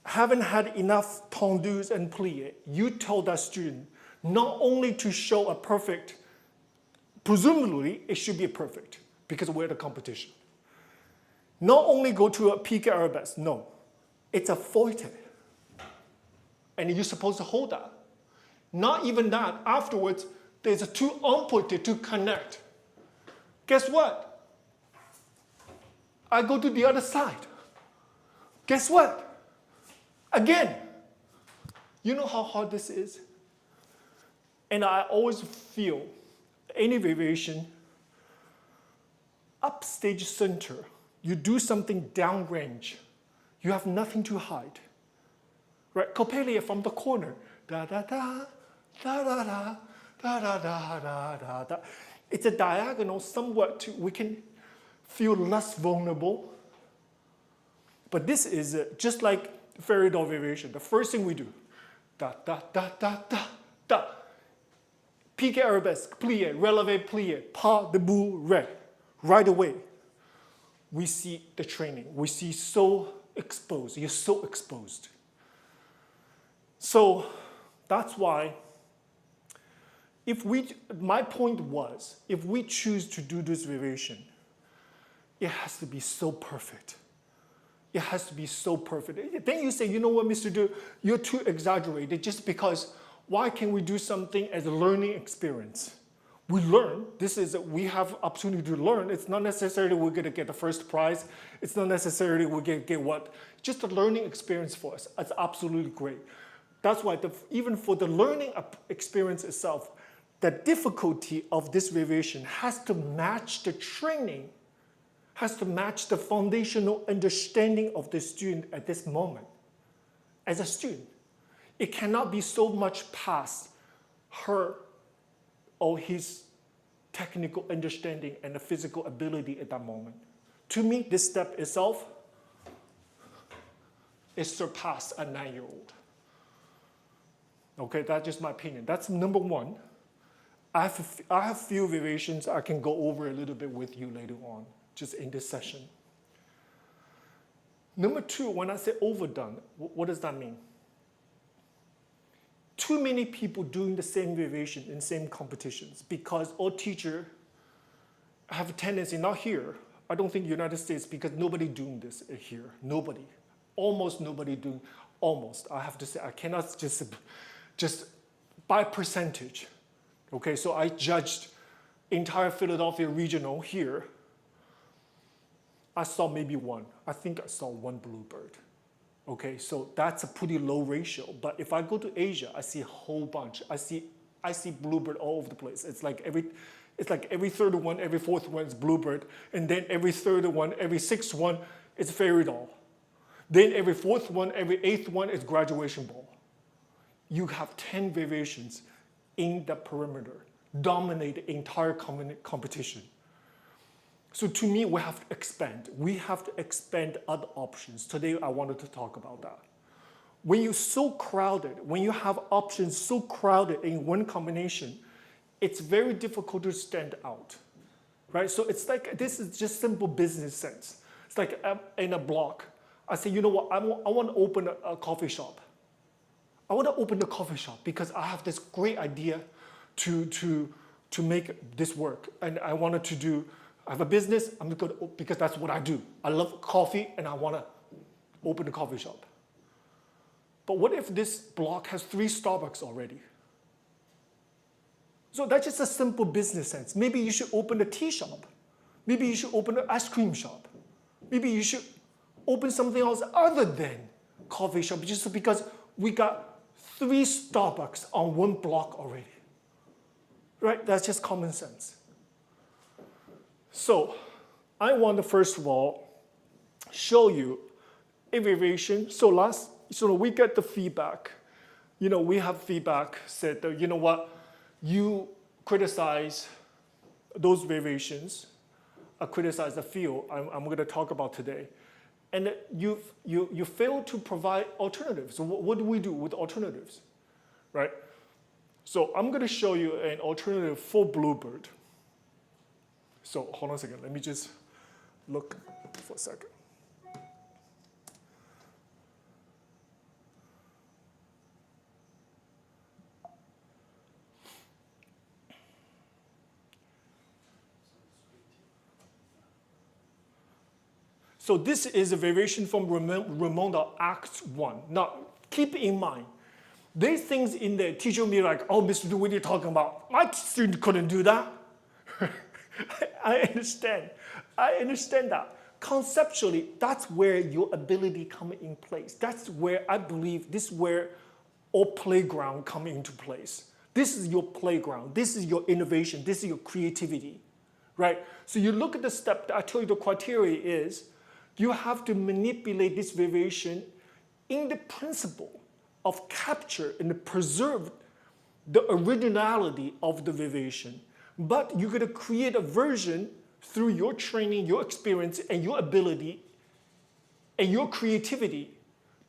haven't had enough tendus and pliés, you told that student not only to show a perfect, presumably it should be a perfect because we're the competition. Not only go to a piqué arabesque, no, it's a forte. And you're supposed to hold that. Not even that, afterwards, there's a two amputé to connect. Guess what? I go to the other side. Guess what? Again. You know how hard this is? And I always feel any variation, upstage center, you do something downrange, you have nothing to hide. Right? Coppelia from the corner. Da da da, da da da, da da da da da da. It's a diagonal somewhat to, we can feel less vulnerable. But this is just like fairy doll variation. The first thing we do, da da da da da da. Piqué arabesque, plié, relevé, plié, pas debout, ré. Right away, we see the training. We see so exposed. You're so exposed. So that's why my point was, if we choose to do this variation, it has to be so perfect. It has to be so perfect. Then you say, you know what, Mr. Du, you're too exaggerated just because why can't we do something as a learning experience? We learn. We have opportunity to learn. It's not necessarily we're going to get the first prize. It's not necessarily we're going to get what. Just a learning experience for us. It's absolutely great. That's why even for the learning experience itself, the difficulty of this variation has to match the training, has to match the foundational understanding of the student at this moment. As a student, it cannot be so much past her or his technical understanding and the physical ability at that moment. To me, this step itself is surpassed a 9-year-old. Okay, that's just my opinion. That's number one. I have few variations I can go over a little bit with you later on, just in this session. Number two, when I say overdone, what does that mean? Too many people doing the same variation in same competitions because all teachers have a tendency, not here, I don't think United States, because nobody doing this here, nobody. Almost nobody doing, almost, I have to say, I cannot just by percentage. Okay, so I judged entire Philadelphia regional here. I saw maybe one. I think I saw one bluebird. Okay, so that's a pretty low ratio. But if I go to Asia, I see a whole bunch. I see bluebird all over the place. It's like every third one, every fourth one is bluebird, and then every third one, every sixth one is fairy doll. Then every fourth one, every eighth one is graduation ball. You have 10 variations in the perimeter, dominate the entire competition. So to me, we have to expand. We have to expand other options. Today, I wanted to talk about that. when you're so crowded, when you have options so crowded in one combination, it's very difficult to stand out, right? So it's like, this is just simple business sense. It's like in a block, I say, you know what, I want to open a coffee shop. I want to open a coffee shop because I have this great idea to make this work. And I wanted to do, I have a business, I'm going to, because that's what I do. I love coffee and I want to open a coffee shop. But what if this block has 3 Starbucks already? So that's just a simple business sense. Maybe you should open a tea shop. Maybe you should open an ice cream shop. Maybe you should open something else other than coffee shop, just because we got 3 Starbucks on one block already. Right? That's just common sense. So I want to first of all show you a variation. So we get the feedback. You know, we have feedback said that, you know what, you criticize those variations, criticize the field I'm going to talk about today, and you fail to provide alternatives. So what do we do with alternatives, right? So I'm going to show you an alternative for Bluebird. So hold on a second. Let me just look for a second. So this is a variation from Raymonda Act 1. Now, keep in mind, there's things in there, teacher will be like, oh, Mr. Du, what are you talking about? My student couldn't do that. I understand that. Conceptually, that's where your ability comes in place. That's where I believe this is where all playground come into place. This is your playground. This is your innovation. This is your creativity, right? So you look at the step that I told you the criteria is, you have to manipulate this variation in the principle of capture and preserve the originality of the variation. But you're going to create a version through your training, your experience, and your ability, and your creativity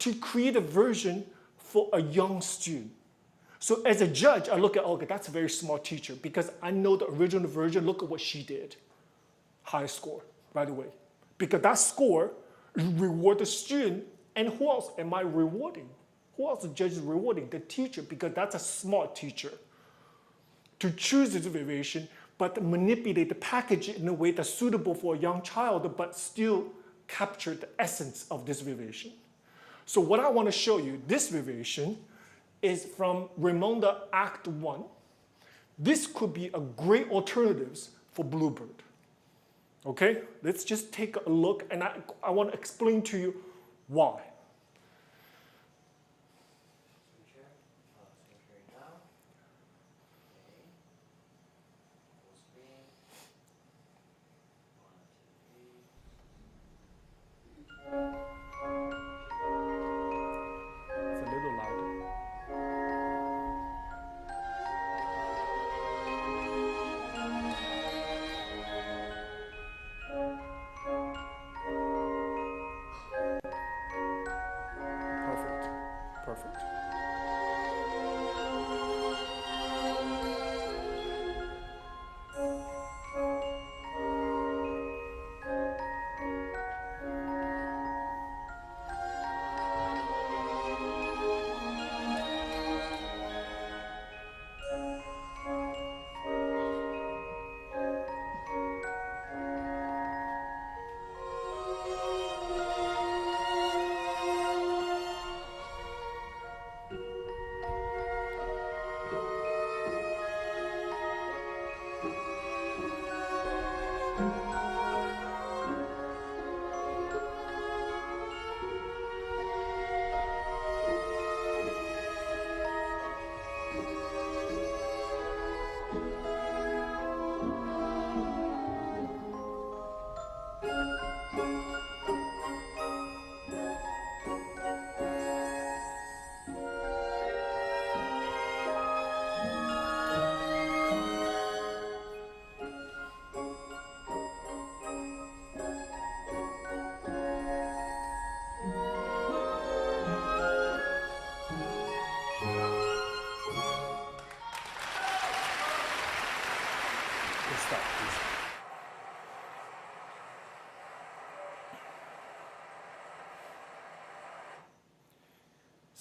to create a version for a young student. So as a judge, I look at, okay, that's a very smart teacher because I know the original version, look at what she did. High score, by the way. Because that score reward the student, and who else am I rewarding? Who else the judge is rewarding? The teacher, because that's a smart teacher. To choose this variation, but manipulate the package in a way that's suitable for a young child, but still capture the essence of this variation. So what I want to show you, this variation, is from Raymonda Act 1. This could be a great alternatives for Bluebird. Okay, let's just take a look, and I want to explain to you why. It's a little louder. Perfect.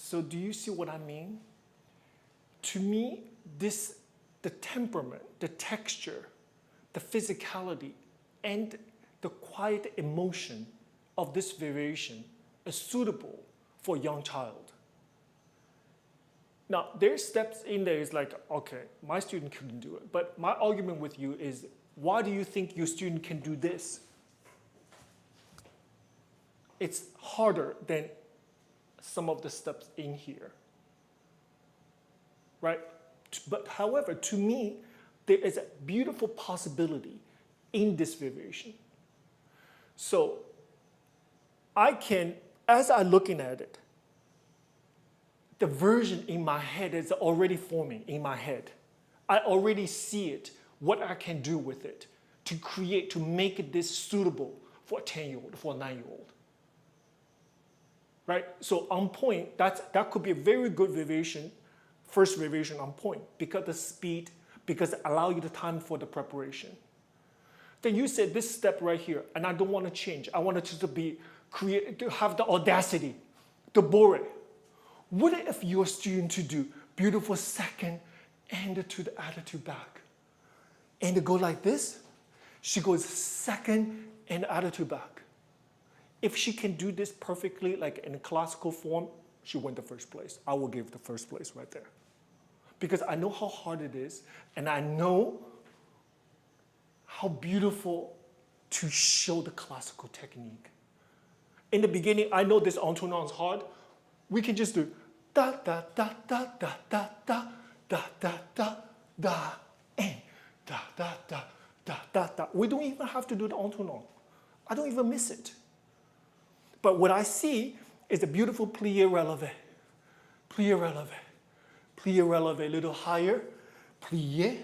So do you see what I mean? To me, the temperament, the texture, the physicality, and the quiet emotion of this variation is suitable for a young child. Now, there's steps in there is like, okay, my student couldn't do it. But my argument with you is, why do you think your student can do this? It's harder than some of the steps in here, right? But however, to me, there is a beautiful possibility in this variation. So I can, as I'm looking at it, the version in my head is already forming in my head. I already see it, what I can do with it to create, to make this suitable for a 10-year-old, for a 9-year-old. Right? So on point, that could be a very good variation, first variation on point, because the speed, because it allows you the time for the preparation. Then you said this step right here, and I don't want to change. I want it to be to have the audacity, to bore it. What if your student to do beautiful second and to the attitude back? And to go like this, she goes second and attitude back. If she can do this perfectly, like in classical form, she won the first place. I will give the first place right there. Because I know how hard it is, and I know how beautiful to show the classical technique. In the beginning, I know this entonnement is hard. We can just do da da da da da da da da da da da and da da da da da da. We don't even have to do the entonnement. I don't even miss it. But what I see is a beautiful plie relevé, plie relevé, a little higher, plie,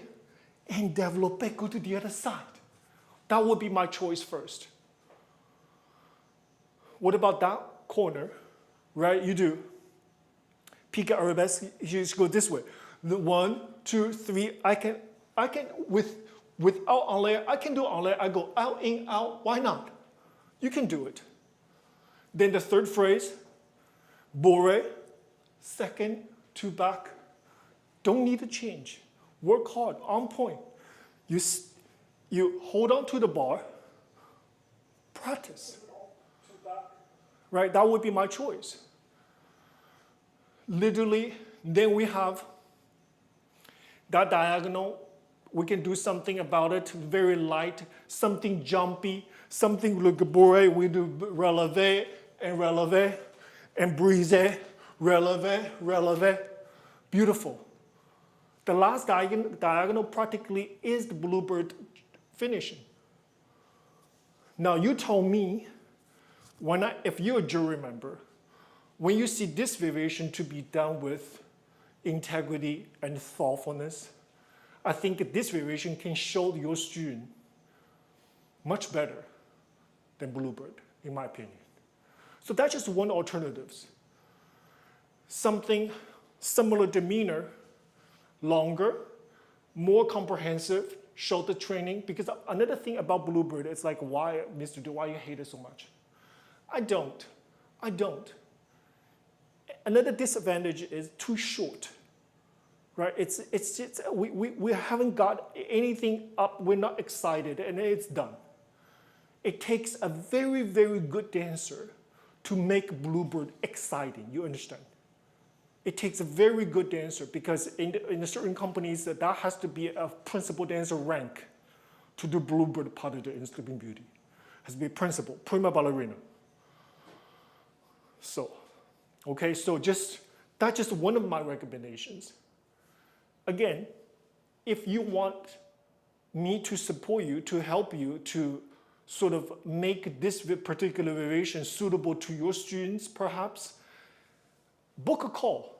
and développé, go to the other side. That would be my choice first. What about that corner, right? You do pique arabesque, you just go this way. The 1, 2, 3, I can without enlaire, I can do enlaire, I go out, in, out, why not? You can do it. Then the third phrase, bourrée, second, 2 back. Don't need to change. Work hard, on point. You hold on to the bar, practice. Right, that would be my choice. Literally, then we have that diagonal. We can do something about it, very light, something jumpy, something like a bourrée. We do relevé, and brisé, relevé. Beautiful. The last diagonal practically is the bluebird finishing. Now you told me, if you're a jury member, when you see this variation to be done with integrity and thoughtfulness, I think this variation can show your student much better than bluebird, in my opinion. So that's just one alternative. Something similar demeanor, longer, more comprehensive, shoulder training. Because another thing about bluebird is like, why, Mr. Du, why you hate it so much? I don't. Another disadvantage is too short, right? We haven't got anything up, we're not excited, and it's done. It takes a very, very good dancer to make bluebird exciting, you understand? It takes a very good dancer because in certain companies, that has to be a principal dancer rank to do bluebird part of the Sleeping Beauty. It has to be principal, prima ballerina. So, okay, so that's just one of my recommendations. Again, if you want me to support you, to help you to sort of make this particular variation suitable to your students, perhaps, book a call,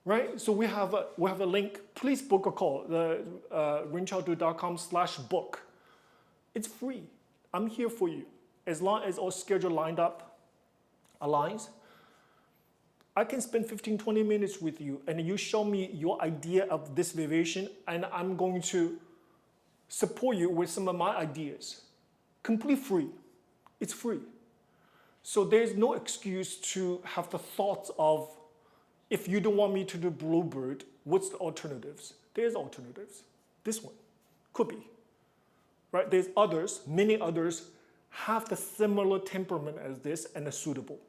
right? So we have a link. Please book a call, the rinchaodu.com/book. It's free. I'm here for you. As long as our schedule aligns, I can spend 15, 20 minutes with you and you show me your idea of this variation and I'm going to support you with some of my ideas. Complete free. It's free. So there's no excuse to have the thoughts of if you don't want me to do Bluebird, what's the alternatives? There's alternatives. This one could be, right? There's others, many others have the similar temperament as this and are suitable.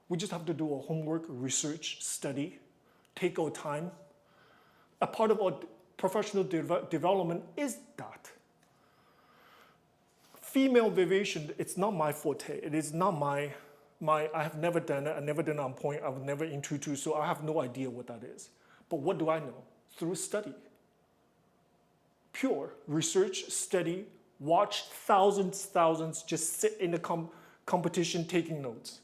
We just have to do our homework, research, study, take our time. A part of our professional development is that. Female vibration, it's not my forte. It is not my I have never done it. I've never done it on point. I've never intuitive, so I have no idea what that is. But what do I know? Through study. Pure research, study, watch thousands, just sit in the competition taking notes.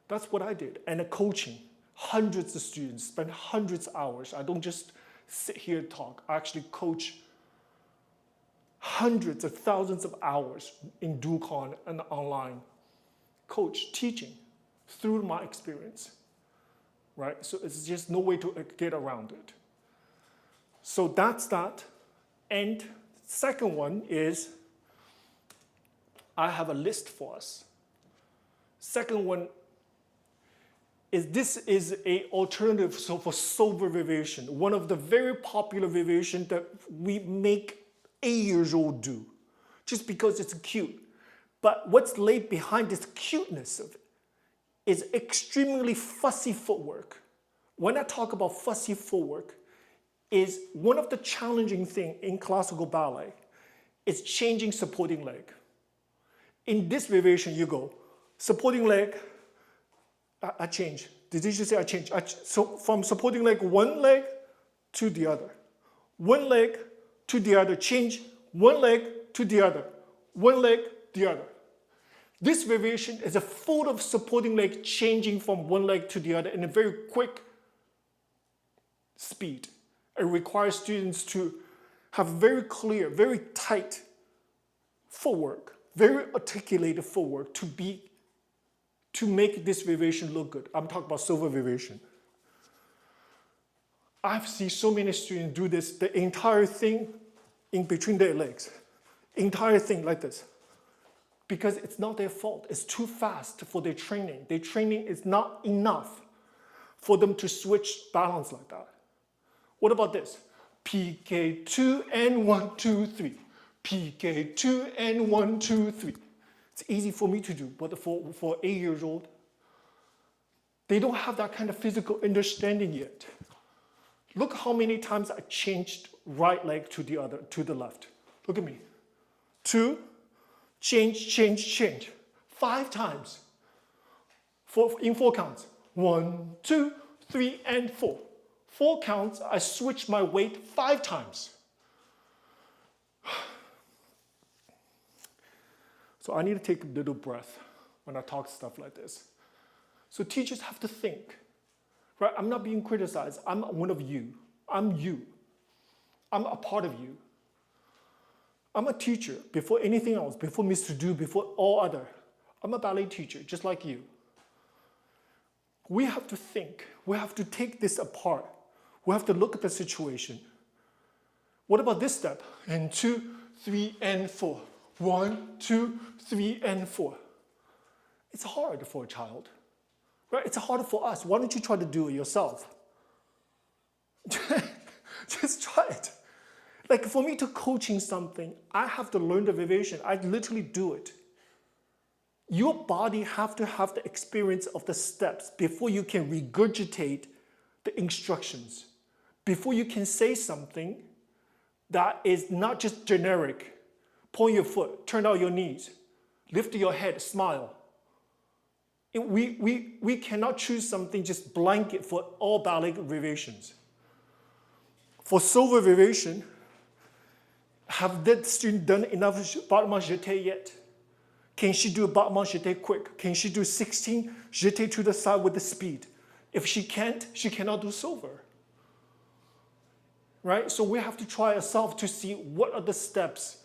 That's what I did. And the coaching, hundreds of students, spend hundreds of hours. I don't just sit here and talk. I actually coach hundreds of thousands of hours in DuCon and online. Coach, teaching through my experience, right? So it's just no way to get around it. So that's that. And second one is, I have a list for us. Second one is this is a alternative for sober vibration, one of the very popular vibration that we make 8-year-olds do, just because it's cute. But what's laid behind this cuteness of it is extremely fussy footwork. When I talk about fussy footwork, is one of the challenging things in classical ballet is changing supporting leg. In this variation, you go, supporting leg, I change. Did you say I change? So from supporting leg, one leg to the other. One leg to the other, change one leg to the other. One leg, the other. This variation is a full of supporting leg changing from one leg to the other in a very quick speed. It requires students to have very clear, very tight footwork, very articulated footwork to make this variation look good. I'm talking about silver variation. I've seen so many students do this, the entire thing in between their legs. Entire thing like this. Because it's not their fault. It's too fast for their training. Their training is not enough for them to switch balance like that. What about this? PK2 and 1, 2, 3. PK2 and 1, 2, 3. It's easy for me to do, but for 8-year-old, they don't have that kind of physical understanding yet. Look how many times I changed right leg to the left. Look at me. 2, change. 5 times. In 4 counts. 1, 2, 3, and 4. 4 counts, I switched my weight 5 times. So I need to take a little breath when I talk stuff like this. So teachers have to think, right? I'm not being criticized. I'm one of you. I'm you. I'm a part of you. I'm a teacher before anything else, before Mr. Do, before all other. I'm a ballet teacher, just like you. We have to think. We have to take this apart. We have to look at the situation. What about this step? And 2, 3, and 4. 1, 2, 3, and 4. It's hard for a child, right? It's harder for us. Why don't you try to do it yourself? Just try it. Like for me to coaching something, I have to learn the variation. I literally do it. Your body have to have the experience of the steps before you can regurgitate the instructions. Before you can say something that is not just generic. Point your foot, turn out your knees, lift your head, smile. We cannot choose something just blanket for all ballet variations. For silver variation, have that student done enough battement jeté yet? Can she do a battement jeté quick? Can she do 16 jeté to the side with the speed? If she can't, she cannot do silver. Right? So we have to try ourselves to see what are the steps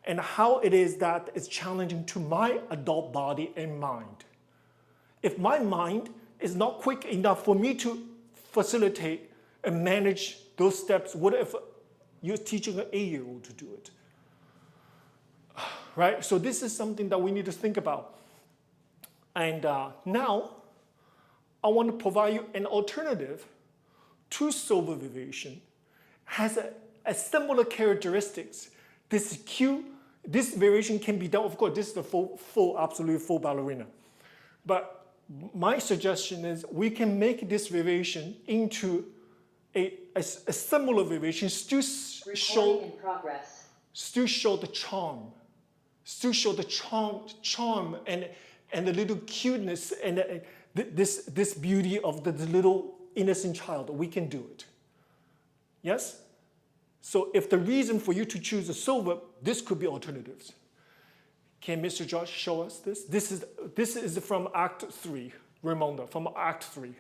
and how it is that it's challenging to my adult body and mind. If my mind is not quick enough for me to facilitate and manage those steps, what if you're teaching an 8-year-old to do it? Right? So this is something that we need to think about. And now, I want to provide you an alternative to silver variation, has a similar characteristics. This variation can be done, of course, this is the absolute full ballerina. But my suggestion is we can make this variation into a similar variation, still show the charm, and the little cuteness and this beauty of the little innocent child. We can do it. Yes? So if the reason for you to choose a silver, this could be alternatives. Can Mr. Josh show us this? This is from Act 3, Raymonda, from Act 3.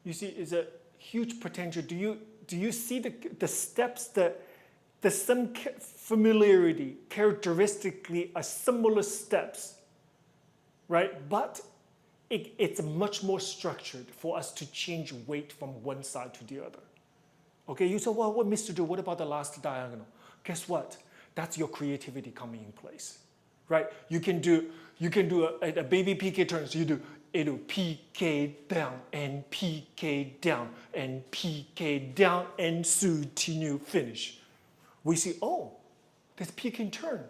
You see, it's a huge potential. Do you see the steps, the some familiarity, characteristically are similar steps, right? But it's much more structured for us to change weight from one side to the other. Okay, you say, well, what Mr. Do? What about the last diagonal? Guess what? That's your creativity coming in place, right? You can do a baby PK turn. So you do PK down and PK down and PK down and continue finish. We see, oh, there's PK turn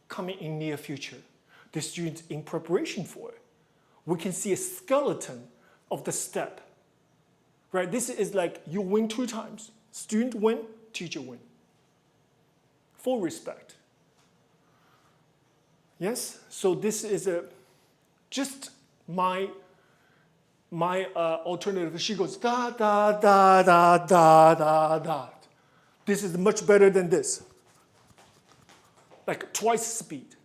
coming in near future. The students in preparation for it. We can see a skeleton of the step, right? This is like you win 2 times. Student win, teacher win. Full respect. Yes, so this is just my alternative. She goes da da da da da da da. This is much better than this. Like twice speed,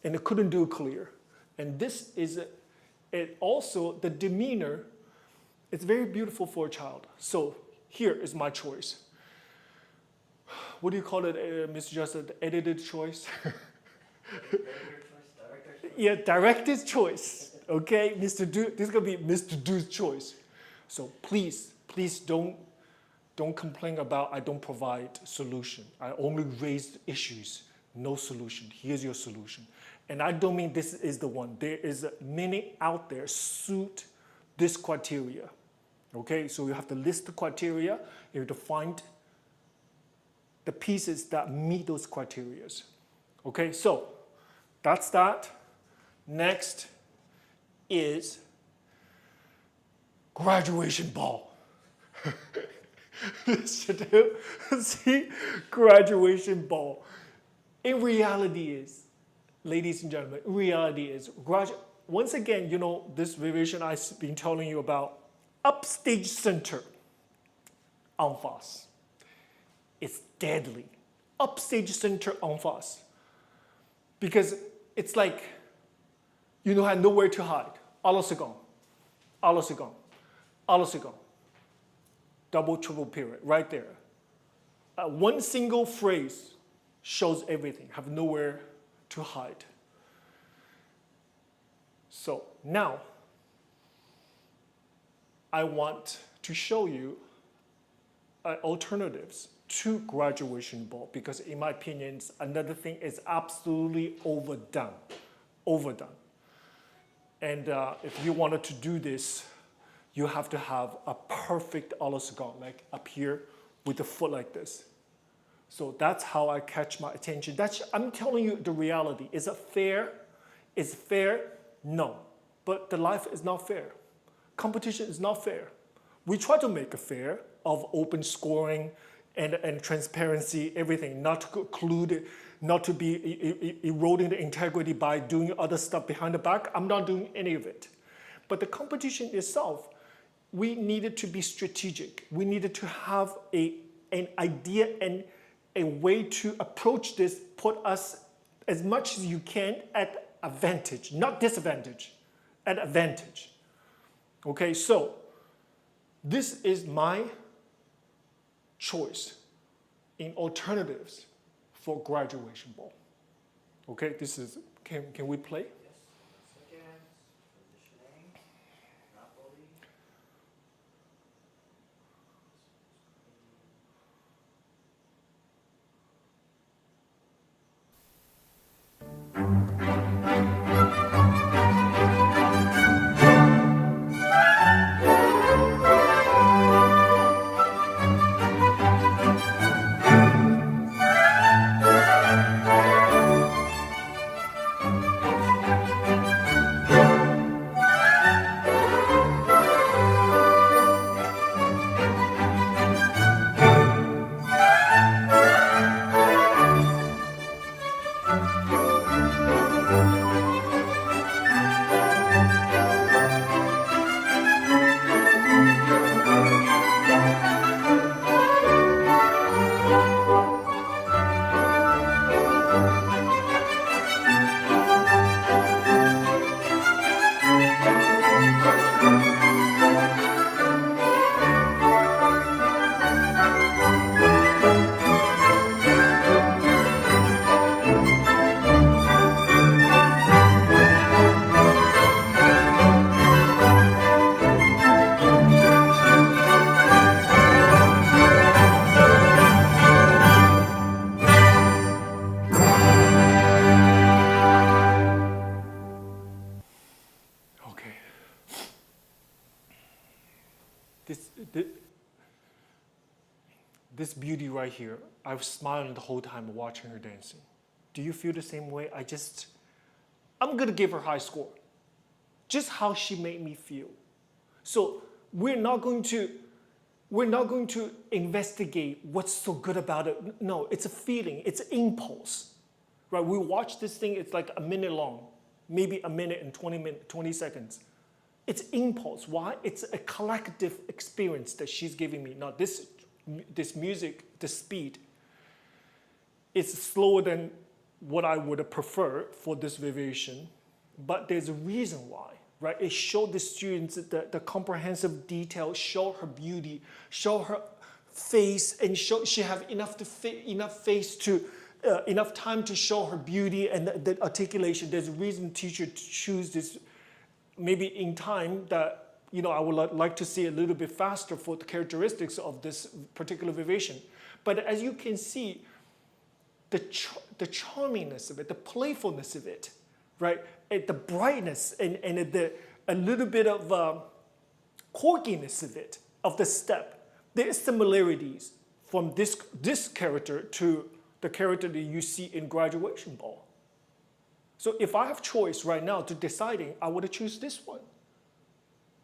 and it couldn't do clear. And this is it also the demeanor. It's very beautiful for a child. So here is my choice. What do you call it, Mr. Justin? Edited choice. Yeah, directed choice. Okay, Mr. Do. This is gonna be Mr. Do's choice. So please don't complain about I don't provide solution. I only raise issues, no solution. Here's your solution. And I don't mean this is the one. There is many out there suit this criteria. Okay, so you have to list the criteria. You have to find the pieces that meet those criteria. Okay, so that's that. Next is graduation ball. See, graduation ball. In reality is, ladies and gentlemen, reality is, once again, you know, this variation I've been telling you about, upstage center, en face. It's deadly. Upstage center en face. Because it's like, you know, have nowhere to hide. À la seconde, à la seconde, à la seconde. Double, triple period, right there. One single phrase shows everything, have nowhere to hide. So now, I want to show you alternatives to graduation ball, because in my opinion, another thing is absolutely overdone. And if you wanted to do this, you have to have a perfect Alasagon, like up here with the foot like this. So that's how I catch my attention. I'm telling you the reality. Is it fair? Is it fair? No. But the life is not fair. Competition is not fair. We try to make it fair of open scoring and transparency, everything, not to occlude, not to be eroding the integrity by doing other stuff behind the back. I'm not doing any of it. But the competition itself, we needed to be strategic. We needed to have an idea and a way to approach this, put us as much as you can at advantage, not disadvantage, at advantage. Okay, so this is my choice in alternatives for graduation ball. Okay, this is, can we play? Yes, again, positioning, Napoli. This beauty right here, I was smiling the whole time watching her dancing. Do you feel the same way? I'm gonna give her high score. Just how she made me feel. So we're not going to investigate what's so good about it. No, it's a feeling, it's an impulse. Right? We watch this thing, it's like a minute long, maybe a minute and 20 seconds. It's impulse. Why? It's a collective experience that she's giving me. Now this music, the speed, is slower than what I would prefer for this variation, but there's a reason why, right? It showed the students the comprehensive detail, show her beauty, show her face, and she have enough face to enough time to show her beauty and the articulation. There's a reason teacher choose this. Maybe in time that I would like to see a little bit faster for the characteristics of this particular variation. But as you can see, the charmingness of it, the playfulness of it, right? The brightness and a little bit of quirkiness of it, of the step. There are similarities from this character to the character that you see in Graduation Ball. So if I have choice right now to deciding, I would choose this one.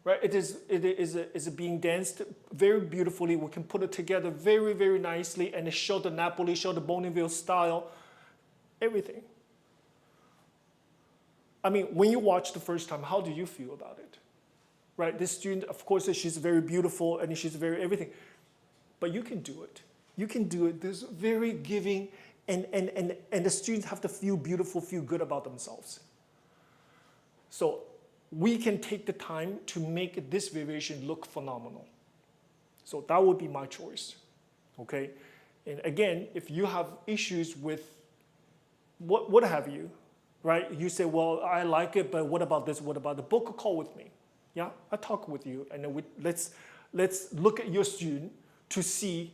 Right? It is being danced very beautifully. We can put it together very, very nicely and show the Napoli, show the Bonneville style, everything. I mean, when you watch the first time, how do you feel about it? Right? This student, of course, she's very beautiful and she's very everything. But you can do it. You can do it. There's very giving and the students have to feel beautiful, feel good about themselves. So we can take the time to make this variation look phenomenal. So that would be my choice, okay? And again, if you have issues with what have you, right? You say, well, I like it, but what about this? What about the book? Call with me, yeah? I talk with you, and then let's look at your student, to see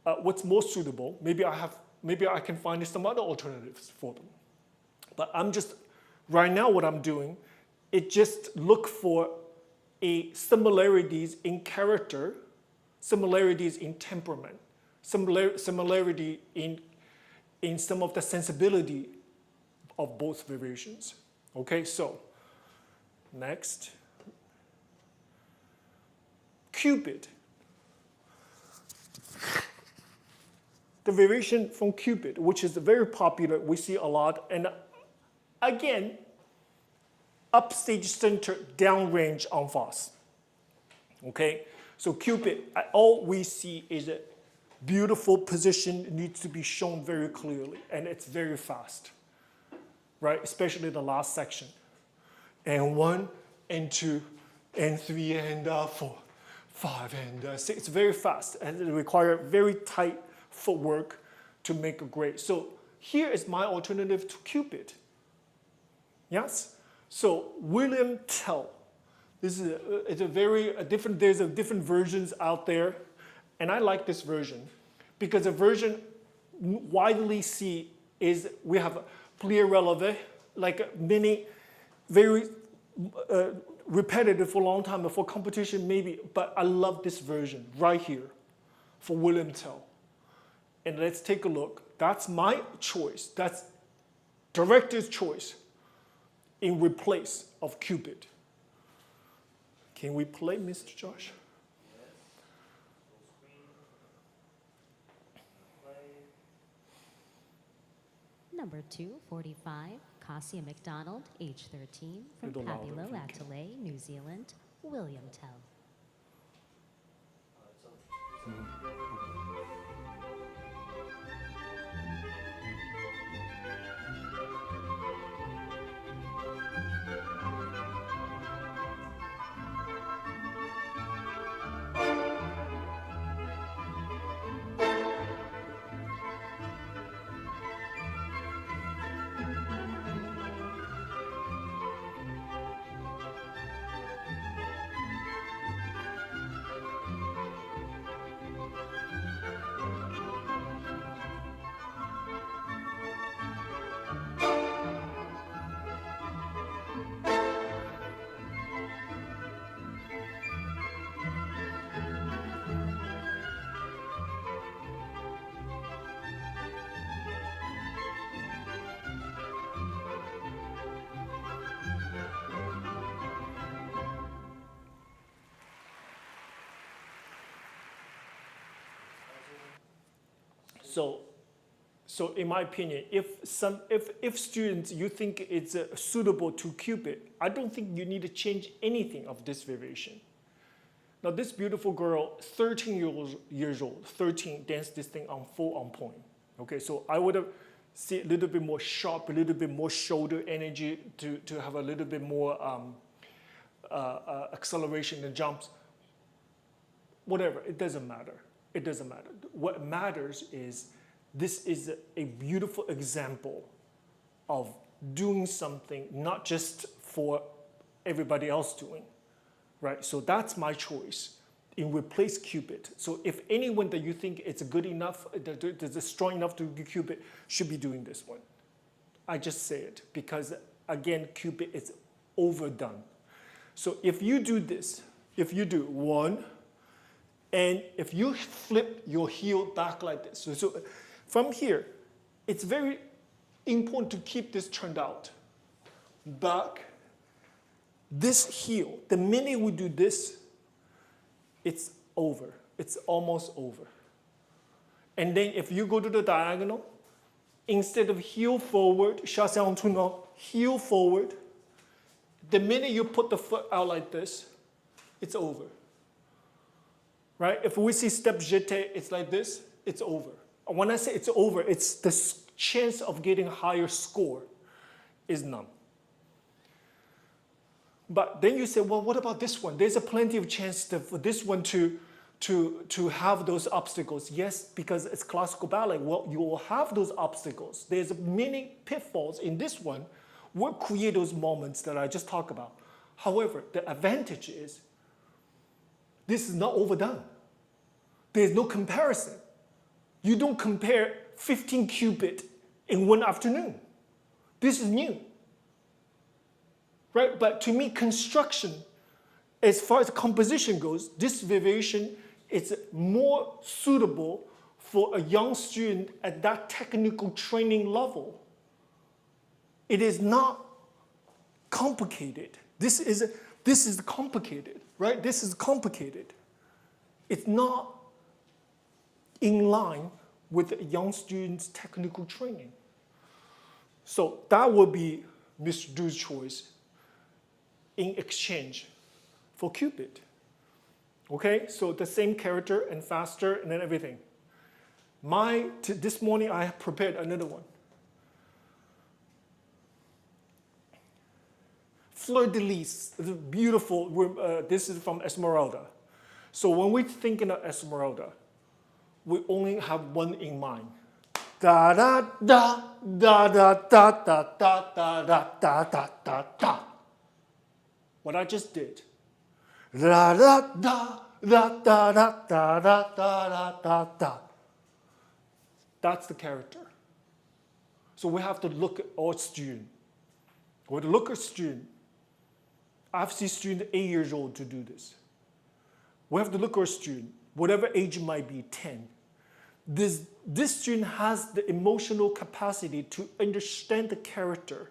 what's more suitable. Maybe I can find some other alternatives for them. But I'm just, right now what I'm doing, it just look for similarities in character, similarities in temperament, similarity in some of the sensibility of both variations. Okay, so next, Cupid. The variation from Cupid, which is very popular, we see a lot, and again, upstage center, downrange en face. Okay, so Cupid, all we see is a beautiful position, needs to be shown very clearly, and it's very fast, right? Especially the last section. And 1, and 2, and 3, and 4, 5, and 6. It's very fast, and it requires very tight footwork to make a great. So here is my alternative to Cupid. Yes? So William Tell. This is there's different versions out there, and I like this version because the version widely see is we have plié relevé, like many very repetitive for a long time, but for competition maybe, but I love this version right here for William Tell. And let's take a look. That's my choice. That's director's choice in replace of Cupid. Can we play, Mr. Josh? Yes. Full screen. Play. Number 245, Cassia McDonald, age 13, from Little louder Papilo, if you Atelier, New Zealand, William Tell. So in my opinion, if students, you think it's suitable to Cupid, I don't think you need to change anything of this variation. Now this beautiful girl, 13 years old, 13, danced this thing on point. Okay, so I would have see a little bit more sharp, a little bit more shoulder energy to have a little bit more acceleration in the jumps. Whatever, it doesn't matter. It doesn't matter. What matters is this is a beautiful example of doing something not just for everybody else doing, right? So that's my choice in replace Cupid. So if anyone that you think it's good enough, that is strong enough to do Cupid, should be doing this one. I just say it because again, Cupid is overdone. So if you do this, if you do 1, and if you flip your heel back like this, so from here, it's very important to keep this turned out. Back, this heel, the minute we do this, it's over. It's almost over. And then if you go to the diagonal, instead of heel forward, chassé tournant, heel forward, the minute you put the foot out like this, it's over. Right? If we see step jeté, it's like this, it's over. When I say it's over, it's the chance of getting a higher score is none. But then you say, well, what about this one? There's a plenty of chance for this one to have those obstacles. Yes, because it's classical ballet. Well, you will have those obstacles. There's many pitfalls in this one. We'll create those moments that I just talked about. However, the advantage is this is not overdone. There's no comparison. You don't compare 15 Cupid in one afternoon. This is new. Right? But to me, construction, as far as composition goes, this variation is more suitable for a young student at that technical training level. It is not complicated. This is complicated, right? This is complicated. It's not in line with a young student's technical training. So that would be Mr. Du's choice in exchange for Cupid. Okay, so the same character and faster and then everything. This morning I have prepared another one. Fleur de lis, it's beautiful. This is from Esmeralda. So when we're thinking of Esmeralda, we only have one in mind. Da da da da da da da da da da da da da da. What I just did. Da da da da da da da da da da da. That's the character. So we have to look at our student. We have to look at student. I've seen students 8 years old to do this. We have to look at our student, whatever age it might be, 10. This student has the emotional capacity to understand the character.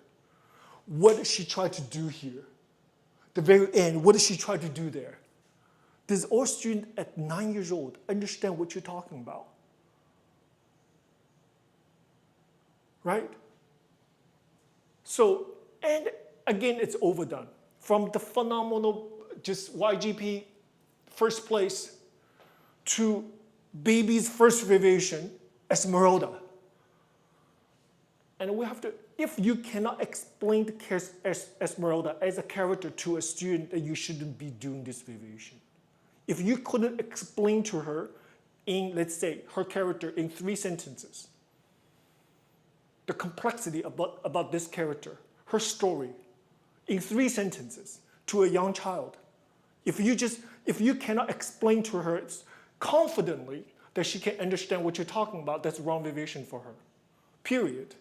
What does she try to do here? The very end, what does she try to do there? Does our student at 9 years old understand what you're talking about? Right? So, and again, it's overdone. From the phenomenal, just YGP first place to baby's first variation, Esmeralda. And we have to, if you cannot explain the Esmeralda as a character to a student, then you shouldn't be doing this variation. If you couldn't explain to her in, let's say, her character in 3 sentences, the complexity about this character, her story, in 3 sentences to a young child, if you cannot explain to her confidently that she can understand what you're talking about, that's wrong variation for her, period.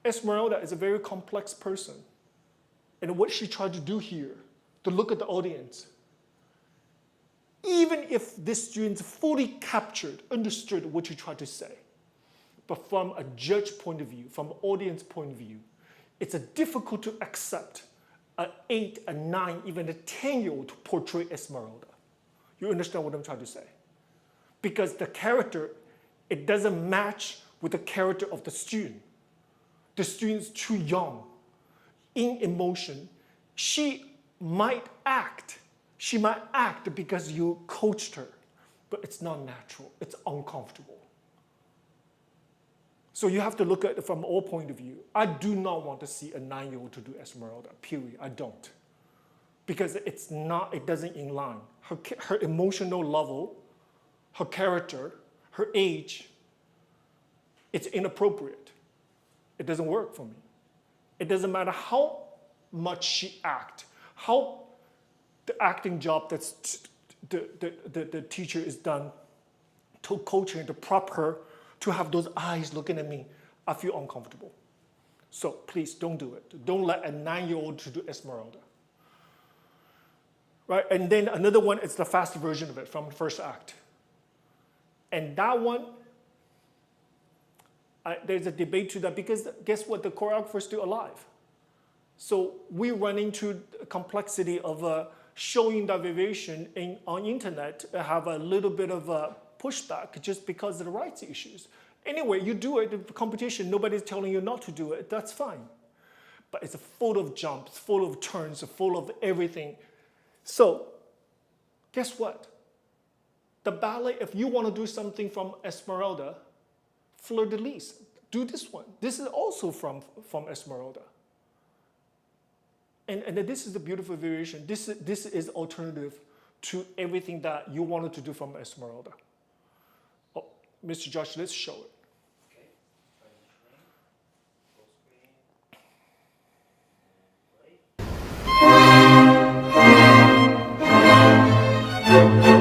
Esmeralda is a very complex person. And what she tried to do here, to look at the audience, even if this student fully captured, understood what you tried to say, but from a judge point of view, from an audience point of view, it's difficult to accept an 8, a 9, even a 10-year-old to portray Esmeralda. You understand what I'm trying to say? Because the character, it doesn't match with the character of the student. The student's too young. In emotion, she might act because you coached her, but it's not natural, it's uncomfortable. So you have to look at it from all point of view. I do not want to see a 9-year-old to do Esmeralda, period. I don't. Because it doesn't in line. Her emotional level, her character, her age, it's inappropriate. It doesn't work for me. It doesn't matter how much she acts, how the acting job that's the teacher is done to coach her, to prop her, to have those eyes looking at me, I feel uncomfortable. So please don't do it. Don't let a 9-year-old to do Esmeralda. Right? And then another one is the fast version of it from the first act. And that one, there's a debate to that because guess what? The choreographer is still alive. So we run into the complexity of showing that variation on internet, have a little bit of a pushback just because of the rights issues. Anyway, you do it in competition, nobody's telling you not to do it, that's fine. But it's full of jumps, full of turns, full of everything. So, guess what? The ballet, if you want to do something from Esmeralda, Fleur de lis, do this one. This is also from Esmeralda. And this is the beautiful variation. This is alternative to everything that you wanted to do from Esmeralda. Oh, Mr. Josh, let's show it. Okay. Full screen. Play.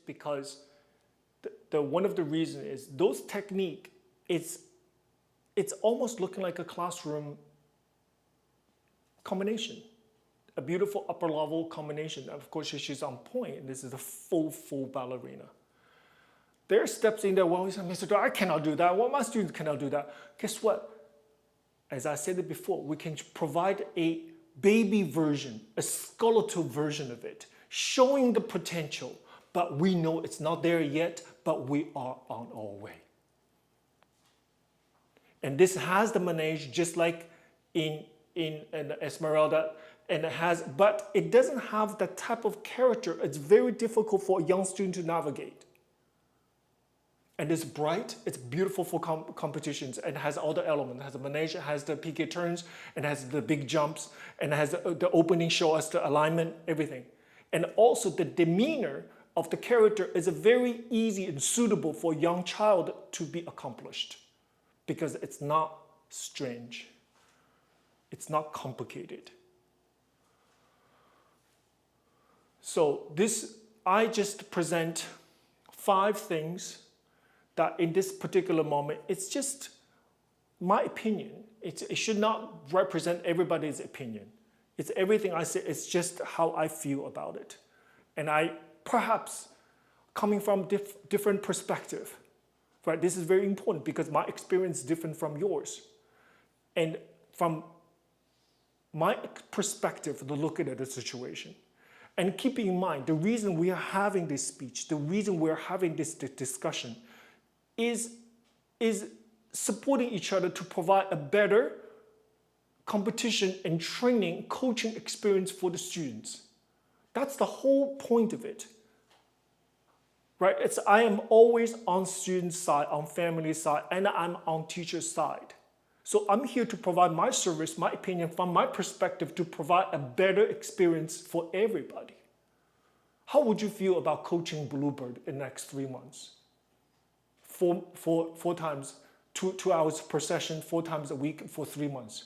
Because the one of the reasons is those technique, it's almost looking like a classroom combination, a beautiful upper level combination. Of course, she's on point. This is a full ballerina. There are steps in there. Well, he said, Mr. I cannot do that. Well, my students cannot do that. Guess what? As I said it before, we can provide a baby version, a skeletal version of it, showing the potential. But we know it's not there yet, but we are on our way. And this has the manège just like in Esmeralda, and it has, but it doesn't have that type of character. It's very difficult for a young student to navigate. And it's bright, it's beautiful for competitions, and it has all the elements. It has the manège, it has the piqué turns, and it has the big jumps, and it has the opening show us the alignment, everything. And also the demeanor of the character is a very easy and suitable for a young child to be accomplished because it's not strange. It's not complicated. So I just present 5 things that in this particular moment, it's just my opinion. It should not represent everybody's opinion. It's everything I say, it's just how I feel about it. And I perhaps coming from different perspective, right? This is very important because my experience is different from yours. And from my perspective to look at the situation. And keeping in mind, the reason we are having this speech, the reason we're having this discussion is supporting each other to provide a better competition and training, coaching experience for the students. That's the whole point of it. Right? I am always on student side, on family side, and I'm on teacher side. So I'm here to provide my service, my opinion, from my perspective to provide a better experience for everybody. How would you feel about coaching Bluebird in the next 3 months? Four times, 2 hours per session, 4 times a week for 3 months.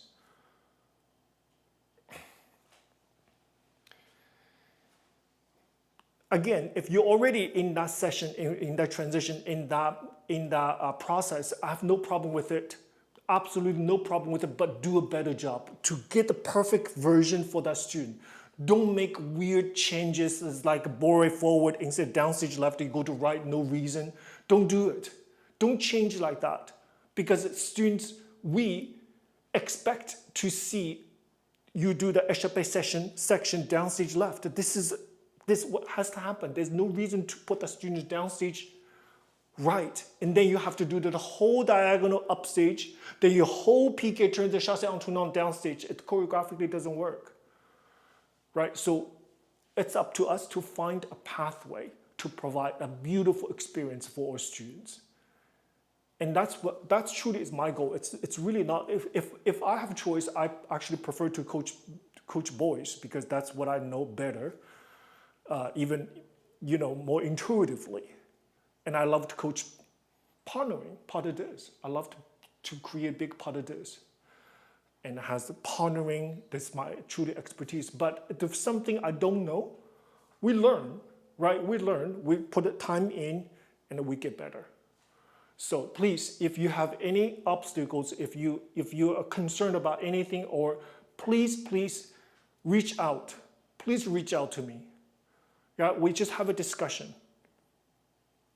Again, if you're already in that session, in that transition, in that process, I have no problem with it. Absolutely no problem with it, but do a better job to get the perfect version for that student. Don't make weird changes as like borrow forward instead of downstage left, you go to right, no reason. Don't do it. Don't change like that. Because students, we expect to see you do the échappé section downstage left. This what has to happen. There's no reason to put the students downstage Right, and then you have to do the whole diagonal upstage, then your whole piqué turns the chassé entournant downstage. It choreographically doesn't work, right? So it's up to us to find a pathway to provide a beautiful experience for our students. And that's truly is my goal. It's really not, if I have a choice, I actually prefer to coach boys because that's what I know better, even, more intuitively. And I love to coach partnering, pas de deux. I love to create big pas de deux. And it has the partnering, that's my truly expertise. But if there's something I don't know, we learn, right? We learn, we put the time in, and then we get better. So please, if you have any obstacles, if you are concerned about anything, or please reach out. Please reach out to me. Yeah, we just have a discussion.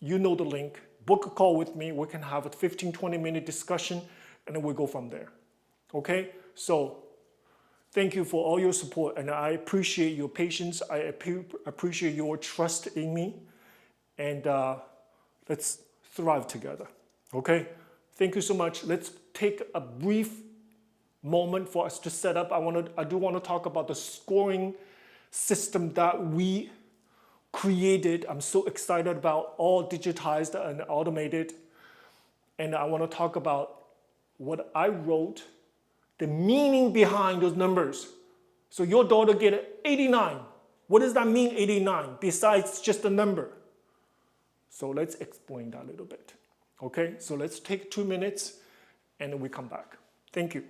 You know the link. Book a call with me. We can have a 15, 20-minute discussion, and then we go from there. Okay? So thank you for all your support, and I appreciate your patience. I appreciate your trust in me, and let's thrive together. Okay? Thank you so much. Let's take a brief moment for us to set up. I do want to talk about the scoring system that we created. I'm so excited about, all digitized and automated. And I want to talk about what I wrote, the meaning behind those numbers. So your daughter get 89. What does that mean, 89, besides just a number? So let's explain that a little bit. Okay, so let's take 2 minutes and then we come back. Thank you.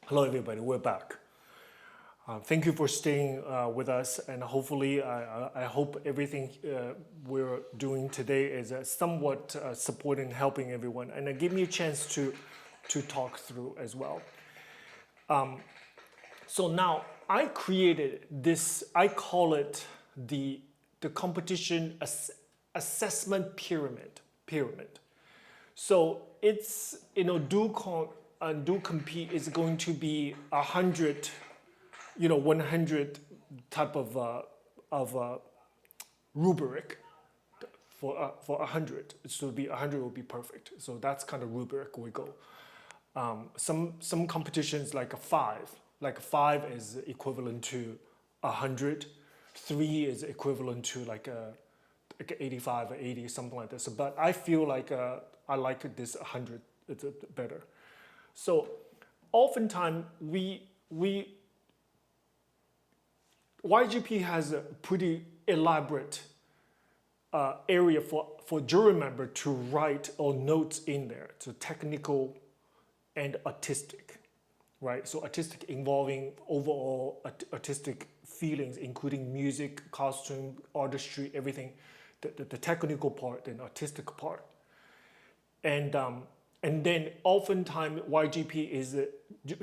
Hello, everybody. We're back. Thank you for staying with us, and hopefully, I hope everything we're doing today is somewhat supporting, helping everyone, and it gave me a chance to talk through as well. So now I created this. I call it the competition assessment pyramid. So it's DuCon and do compete is going to be 100. 100 type of rubric for 100. So be 100 will be perfect. So that's kind of rubric we go. Some competitions like a 5. Like 5 is equivalent to 100. 3 is equivalent to like 85 or 80, something like this. But I feel like I like this 100. It's better. So oftentimes YGP has a pretty elaborate area for jury member to write all notes in there. So technical and artistic, right? So artistic involving overall artistic feelings, including music, costume, artistry, everything, the technical part and artistic part. And then oftentimes YGP is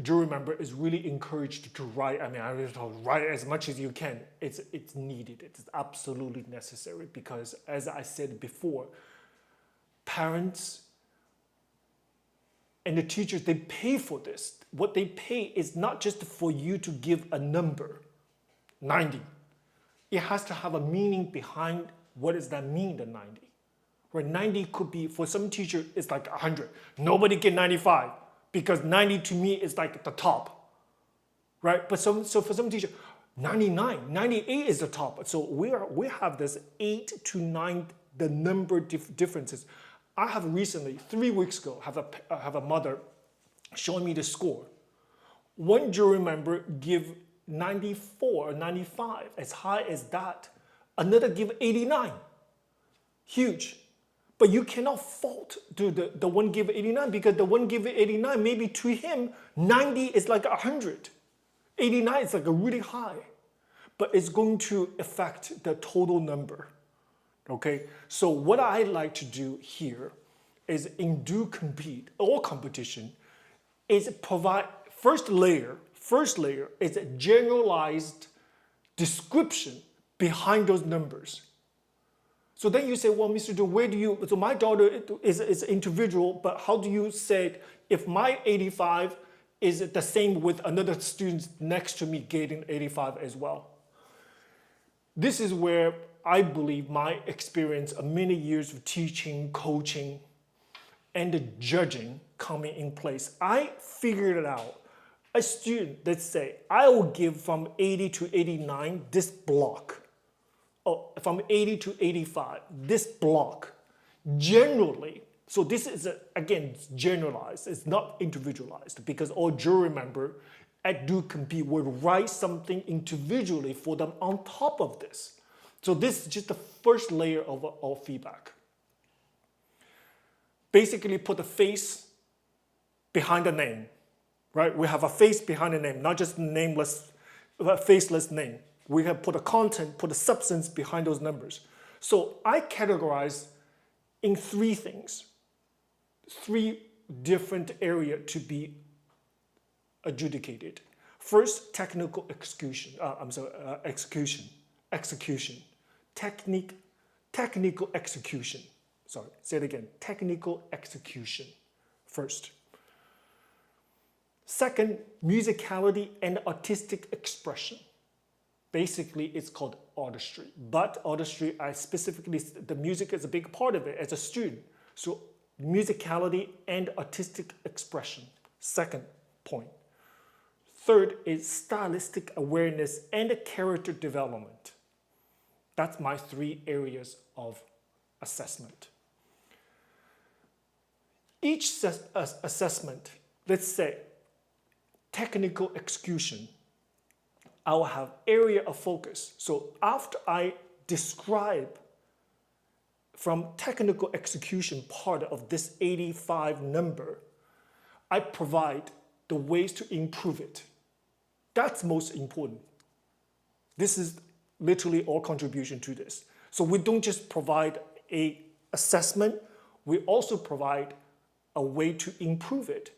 jury member is really encouraged to write. I mean, I was told write as much as you can. It's needed. It's absolutely necessary because, as I said before, parents and the teachers, they pay for this. What they pay is not just for you to give a number, 90. It has to have a meaning behind what does that mean, the 90. Where 90 could be, for some teacher, it's like 100. Nobody get 95 because 90 to me is like the top, right? But so for some teacher, 99, 98 is the top. So we have this 8 to 9, the number differences. I have recently, 3 weeks ago, have a mother showing me the score. One jury member give 94 or 95, as high as that. Another give 89, huge. But you cannot fault to the one give 89 because the one give 89, maybe to him, 90 is like 100. 89 is like a really high. But it's going to affect the total number. Okay? So what I like to do here is in do compete or competition is provide first layer is a generalized description behind those numbers. So then you say, well, Mr. Du, where do you, so my daughter is individual, but how do you say if my 85 is the same with another student next to me getting 85 as well? This is where I believe my experience of many years of teaching, coaching, and the judging coming in place. I figured it out. A student, let's say, I will give from 80 to 89 this block. From 80 to 85, this block, generally, so this is, again, generalized, it's not individualized because all jury member at do compete would write something individually for them on top of this. So this is just the first layer of feedback. Basically put a face behind the name, right? We have a face behind the name, not just nameless, faceless name. We have put a content, put a substance behind those numbers. So I categorize in 3 things, 3 different areas to be adjudicated. First, technical execution. Execution. Technical execution. Sorry, say it again. Technical execution first. Second, musicality and artistic expression. Basically, it's called artistry. But artistry, the music is a big part of it as a student. So musicality and artistic expression. Second point. Third is stylistic awareness and character development. That's my 3 areas of assessment. Each assessment, let's say, technical execution, I will have area of focus. So after I describe from technical execution part of this 85 number, I provide the ways to improve it. That's most important. This is literally our contribution to this. So we don't just provide an assessment, we also provide a way to improve it.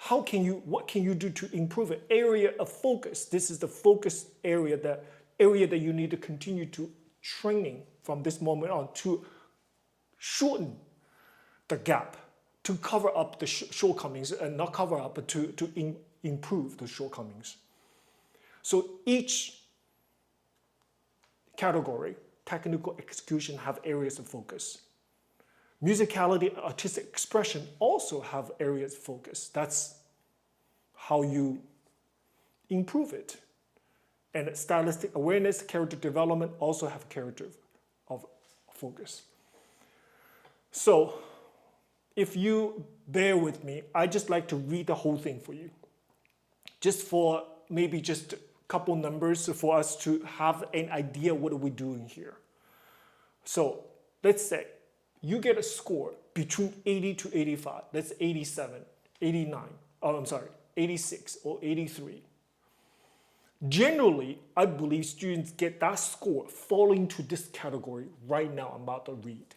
What can you do to improve it? Area of focus. This is the focus area that you need to continue to training from this moment on to shorten the gap, to cover up the shortcomings, and not cover up, but to improve the shortcomings. So each category, technical execution, have areas of focus. Musicality and artistic expression also have areas of focus. That's how you improve it. And stylistic awareness, character development also have character of focus. So if you bear with me, I just like to read the whole thing for you. Just for maybe just a couple numbers for us to have an idea what are we doing here. So let's say you get a score between 80 to 85. That's 87, 89, 86 or 83. Generally, I believe students get that score falling into this category right now I'm about to read.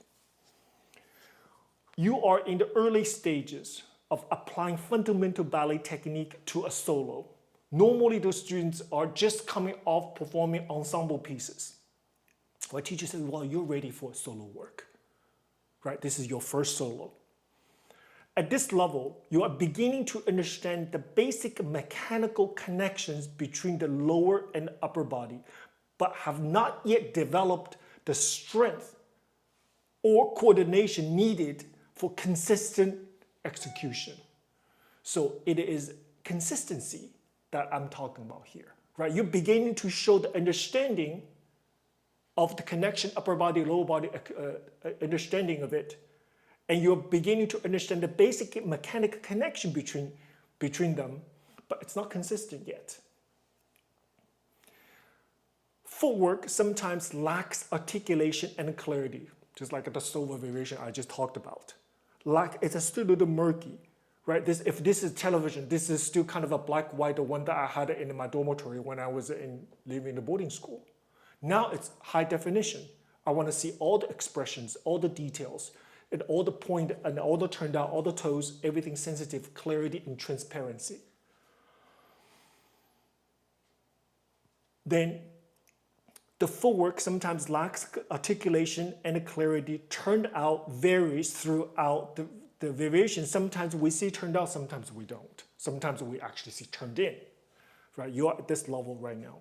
You are in the early stages of applying fundamental ballet technique to a solo. Normally, those students are just coming off performing ensemble pieces. My teacher said, well, you're ready for solo work, right? This is your first solo. At this level, you are beginning to understand the basic mechanical connections between the lower and upper body, but have not yet developed the strength or coordination needed for consistent execution. So it is consistency that I'm talking about here, right? You're beginning to show the understanding of the connection, upper body, lower body, understanding of it. And you're beginning to understand the basic mechanical connection between them, but it's not consistent yet. Footwork sometimes lacks articulation and clarity, just like the solo variation I just talked about. It's still a little murky, right? If this is television, this is still kind of a black-white, the one that I had in my dormitory when I was living in the boarding school. Now it's high definition. I want to see all the expressions, all the details, and all the point, and all the turn down, all the toes, everything sensitive, clarity and transparency. Then the footwork sometimes lacks articulation and clarity. Turned out varies throughout the variation. Sometimes we see turned out, sometimes we don't. Sometimes we actually see turned in, right? You are at this level right now.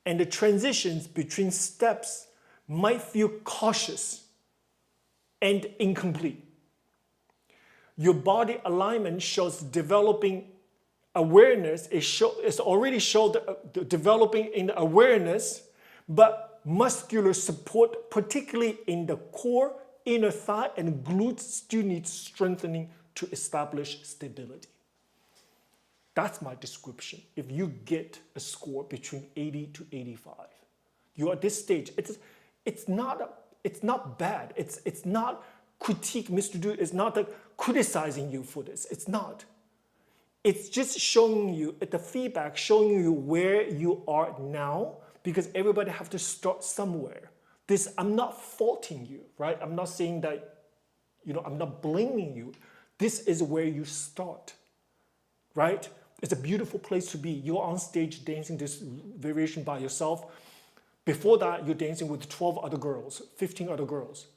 And the transitions between steps might feel cautious and incomplete. Your body alignment shows developing awareness. It's already showed developing in awareness, but muscular support, particularly in the core, inner thigh, and glutes, still needs strengthening to establish stability. That's my description. If you get a score between 80 to 85, you're at this stage. It's not bad. It's not critique, Mr. Dude. It's not like criticizing you for this. It's not. It's just showing you the feedback, showing you where you are now, because everybody have to start somewhere. I'm not faulting you, right? I'm not saying that, I'm not blaming you. This is where you start, right? It's a beautiful place to be. You're on stage dancing this variation by yourself. Before that, you're dancing with 12 other girls, 15 other girls.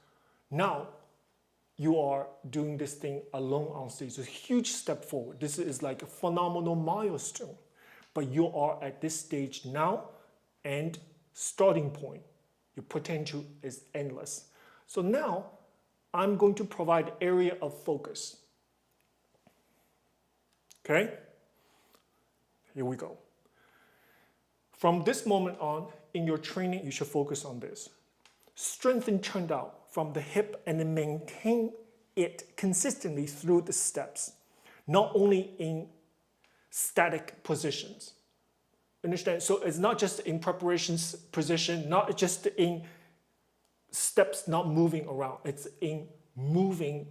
Now, you are doing this thing alone on stage. It's a huge step forward. This is like a phenomenal milestone. But you are at this stage now, and starting point, your potential is endless. So now, I'm going to provide area of focus. Okay? Here we go. From this moment on, in your training, you should focus on this. Strengthen turned out from the hip and then maintain it consistently through the steps, not only in static positions. Understand? So it's not just in preparations position, not just in steps not moving around. It's in moving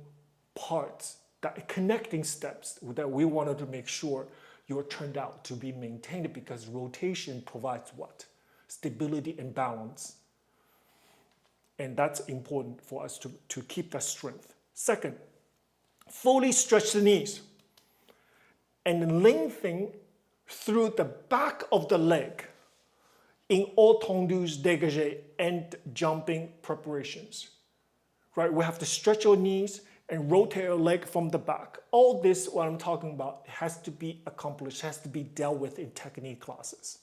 parts, that connecting steps that we wanted to make sure you're turned out to be maintained because rotation provides what? Stability and balance. And that's important for us to keep that strength. Second, fully stretch the knees and lengthen through the back of the leg in all tendus, dégagés, and jumping preparations. Right? We have to stretch our knees and rotate our leg from the back. All this, what I'm talking about, has to be accomplished, has to be dealt with in technique classes.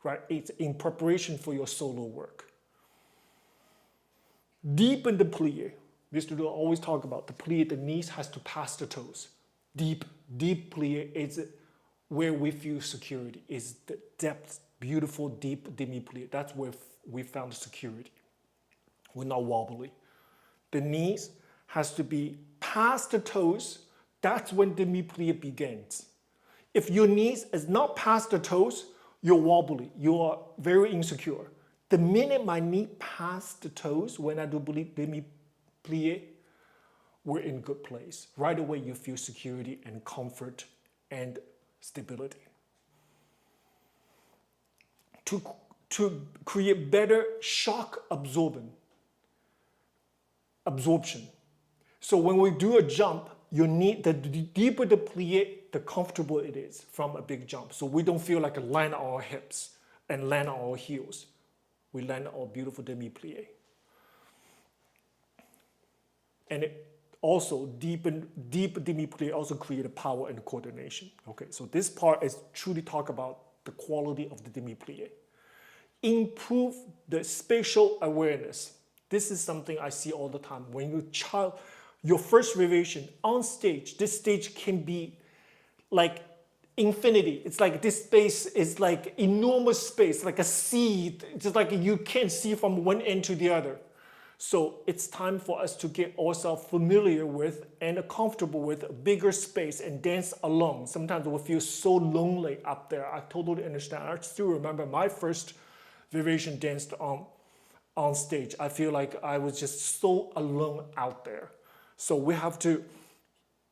Right? It's in preparation for your solo work. Deepen the plie. This student always talk about the plie, the knees has to pass the toes. Deep plie is where we feel security, is the depth, beautiful, deep demi-plie. That's where we found security. We're not wobbly. The knees has to be past the toes. That's when demi-plie begins. If your knees is not past the toes, you're wobbly. You are very insecure. The minute my knee past the toes, when I do demi-plie, we're in good place. Right away, you feel security and comfort and stability. To create better shock absorption. So when we do a jump, you need the deeper the plie, the comfortable it is from a big jump. So we don't feel like a land on our hips and land on our heels. We land on our beautiful demi-plie. And it also deep demi-plie also create power and coordination. Okay, so this part is truly talk about the quality of the demi-plie. Improve the spatial awareness. This is something I see all the time. When your first variation on stage, this stage can be like infinity. It's like this space is like enormous space, like a sea. It's like you can't see from one end to the other. So it's time for us to get ourselves familiar with and comfortable with a bigger space and dance alone. Sometimes we feel so lonely up there. I totally understand. I still remember my first variation danced on stage. I feel like I was just so alone out there. So we have to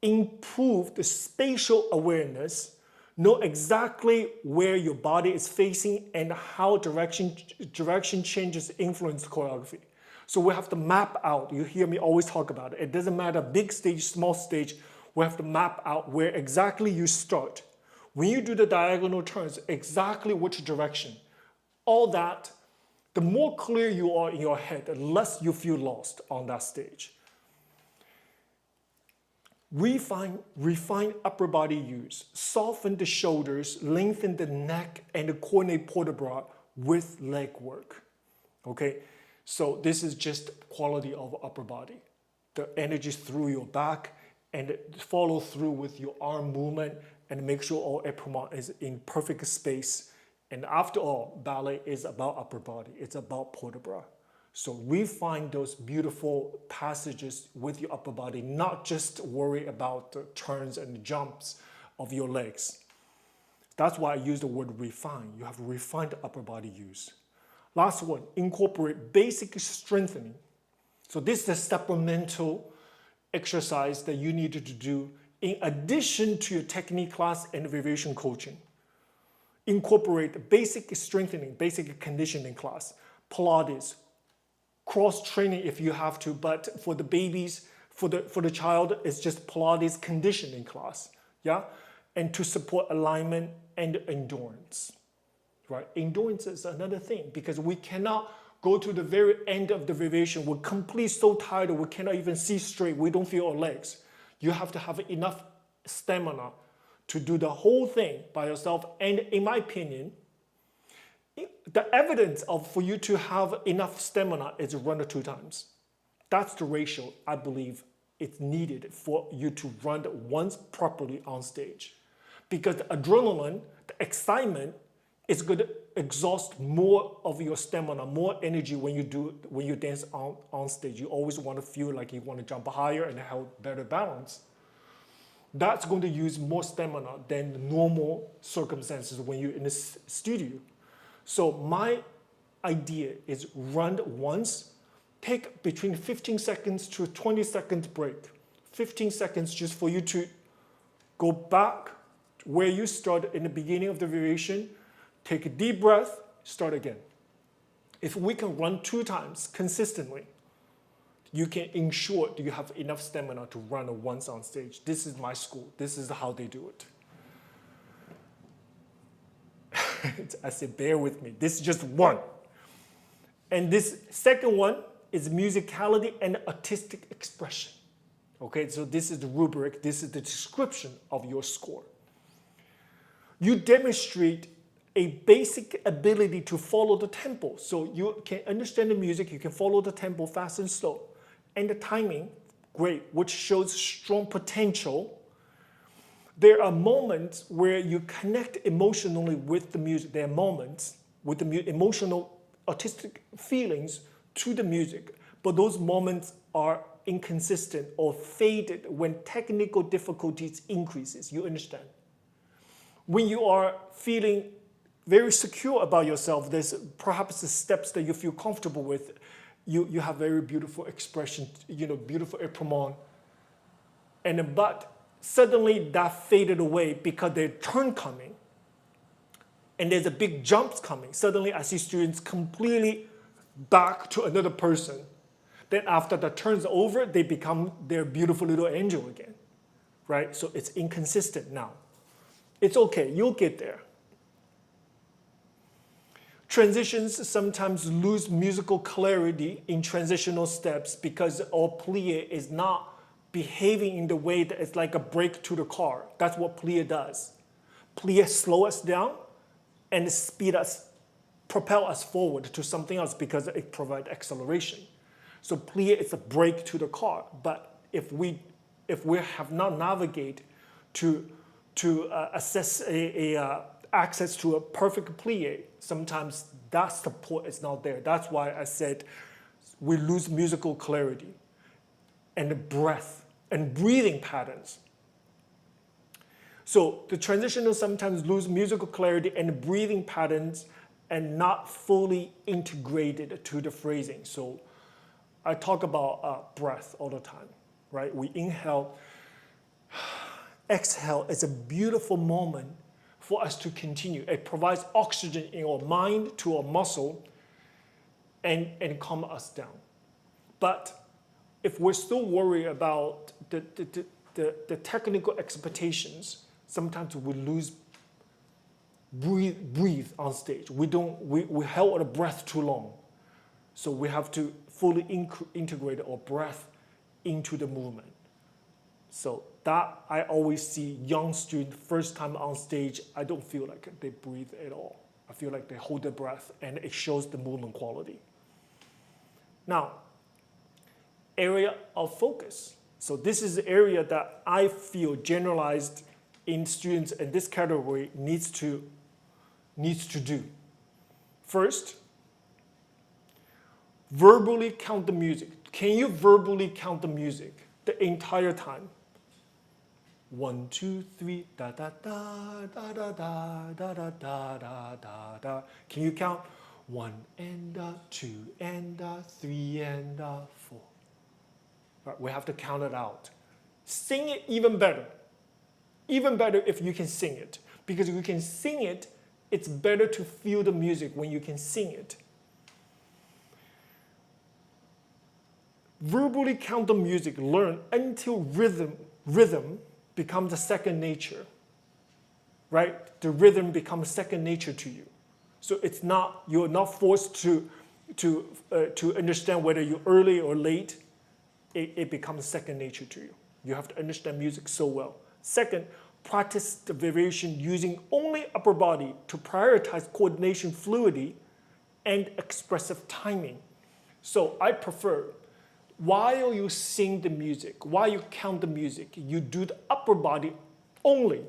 improve the spatial awareness, know exactly where your body is facing and how direction changes influence choreography. So we have to map out. You hear me always talk about it. It doesn't matter big stage, small stage. We have to map out where exactly you start. When you do the diagonal turns, exactly which direction. All that, the more clear you are in your head, the less you feel lost on that stage. Refine upper body use. Soften the shoulders, lengthen the neck, and coordinate port de bras with leg work. Okay? So this is just quality of upper body. The energy through your back and follow through with your arm movement and make sure all epaulement is in perfect space. And after all, ballet is about upper body. It's about port de bras. So refine those beautiful passages with your upper body, not just worry about the turns and the jumps of your legs. That's why I use the word refine. You have refined upper body use. Last one, incorporate basic strengthening. So this is a supplemental exercise that you need to do in addition to your technique class and variation coaching. Incorporate basic strengthening, basic conditioning class, Pilates, cross training if you have to, but for the babies, for the child, it's just Pilates conditioning class, yeah? And to support alignment and endurance. Right? Endurance is another thing because we cannot go to the very end of the variation. We're completely so tired, we cannot even see straight. We don't feel our legs. You have to have enough stamina to do the whole thing by yourself. And in my opinion, the evidence for you to have enough stamina is run 2 times. That's the ratio I believe it's needed for you to run once properly on stage. Because the adrenaline, the excitement, it's going to exhaust more of your stamina, more energy when you dance on stage. You always want to feel like you want to jump higher and have better balance. That's going to use more stamina than normal circumstances when you're in the studio. So my idea is run once, take between 15 seconds to 20 seconds break. 15 seconds just for you to go back, Where you start in the beginning of the variation, take a deep breath, start again. If we can run 2 times consistently, you can ensure that you have enough stamina to run it once on stage. This is my school. This is how they do it. I said, bear with me. This is just one. And this second one is musicality and artistic expression. Okay, so this is the rubric. This is the description of your score. You demonstrate a basic ability to follow the tempo. So you can understand the music, you can follow the tempo fast and slow. And the timing, great, which shows strong potential. There are moments where you connect emotionally with the music. There are moments with the emotional, artistic feelings to the music. But those moments are inconsistent or faded when technical difficulties increases. You understand? When you are feeling very secure about yourself, there's perhaps the steps that you feel comfortable with. You have very beautiful expression, beautiful epaulement. But suddenly that faded away because there's a turn coming. And there's a big jumps coming. Suddenly I see students completely back to another person. Then after the turn's over, they become their beautiful little angel again. Right? So it's inconsistent now. It's okay, you'll get there. Transitions sometimes lose musical clarity in transitional steps because our plie is not behaving in the way that it's like a brake to the car. That's what plie does. Plie slow us down and propel us forward to something else because it provides acceleration. So plie is a brake to the car. But if we have not navigated to assess access to a perfect plie, sometimes that support is not there. That's why I said we lose musical clarity and the breath and breathing patterns. So the transitional sometimes lose musical clarity and breathing patterns and not fully integrated to the phrasing. So I talk about breath all the time, right? We inhale, exhale. It's a beautiful moment for us to continue. It provides oxygen in our mind to our muscle and calm us down. But if we're still worried about the technical expectations, sometimes we lose breathe on stage. We held our breath too long. So we have to fully integrate our breath into the movement. So that I always see young students, first time on stage, I don't feel like they breathe at all. I feel like they hold their breath and it shows the movement quality. Now, area of focus. So this is the area that I feel generalized in students in this category needs to do. First, verbally count the music. Can you verbally count the music the entire time? 1, 2, 3, da da da da da da da da da da da. Can you count 1 and 2 and 3 and 4? Right, we have to count it out. Sing it even better. Even better if you can sing it. Because if you can sing it, it's better to feel the music when you can sing it. Verbally count the music, learn until rhythm becomes a second nature, right? The rhythm becomes second nature to you. So you're not forced to understand whether you're early or late. It becomes second nature to you. You have to understand music so well. Second, practice the variation using only upper body to prioritize coordination fluidity and expressive timing. So I prefer, while you sing the music, while you count the music, you do the upper body only.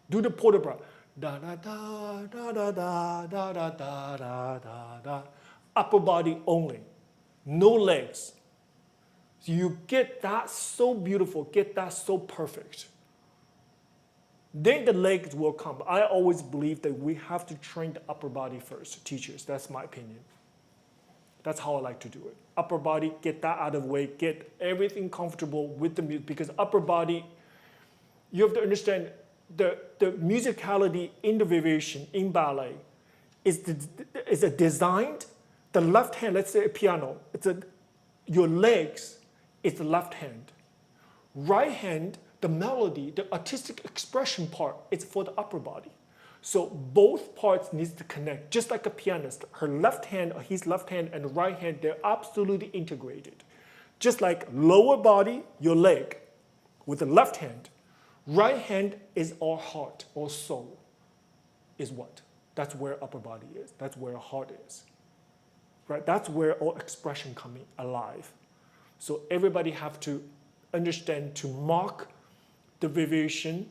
Do the porta bra. Da da da da da da da da da da da da. Upper body only. No legs. So you get that so beautiful, get that so perfect. Then the legs will come. I always believe that we have to train the upper body first, teachers. That's my opinion. That's how I like to do it. Upper body, get that out of the way, get everything comfortable with the music. Because upper body, you have to understand, the musicality in the variation in ballet is a designed, the left hand, let's say a piano, your legs is the left hand. Right hand, the melody, the artistic expression part, is for the upper body. So both parts need to connect, just like a pianist. Her left hand, or his left hand, and right hand, they're absolutely integrated. Just like lower body, your leg, with the left hand. Right hand is our heart, or soul, is what? That's where upper body is. That's where heart is. Right? That's where our expression coming alive. So everybody have to understand to mark the variation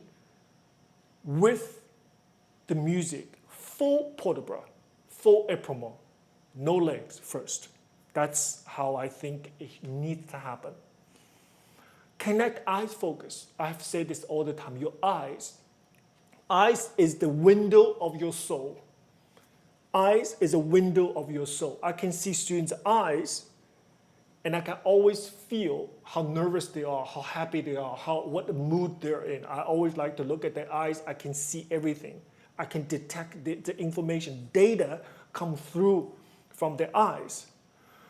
with the music, full port de bras, full épaulement, no legs first. That's how I think it needs to happen. Connect eyes focus. I've said this all the time. Your eyes. Eyes is the window of your soul. Eyes is a window of your soul. I can see students' eyes, and I can always feel how nervous they are, how happy they are, what the mood they're in. I always like to look at their eyes. I can see everything. I can detect the information. Data come through from their eyes.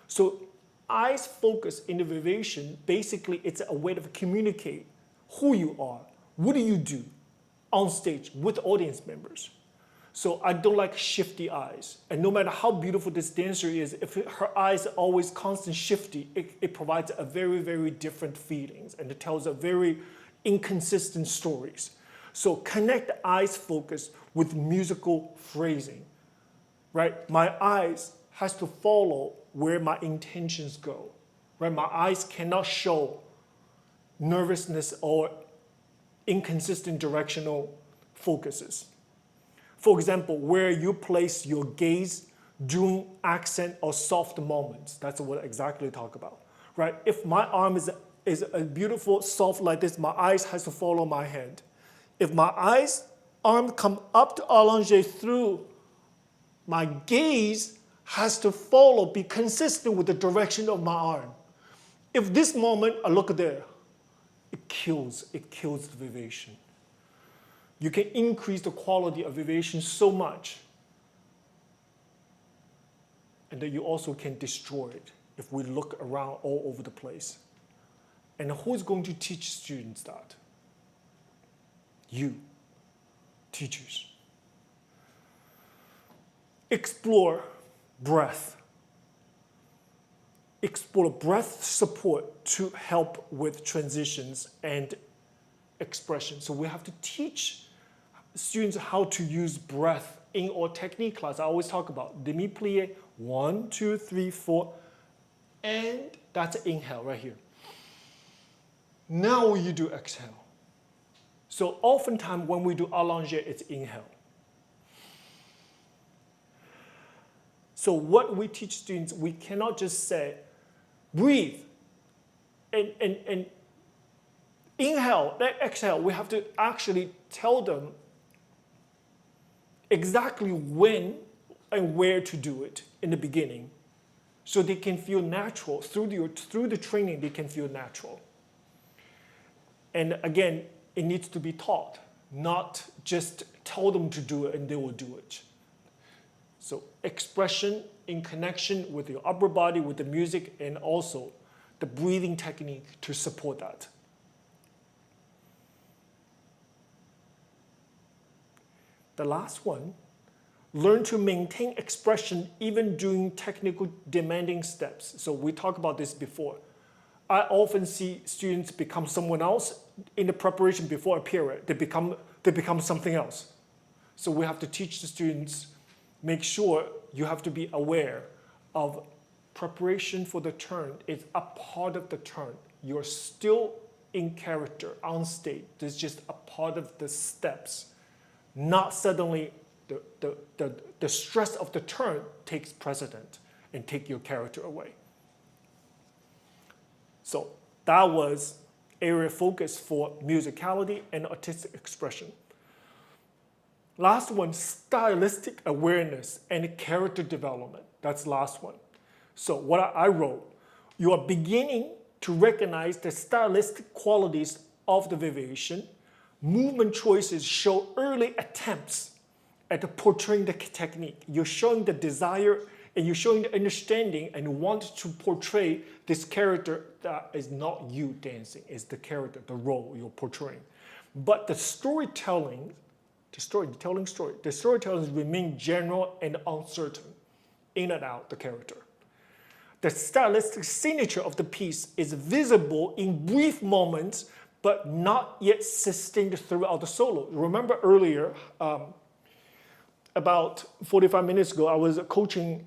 So eyes focus in the variation, basically it's a way to communicate who you are, what do you do on stage with audience members. So I don't like shifty eyes. And no matter how beautiful this dancer is, if her eyes are always constant shifty, it provides a very, very different feelings, and it tells a very inconsistent stories. So connect eyes focus with musical phrasing, right? My eyes has to follow where my intentions go, right? My eyes cannot show nervousness or inconsistent directional focuses. For example, where you place your gaze during accent or soft moments. That's what exactly I talk about, right? If my arm is a beautiful soft like this, my eyes has to follow my hand. If my arm come up to allongé through, my gaze has to follow, be consistent with the direction of my arm. If this moment, I look there, it kills the variation. You can increase the quality of variation so much, and that you also can destroy it if we look around all over the place. And who's going to teach students that? You, teachers. Explore breath. Explore breath support to help with transitions and expression. So we have to teach students how to use breath in our technique class. I always talk about demi-plie, 1, 2, 3, 4, and that's an inhale right here. Now you do exhale. So oftentimes when we do allongé, it's inhale. So what we teach students, we cannot just say, breathe, and inhale, then exhale. We have to actually tell them exactly when and where to do it in the beginning, so they can feel natural. Through the training, they can feel natural. And again, it needs to be taught, not just tell them to do it and they will do it. So expression in connection with your upper body, with the music, and also the breathing technique to support that. The last one, learn to maintain expression even during technical demanding steps. So we talked about this before. I often see students become someone else in the preparation before a period. They become something else. So we have to teach the students, make sure you have to be aware of preparation for the turn. It's a part of the turn. You're still in character, on stage. It's just a part of the steps. Not suddenly the stress of the turn takes precedent and take your character away. So that was area of focus for musicality and artistic expression. Last one, stylistic awareness and character development. That's the last one. So what I wrote, you are beginning to recognize the stylistic qualities of the variation movement choices show early attempts at portraying the technique. You're showing the desire and you're showing the understanding and want to portray this character that is not you dancing, it's the character, the role you're portraying. But the storytelling remain general and uncertain, in and out the character. The stylistic signature of the piece is visible in brief moments, but not yet sustained throughout the solo. Remember earlier, about 45 minutes ago, I was coaching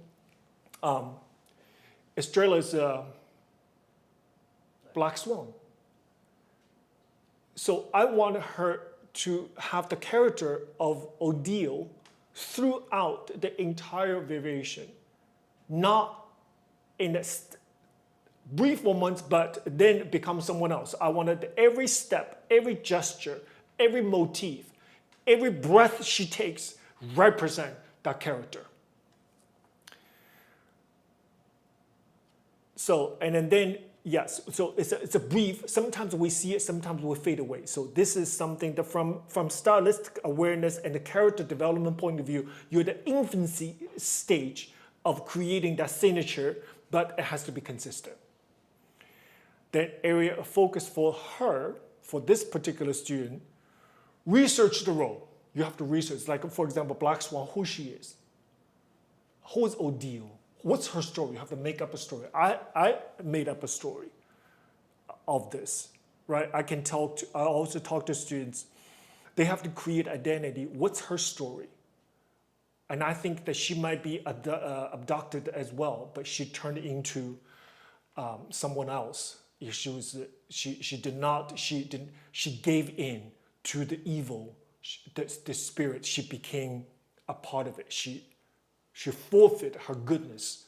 Estrella's Black Swan. So I wanted her to have the character of Odile throughout the entire variation, not in a brief moments, but then become someone else. I wanted every step, every gesture, every motif, every breath she takes represent that character. So, and then yes, so it's a brief, sometimes we see it, sometimes we fade away. So this is something that from stylistic awareness and the character development point of view, you're at the infancy stage of creating that signature, but it has to be consistent. The area of focus for her, for this particular student, research the role. You have to research, like for example, Black Swan, who she is. Who is Odile? What's her story? You have to make up a story. I made up a story of this, right? I also talk to students. They have to create identity. What's her story? And I think that she might be abducted as well, but she turned into someone else. She gave in to the evil, the spirit. She became a part of it. She forfeited her goodness.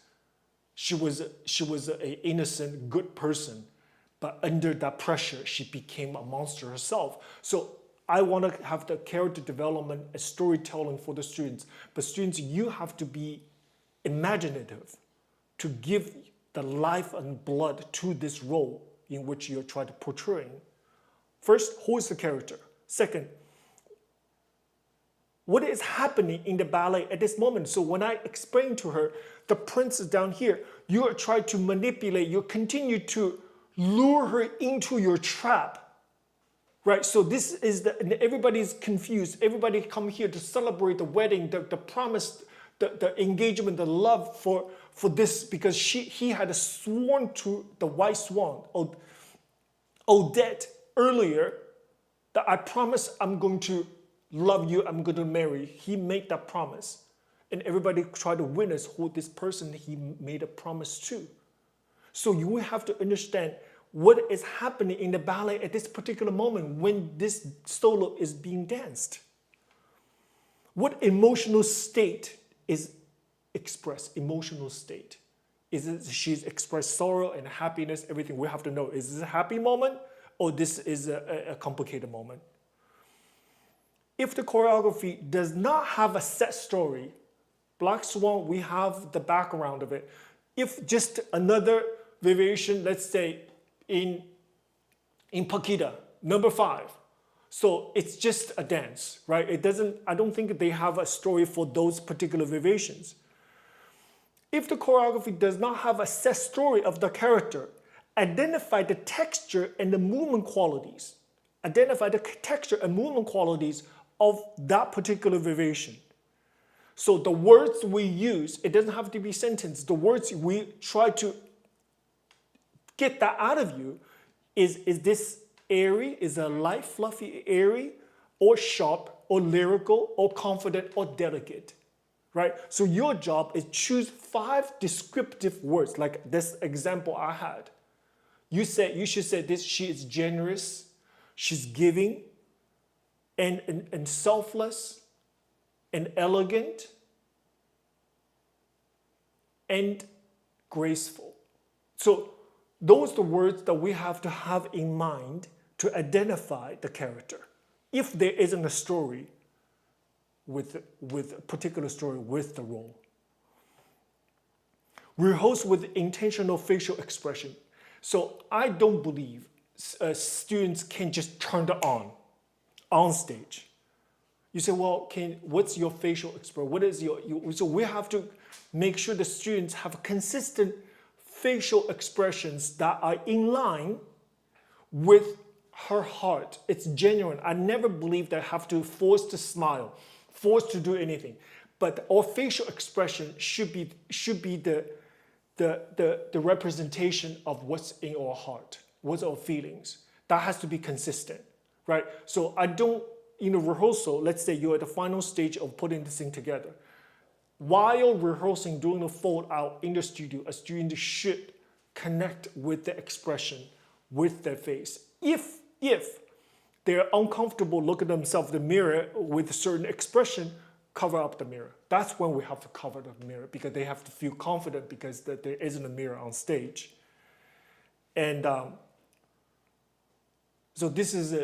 She was an innocent, good person, but under that pressure, she became a monster herself. So I want to have the character development and storytelling for the students. But students, you have to be imaginative to give the life and blood to this role in which you're trying to portray. First, who is the character? Second, what is happening in the ballet at this moment? So when I explain to her, the prince is down here, you are trying to manipulate, you continue to lure her into your trap, right? So this is and everybody's confused. Everybody come here to celebrate the wedding, the promise, the engagement, the love for this, because he had sworn to the white swan, Odette, earlier, that I promise I'm going to love you, I'm going to marry. He made that promise. And everybody tried to witness who this person he made a promise to. So you have to understand what is happening in the ballet at this particular moment when this solo is being danced. What emotional state is expressed? Emotional state. Is it she's expressed sorrow and happiness, everything? We have to know, is this a happy moment or this is a complicated moment? If the choreography does not have a set story, Black Swan, we have the background of it. If just another variation, let's say in Paquita, number 5. So it's just a dance, right? I don't think they have a story for those particular variations. If the choreography does not have a set story of the character, identify the texture and the movement qualities. Identify the texture and movement qualities of that particular variation. So the words we use, it doesn't have to be sentence. The words we try to get that out of you is this airy, is a light, fluffy, airy, or sharp, or lyrical, or confident, or delicate, right? So your job is choose 5 descriptive words, like this example I had. You should say this, she is generous, she's giving, and selfless, and elegant, and graceful. So those are the words that we have to have in mind to identify the character. If there isn't a story with a particular story with the role. Rehearse with intentional facial expression. So I don't believe students can just turn it on. on stage. You say, well, what's your facial expression? What is so we have to make sure the students have consistent facial expressions that are in line with her heart. It's genuine. I never believed I have to force to smile, force to do anything. But our facial expression should be the representation of what's in our heart, what's our feelings. That has to be consistent, right? So I don't, in a rehearsal, let's say you're at the final stage of putting this thing together. While rehearsing, doing the fold out in the studio, a student should connect with the expression, with their face. If they're uncomfortable looking at themselves in the mirror with a certain expression, cover up the mirror. That's when we have to cover the mirror, because they have to feel confident because there isn't a mirror on stage. And so this is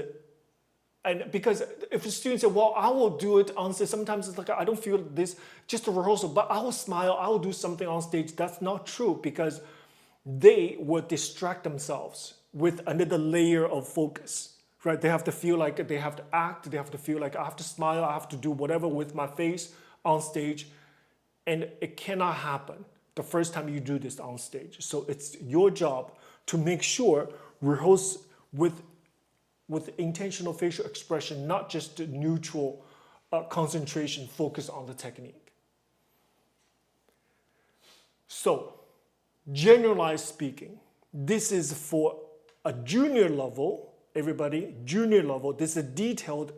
and because if the students say, well, I will do it on stage, sometimes it's like, I don't feel this, just a rehearsal, but I will smile, I will do something on stage. That's not true, because they will distract themselves with another layer of focus, right? They have to feel like they have to act, they have to feel like I have to smile, I have to do whatever with my face on stage, and it cannot happen the first time you do this on stage. So it's your job to make sure rehearse with intentional facial expression, not just neutral concentration, focus on the technique. So, generalized speaking, this is for a junior level, everybody, junior level, this is a detailed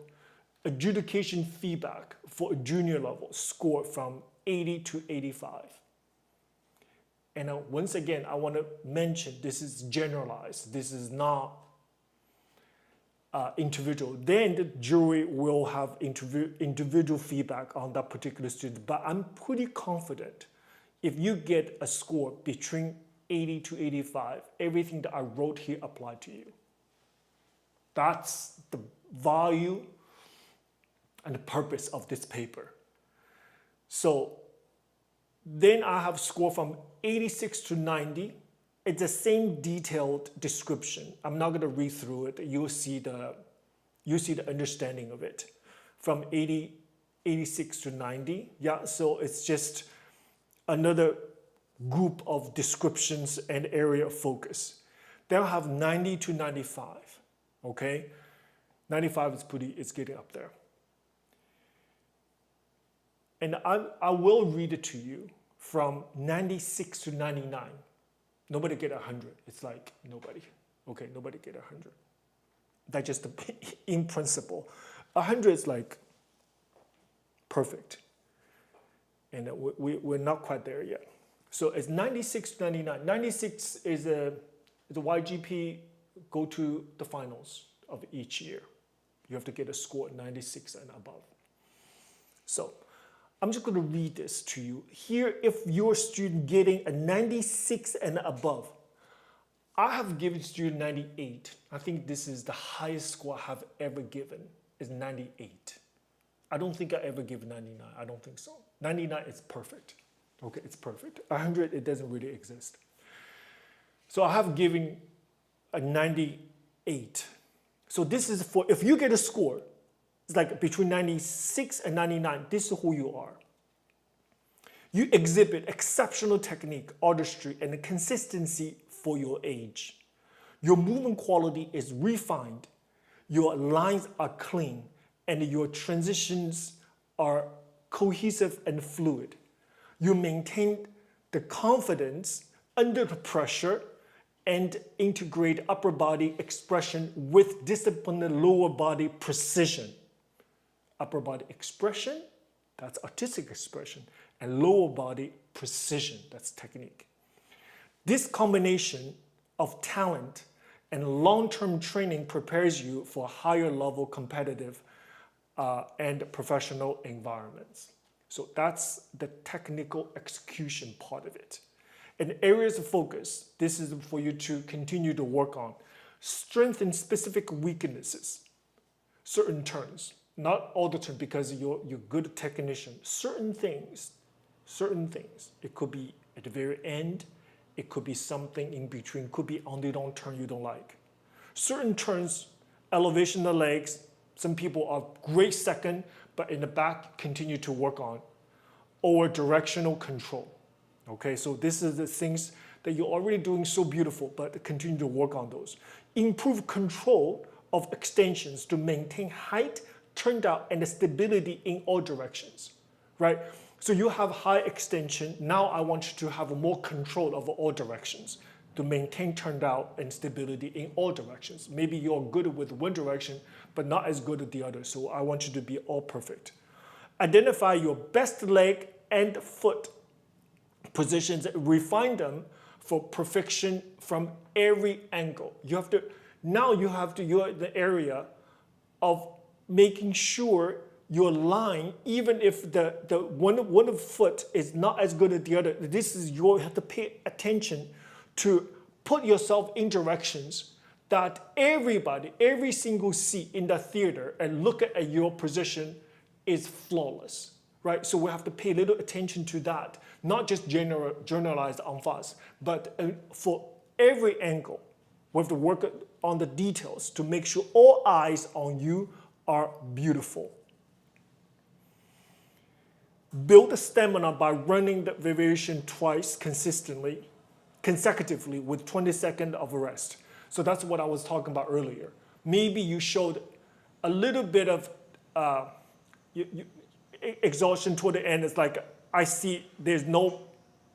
adjudication feedback for a junior level, score from 80 to 85. And once again, I want to mention this is generalized, this is not individual. Then the jury will have individual feedback on that particular student. But I'm pretty confident if you get a score between 80 to 85, everything that I wrote here applied to you. That's the value and the purpose of this paper. So then I have score from 86 to 90. It's the same detailed description. I'm not going to read through it. You'll see the understanding of it. From 86 to 90. Yeah, so it's just another group of descriptions and area of focus. They'll have 90 to 95. Okay? 95 is it's getting up there. And I will read it to you from 96 to 99. Nobody get 100. It's like nobody. Okay, nobody get 100. That's just in principle. 100 is like perfect. And we're not quite there yet. So it's 96 to 99. 96 is the YGP go to the finals of each year. You have to get a score 96 and above. So I'm just going to read this to you. Here, if you're a student getting a 96 and above, I have given student 98. I think this is the highest score I have ever given, is 98. I don't think I ever give 99. I don't think so. 99 is perfect. Okay, it's perfect. 100, it doesn't really exist. So I have given a 98. So this is for, if you get a score, it's like between 96 and 99, this is who you are. You exhibit exceptional technique, artistry, and consistency for your age. Your movement quality is refined, your lines are clean, and your transitions are cohesive and fluid. You maintain the confidence under the pressure and integrate upper body expression with disciplined lower body precision. Upper body expression, that's artistic expression, and lower body precision, that's technique. This combination of talent and long-term training prepares you for higher level competitive and professional environments. So that's the technical execution part of it. And areas of focus, this is for you to continue to work on. Strengthen specific weaknesses, certain turns, not all the turns because you're good technician. Certain things. It could be at the very end, it could be something in between, could be on the long turn you don't like. Certain turns, elevation of the legs, Some people are great second, but in the back continue to work on. Or directional control. Okay, so this is the things that you're already doing so beautiful, but continue to work on those. Improve control of extensions to maintain height, turnout, and stability in all directions, right? So you have high extension. Now I want you to have more control over all directions to maintain turnout and stability in all directions. Maybe you're good with one direction, but not as good at the other. So I want you to be all perfect. Identify your best leg and foot positions, refine them for perfection from every angle. You're in the area of making sure your line, even if the one foot is not as good as the other, you have to pay attention to put yourself in directions that every single seat in the theater and look at your position is flawless, right? So we have to pay a little attention to that, not just generalized en face, but for every angle, we have to work on the details to make sure all eyes on you are beautiful. Build the stamina by running the variation twice consecutively with 20 seconds of rest. So that's what I was talking about earlier. Maybe you showed a little bit of exhaustion toward the end. It's like, I see there's no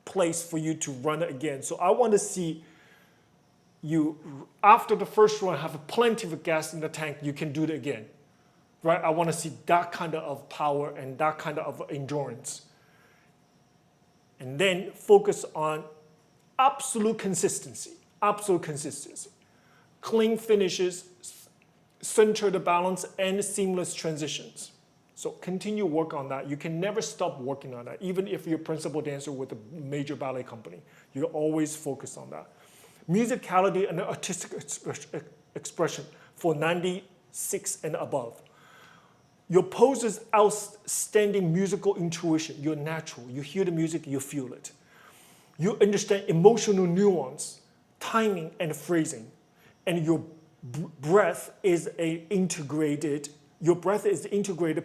place for you to run again. So I want to see you, after the first run, have plenty of gas in the tank, you can do it again. Right? I want to see that kind of power and that kind of endurance. And then focus on absolute consistency. Clean finishes, center the balance, and seamless transitions. So continue work on that. You can never stop working on that. Even if you're a principal dancer with a major ballet company, you always focus on that. Musicality and artistic expression for 96 and above. Your poses, outstanding musical intuition. You're natural. You hear the music, you feel it. You understand emotional nuance, timing, and phrasing. And your breath is the integrated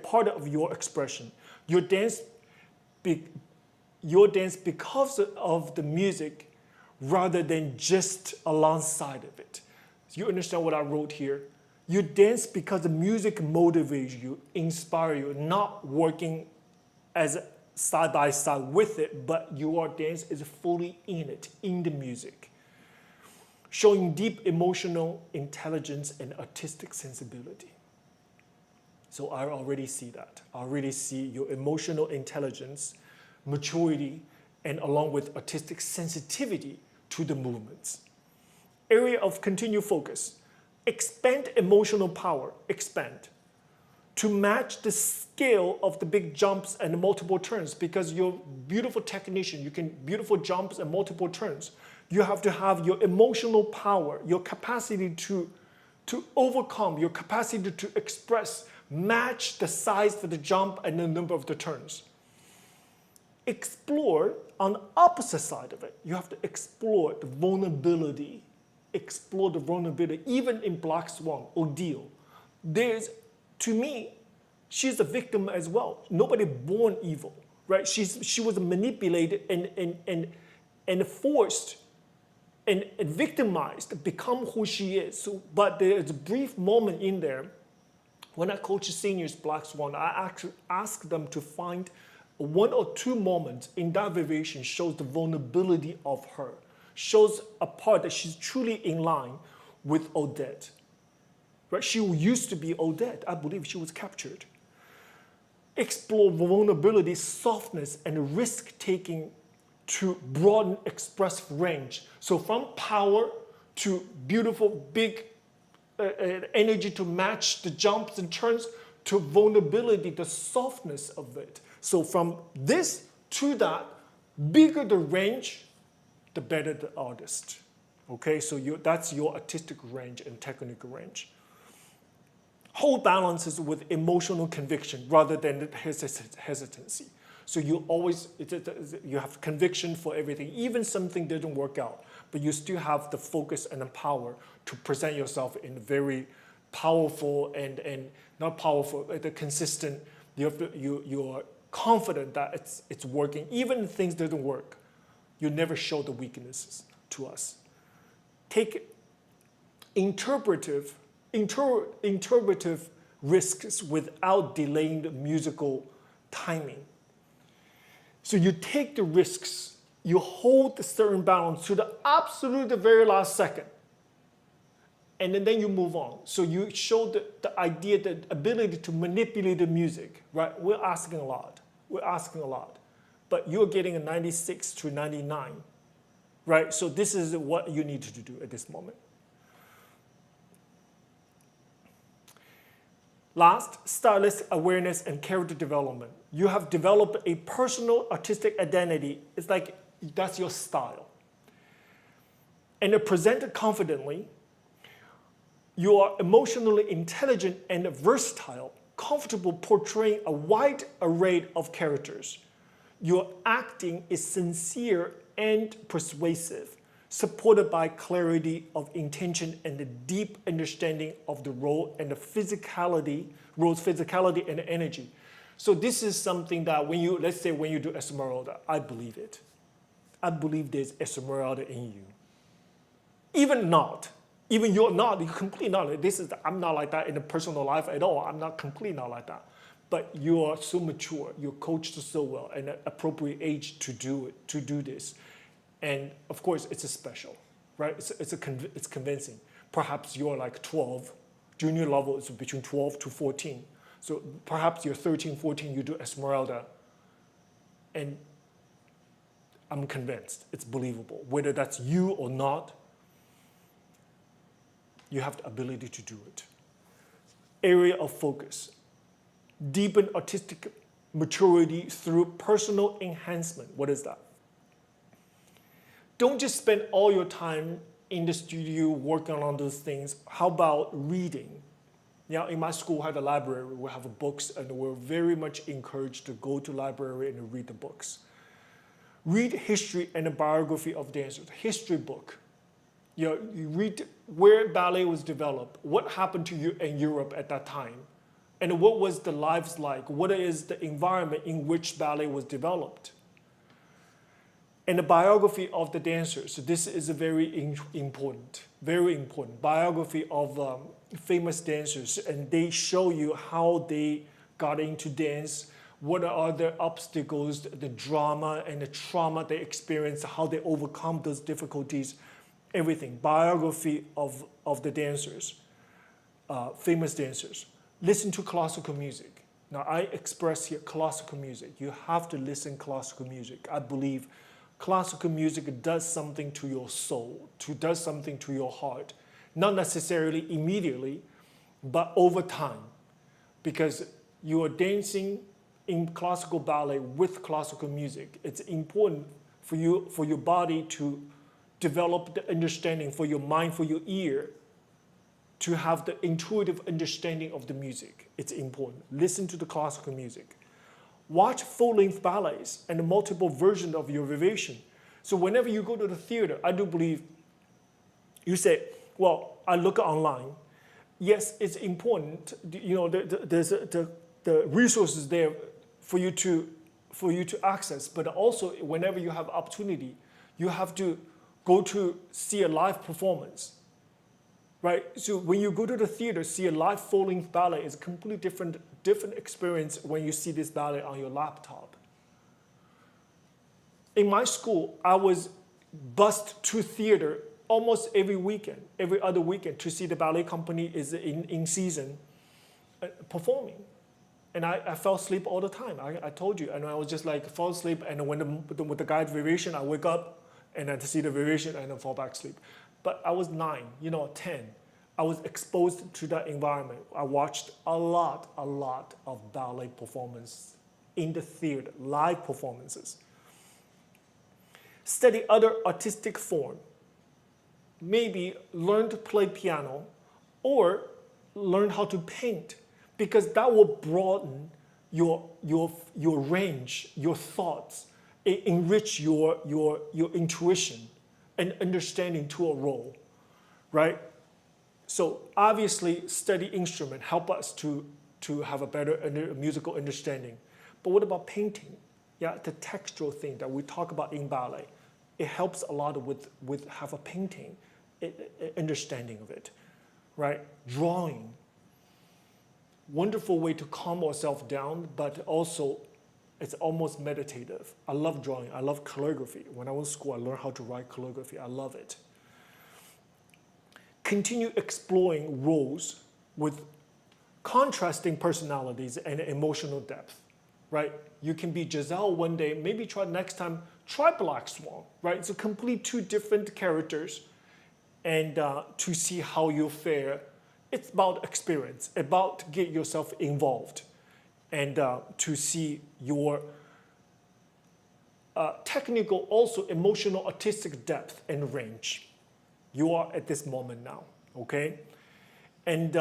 part of your expression. Your dance because of the music rather than just alongside of it. So you understand what I wrote here? You dance because the music motivates you, inspires you, not working as side by side with it, but your dance is fully in it, in the music. Showing deep emotional intelligence and artistic sensibility. So I already see that. I already see your emotional intelligence, maturity, and along with artistic sensitivity to the movements. Area of continued focus. Expand emotional power, expand. To match the scale of the big jumps and the multiple turns, because you're a beautiful technician, you can beautiful jumps and multiple turns. You have to have your emotional power, your capacity to overcome, your capacity to express, match the size of the jump and the number of the turns. Explore on the opposite side of it. You have to explore the vulnerability. Explore the vulnerability, even in Black Swan, Odile. To me, she's a victim as well. Nobody born evil, right? She was manipulated and forced and victimized to become who she is. So, but there's a brief moment in there when I coach seniors Black Swan, I actually ask them to find one or two moments in that variation shows the vulnerability of her, shows a part that she's truly in line with Odette. Right? She used to be Odette. I believe she was captured. Explore vulnerability, softness, and risk-taking to broaden expressive range. So from power to beautiful, big energy to match the jumps and turns to vulnerability, the softness of it. So from this to that, bigger the range, the better the artist. Okay, so that's your artistic range and technical range. Hold balances with emotional conviction rather than hesitancy. So you have conviction for everything, even something didn't work out, but you still have the focus and the power to present yourself in a very powerful and not powerful, the consistent. You're confident that it's working. Even if things doesn't work, you never show the weaknesses to us. Take interpretive risks without delaying the musical timing. So you take the risks, you hold the certain balance to the absolute very last second, and then you move on. So you show the idea, the ability to manipulate the music, right? We're asking a lot. But you're getting a 96 to 99, right? So this is what you need to do at this moment. Last, stylistic awareness and character development. You have developed a personal artistic identity. It's like that's your style. And presented confidently, you are emotionally intelligent and versatile, comfortable portraying a wide array of characters. Your acting is sincere and persuasive, supported by clarity of intention and a deep understanding of the role and the role's physicality and energy. So this is something that let's say when you do Esmeralda, I believe it. I believe there's Esmeralda in you. Even you're completely not. I'm not like that in the personal life at all. I'm not completely not like that. But you are so mature, you're coached so well, and at appropriate age to do this. And of course, it's a special, right? It's convincing. Perhaps you're like 12, junior level is between 12 to 14. So perhaps you're 13, 14, you do Esmeralda, and I'm convinced it's believable. Whether that's you or not, you have the ability to do it. Area of focus. Deepen artistic maturity through personal enhancement. What is that? Don't just spend all your time in the studio working on those things. How about reading? In my school, I have a library. We have books, and we're very much encouraged to go to library and read the books. Read history and a biography of dancers. History book. You read where ballet was developed, what happened to you in Europe at that time, and what was the lives like, what is the environment in which ballet was developed. And the biography of the dancers. So this is a very important biography of famous dancers, and they show you how they got into dance, what are their obstacles, the drama and the trauma they experienced, how they overcome those difficulties. Everything. Biography of the dancers, famous dancers. Listen to classical music. Now I express here classical music. You have to listen classical music. I believe classical music does something to your soul, does something to your heart. Not necessarily immediately, but over time. Because you are dancing in classical ballet with classical music. It's important for your body to develop the understanding, for your mind, for your ear, to have the intuitive understanding of the music. It's important. Listen to the classical music. Watch full-length ballets and the multiple versions of your variation. So whenever you go to the theater, I do believe you say, well, I look online. Yes, it's important. There's the resources there for you to access, but also whenever you have opportunity, you have to go to see a live performance, right? So when you go to the theater, see a live full-length ballet is a completely different experience when you see this ballet on your laptop. In my school, I was bused to theater almost every other weekend to see the ballet company is in season performing. And I fell asleep all the time. I told you, and I was just like fall asleep, and when with the guide variation, I wake up, and then to see the variation and then fall back asleep. But I was 9, 10. I was exposed to that environment. I watched a lot of ballet performance in the theater, live performances. Study other artistic form. Maybe learn to play piano or learn how to paint, because that will broaden your range, your thoughts, enrich your intuition and understanding to a role, right? So obviously, study instrument help us to have a better musical understanding. But what about painting? Yeah, the textural thing that we talk about in ballet, it helps a lot with have a painting understanding of it, right? Drawing, wonderful way to calm ourselves down, but also it's almost meditative. I love drawing. I love calligraphy. When I was in school, I learned how to write calligraphy. I love it. Continue exploring roles with contrasting personalities and emotional depth, right? You can be Giselle one day, maybe try next time, try Black Swan, right? It's a complete two different characters, and to see how you fare. It's about experience, about to get yourself involved, and to see your technical, also emotional, artistic depth and range. You are at this moment now, okay? And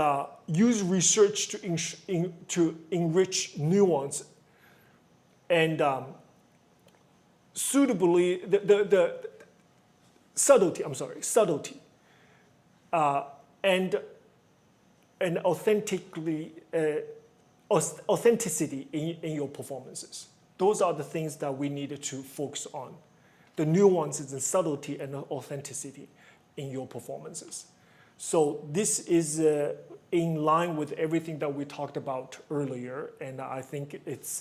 use research to enrich nuance and suitably, the subtlety, subtlety, and authenticity in your performances. Those are the things that we needed to focus on. The nuances and subtlety and authenticity in your performances. So this is in line with everything that we talked about earlier, and I think it's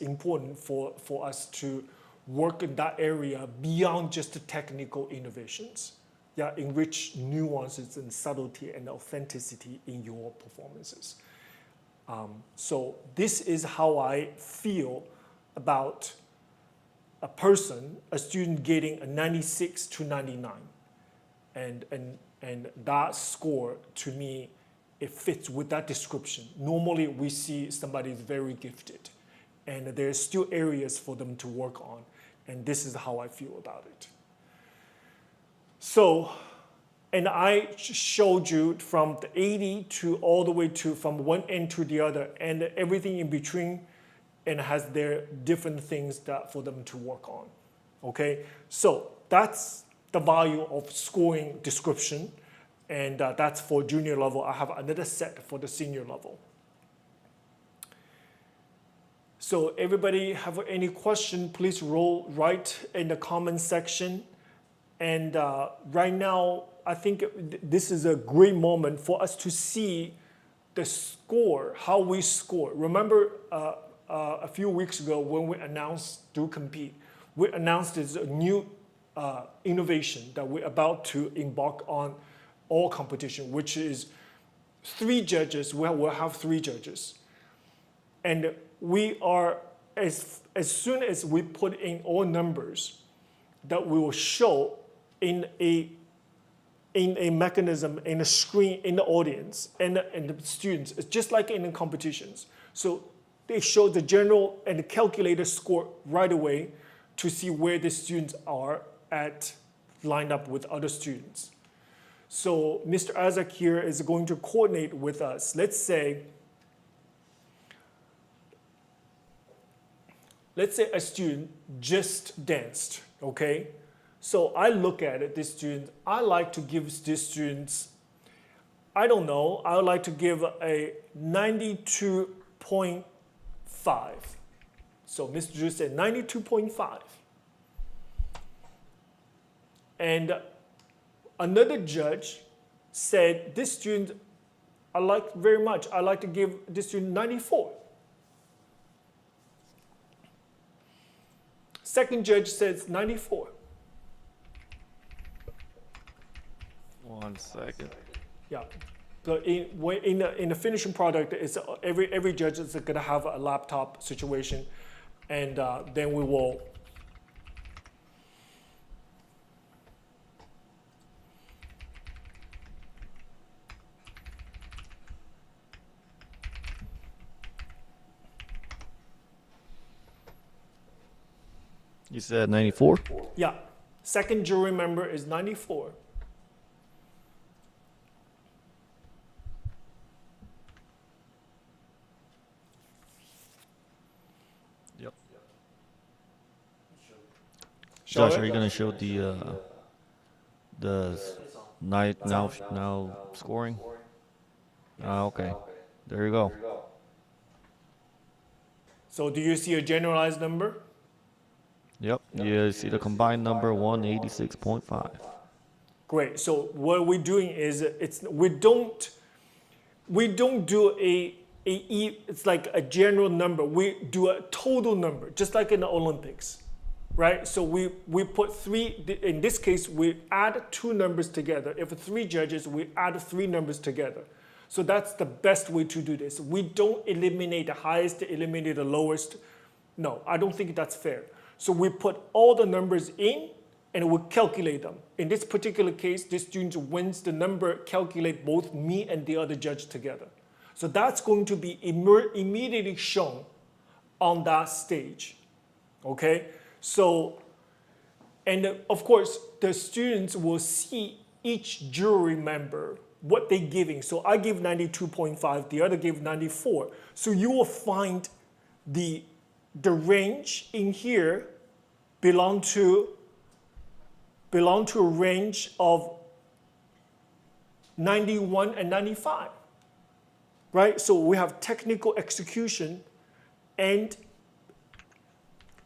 important for us to work in that area beyond just the technical innovations. Yeah, enrich nuances and subtlety and authenticity in your performances. So this is how I feel about a person, a student getting a 96 to 99. And that score, to me, it fits with that description. Normally, we see somebody is very gifted, and there's still areas for them to work on, and this is how I feel about it. So, and I showed you from the 80 to all the way to from one end to the other, and everything in between, and has their different things that for them to work on. Okay, so that's the value of scoring description, and that's for junior level. I have another set for the senior level. So everybody have any question, please write in the comment section. And right now, I think this is a great moment for us to see the score, how we score. Remember a few weeks ago when we announced DuCon, we announced this new innovation that we're about to embark on all competition, which is 3 judges. We'll have 3 judges. And we are, as soon as we put in all numbers, that we will show in a mechanism, in a screen, in the audience, and the students. It's just like in the competitions. So they show the general and the calculated score right away to see where the students are at, lined up with other students. So Mr. Isaac here is going to coordinate with us. Let's say a student just danced, okay? So I look at it, this student, I like to give these students, I don't know, I would like to give a 92.5. So Mr. Drew said 92.5. And another judge said, this student, I like very much, I like to give this student 94. Second judge says 94. 1 second. Yeah. So in the finishing product, it's every judge is going to have a laptop situation, and then we will. You said 94? Yeah. Second jury member is 94. Yep. Shall Josh, I? are you going to show the Now scoring. Okay. There you go. So do you see a generalized number? Yep. You see the combined number 186.5. Great. So what we're doing is we don't do it's like a general number. We do a total number, just like in the Olympics, right? So we put three. In this case, we add two numbers together. If 3 judges, we add 3 numbers together. So that's the best way to do this. We don't eliminate the highest, eliminate the lowest. No, I don't think that's fair. So we put all the numbers in and we calculate them. In this particular case, this student wins the number, calculate both me and the other judge together. So that's going to be immediately shown on that stage, okay? So, and of course, the students will see each jury member, what they're giving. So I give 92.5, the other gave 94. So you will find the range in here belong to a range of 91 and 95, right? So we have technical execution and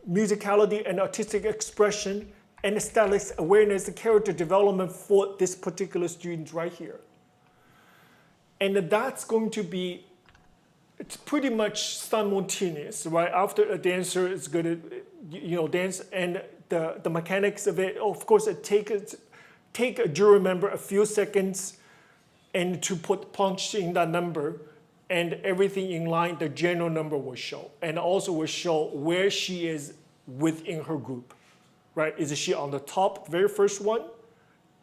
musicality and artistic expression and stylistic awareness and character development for this particular student right here. And that's going to be, it's pretty much simultaneous, right? After a dancer is going to, dance, and the mechanics of it, of course, it take a jury member a few seconds and to punch in that number, and everything in line, the general number will show. And also will show where she is within her group, right? Is she on the top, very first one?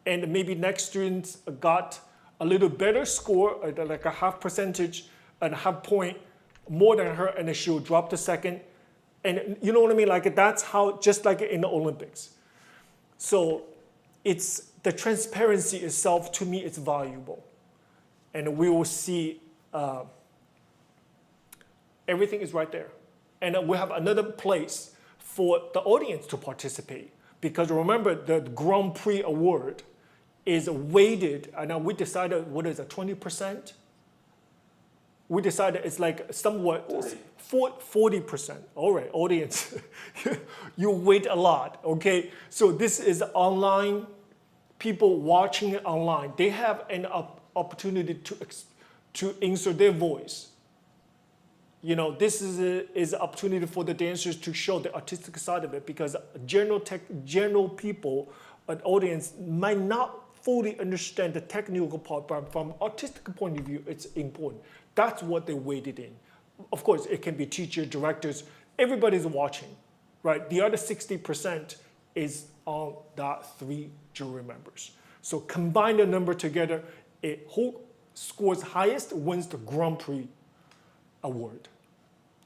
And maybe next student got a little better score, like a half percentage and a half point more than her, and then she'll drop to second. And you know what I mean? Like that's how, just like in the Olympics. So it's the transparency itself, to me, it's valuable. And we will see everything is right there. And we have another place for the audience to participate. Because remember, the Grand Prix award is weighted, and we decided, what is it, 20%? We decided it's like somewhat 40%. All right, audience, you wait a lot, okay? So this is online, people watching it online. They have an opportunity to insert their voice. This is an opportunity for the dancers to show the artistic side of it, because general people, an audience might not fully understand the technical part, but from artistic point of view, it's important. That's what they weighted in. Of course, it can be teachers, directors, everybody's watching, right? The other 60% is on that 3 jury members. So combine the number together, who scores highest wins the Grand Prix award.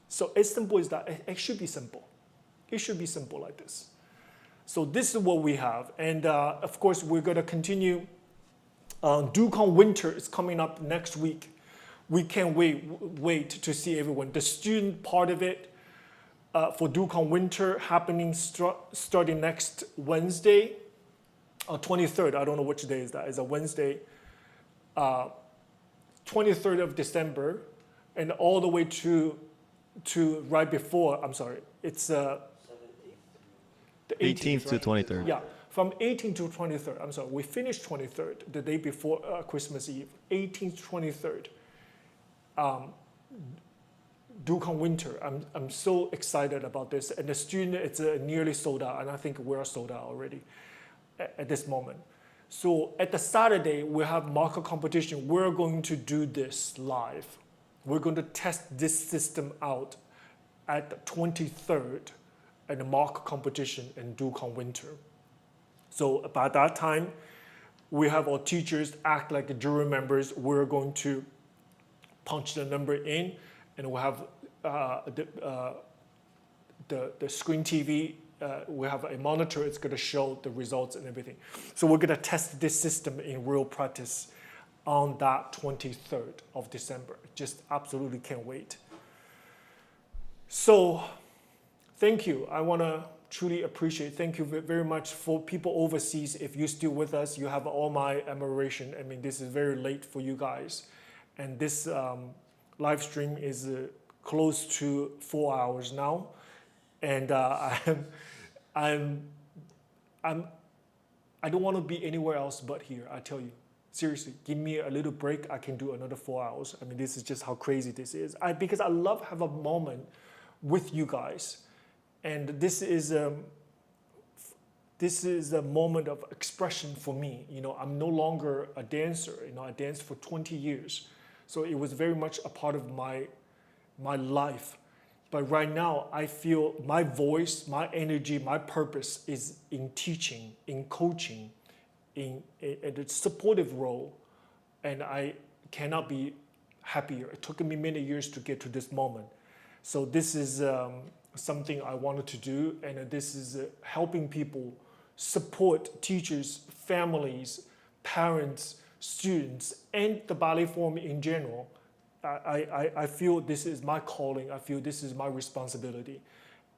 So as simple as that. It should be simple. It should be simple like this. So this is what we have. And of course, we're going to continue. DuCon Winter is coming up next week. We can't wait to see everyone. The student part of it for DuCon Winter happening starting next Wednesday, 23rd. I don't know which day is that. It's a Wednesday, 23rd of December, and all the way to right before. I'm sorry, it's the 18th to 23rd. Yeah, from 18th to 23rd. I'm sorry, we finished 23rd, the day before Christmas Eve. 18th to 23rd. DuCon Winter. I'm so excited about this. And the student, it's nearly sold out, and I think we're sold out already at this moment. So at the Saturday, we have marker competition. We're going to do this live. We're going to test this system out at the 23rd at the marker competition in DuCon Winter. So by that time, we have our teachers act like jury members. We're going to punch the number in, and we'll have the screen TV. We have a monitor. It's going to show the results and everything. So we're going to test this system in real practice on that 23rd of December. Just absolutely can't wait. So thank you. I want to truly appreciate. Thank you very much for people overseas. If you're still with us, you have all my admiration. I mean, this is very late for you guys, and this live stream is close to 4 hours now, and I don't want to be anywhere else but here. I tell you, seriously, give me a little break. I can do another 4 hours. I mean, this is just how crazy this is. Because I love have a moment with you guys, and this is a moment of expression for me. You know, I'm no longer a dancer. You know, I danced for 20 years, so it was very much a part of my life. But right now, I feel my voice, my energy, my purpose is in teaching, in coaching, in a supportive role. And I cannot be happier. It took me many years to get to this moment. So this is something I wanted to do. And this is helping people support teachers, families, parents, students, and the ballet form in general. I feel this is my calling. I feel this is my responsibility.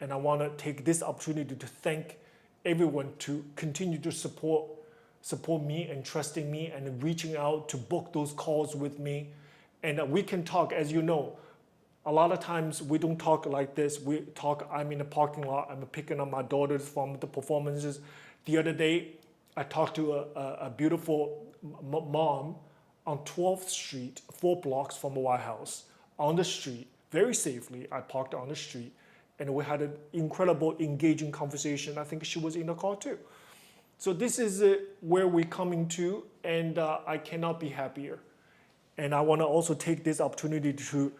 And I want to take this opportunity to thank everyone to continue to support me and trusting me and reaching out to book those calls with me. And we can talk, as you know, a lot of times we don't talk like this. We talk, I'm in the parking lot, I'm picking up my daughters from the performances. The other day, I talked to a beautiful mom on 12th Street, 4 blocks from the White House, on the street, very safely. I parked on the street, and we had an incredible, engaging conversation. I think she was in the car too. So this is where we're coming to, and I cannot be happier. And I want to also take this opportunity to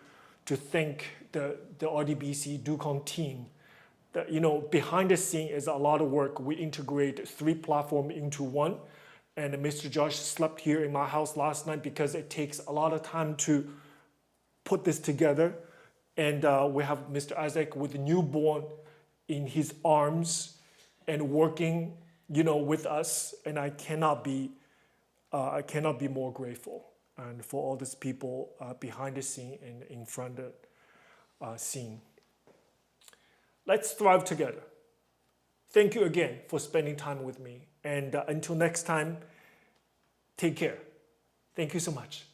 thank the RDBC DuCon team. You know, behind the scene is a lot of work. We integrate 3 platforms into one. And Mr. Josh slept here in my house last night because it takes a lot of time to put this together. And we have Mr. Isaac with a newborn in his arms and working, you know, with us. And I cannot be more grateful. And for all these people behind the scene and in front of the scene. Let's thrive together. Thank you again for spending time with me. And until next time, take care. Thank you so much.